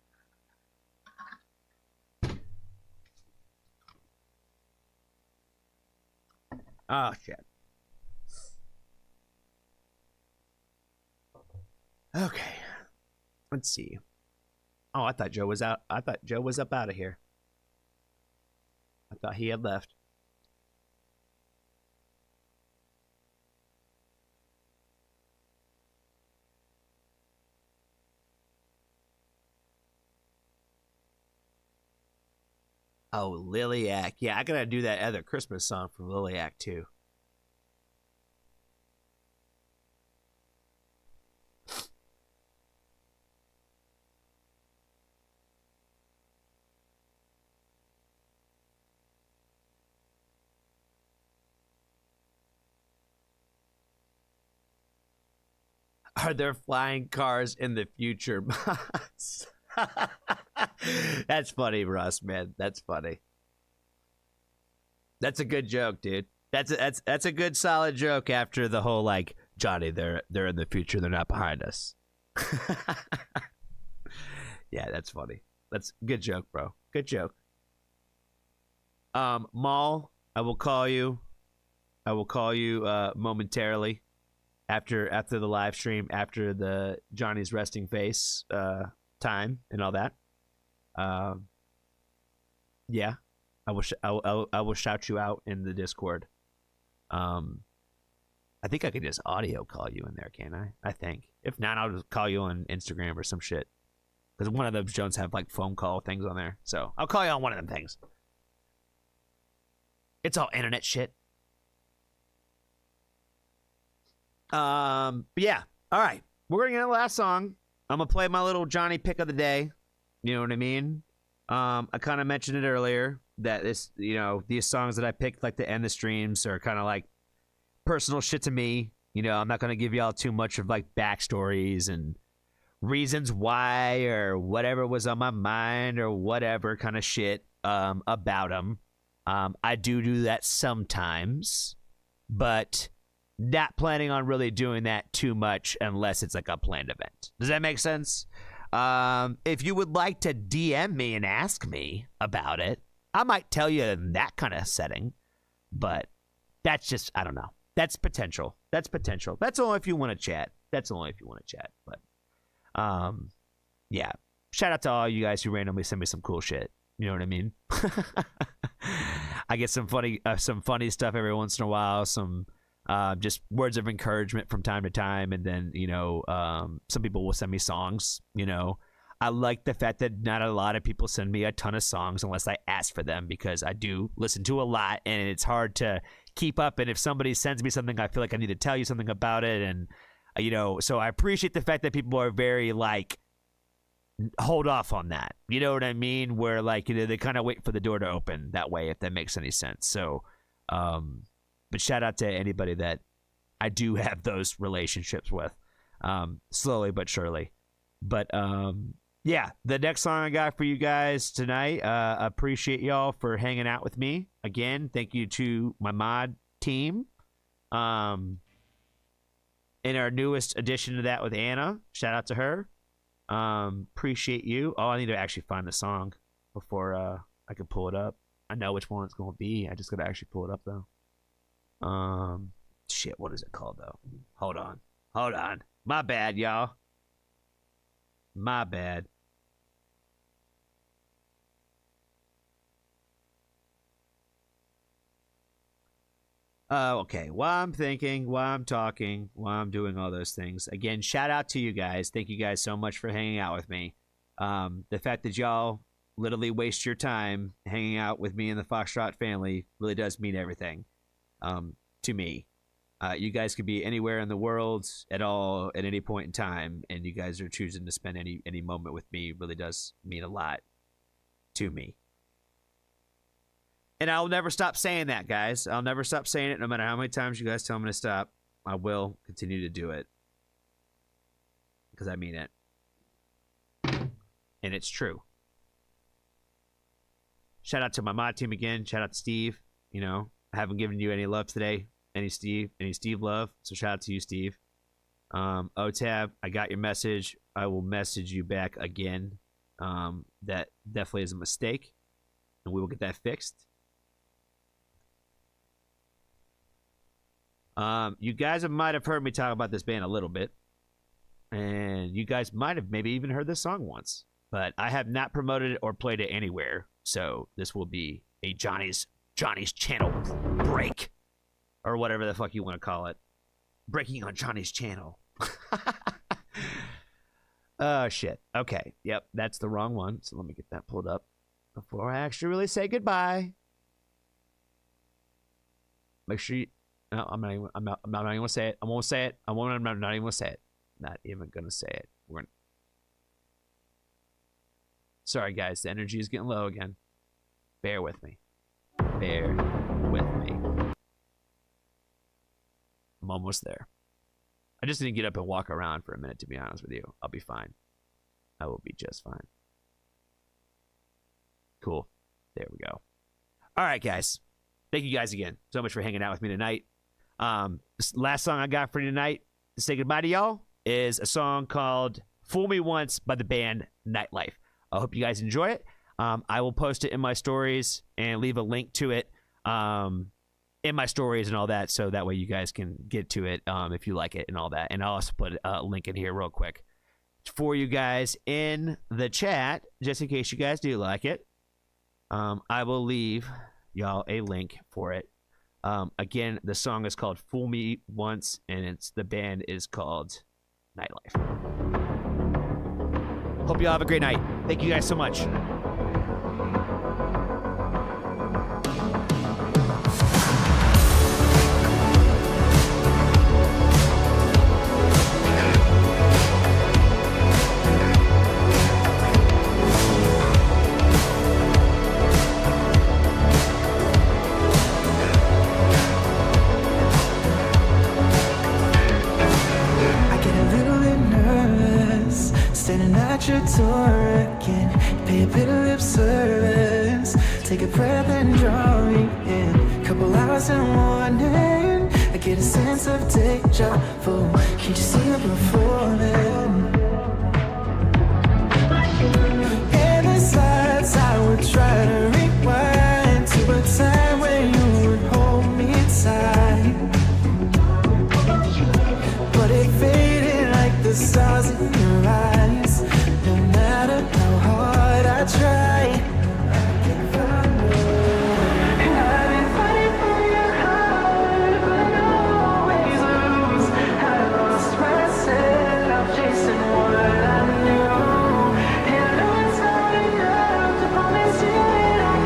Oh shit. Okay. Let's see. Oh, I thought Joe was out. I thought Joe was up out of here. I thought he had left. Oh, Liliac. Yeah, I gotta do that other Christmas song from Liliac too. Are there flying cars in the future? That's funny, Russ, man. That's funny. That's a good joke, dude. That's a good solid joke after the whole like, Johnny, they're in the future, they're not behind us. Yeah, that's funny. That's a good joke, bro. Good joke. Maul, I will call you. I will call you momentarily after the live stream, after the Johnny's resting face time and all that. Yeah, I will shout you out in the Discord. I think I could just audio call you in there, can't I? I think. If not, I'll just call you on Instagram or some shit. Because one of those Jones have like phone call things on there. So I'll call you on one of them things. It's all internet shit. But yeah. All right. We're going to get the last song. I'm going to play my little Johnny pick of the day. You know what I mean? I kind of mentioned it earlier that this, you know, these songs that I picked like to end the streams are kind of like personal shit to me. You know, I'm not going to give y'all too much of like backstories and reasons why or whatever was on my mind or whatever kind of shit about them. I do that sometimes, but not planning on really doing that too much unless it's like a planned event. Does that make sense? If you would like to DM me and ask me about it, I might tell you in that kind of setting, but that's just, I don't know. That's potential. That's only if you want to chat. But, yeah. Shout out to all you guys who randomly send me some cool shit. You know what I mean? I get some funny stuff every once in a while. Some just words of encouragement from time to time, and then some people will send me songs. You know, I like the fact that not a lot of people send me a ton of songs unless I ask for them, because I do listen to a lot, and it's hard to keep up. And if somebody sends me something, I feel like I need to tell you something about it, and so I appreciate the fact that people are very like, hold off on that. You know what I mean? Where like, they kind of wait for the door to open that way, if that makes any sense. So, but shout out to anybody that I do have those relationships with, slowly but surely. But yeah, the next song I got for you guys tonight, appreciate y'all for hanging out with me. Again, thank you to my mod team. In our newest addition to that with Anna, shout out to her. Appreciate you. Oh, I need to actually find the song before I can pull it up. I know which one it's going to be. I just got to actually pull it up though. Shit, what is it called though? Hold on. My bad, y'all. My bad. Okay. While I'm thinking, while I'm talking, while I'm doing all those things, again, shout out to you guys. Thank you guys so much for hanging out with me. The fact that y'all literally waste your time hanging out with me and the Foxtrot family really does mean everything to me. You guys could be anywhere in the world at all at any point in time, and you guys are choosing to spend any moment with me really does mean a lot to me. And I'll never stop saying that, guys. I'll never stop saying it, no matter how many times you guys tell me to stop. I will continue to do it because I mean it. And it's true. Shout out to my mod team again. Shout out to Steve. You know, I haven't given you any love today. Any Steve love. So shout out to you, Steve. OTAB, I got your message. I will message you back again. That definitely is a mistake. And we will get that fixed. You guys might have heard me talk about this band a little bit. And you guys might have maybe even heard this song once. But I have not promoted it or played it anywhere. So this will be a Johnny's channel break. Or whatever the fuck you want to call it. Breaking on Johnny's channel. Oh, shit. Okay. Yep, that's the wrong one. So let me get that pulled up before I actually really say goodbye. Make sure you... No, I'm not even going to say it. I won't say it. I'm not even going to say it. Not even going to say it. Sorry, guys. The energy is getting low again. Bear with me. Bear with me. I'm almost there. I just need to get up and walk around for a minute, to be honest with you. I'll be fine. I will be just fine. Cool. There we go. All right, guys. Thank you guys again so much for hanging out with me tonight. This last song I got for you tonight to say goodbye to y'all is a song called Fool Me Once by the band Nightlife. I hope you guys enjoy it. I will post it in my stories and leave a link to it in my stories and all that, so that way you guys can get to it if you like it and all that. And I'll also put a link in here real quick for you guys in the chat, just in case you guys do like it. I will leave y'all a link for it. Again, the song is called Fool Me Once, and the band is called Nightlife. Hope y'all have a great night. Thank you guys so much. Your door again, pay a bit of lip service, take a breath and draw me in. Couple hours in morning, I get a sense of deja vu. Can't you see it before then? Endless lights, I would try to rewind to a time when you would hold me tight, but it faded like the stars in your eyes. No matter how hard I try, I can't find you. I've been fighting for your heart, but I always lose. I lost myself chasing what I knew. And I know it's not enough to promise you that I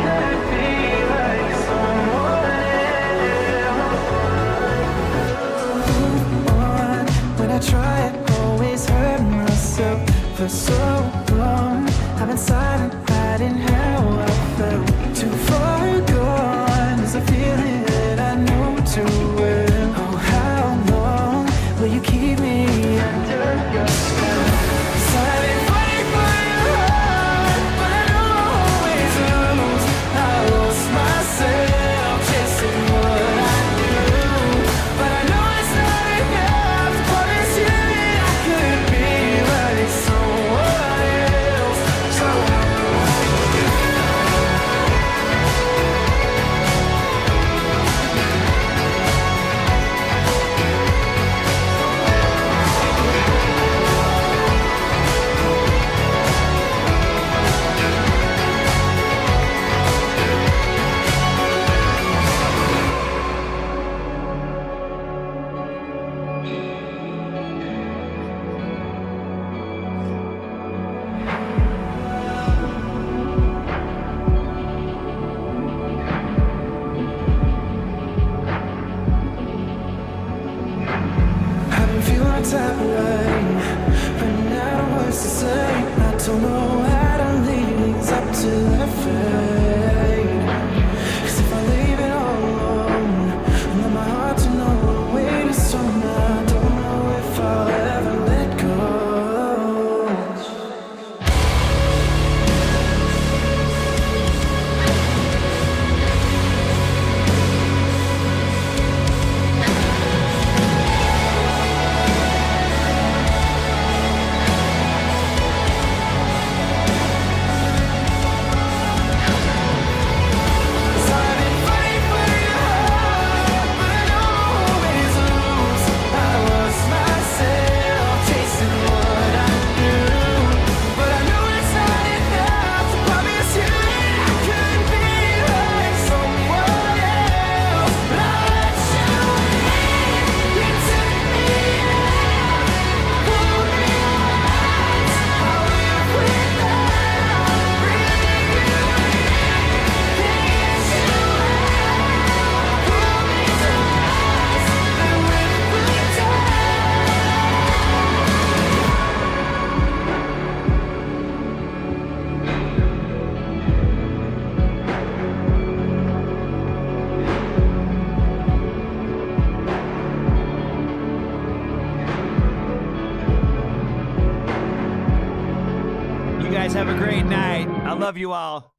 guys have a great night. I love you all.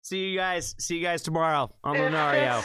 See you guys tomorrow on Lunario.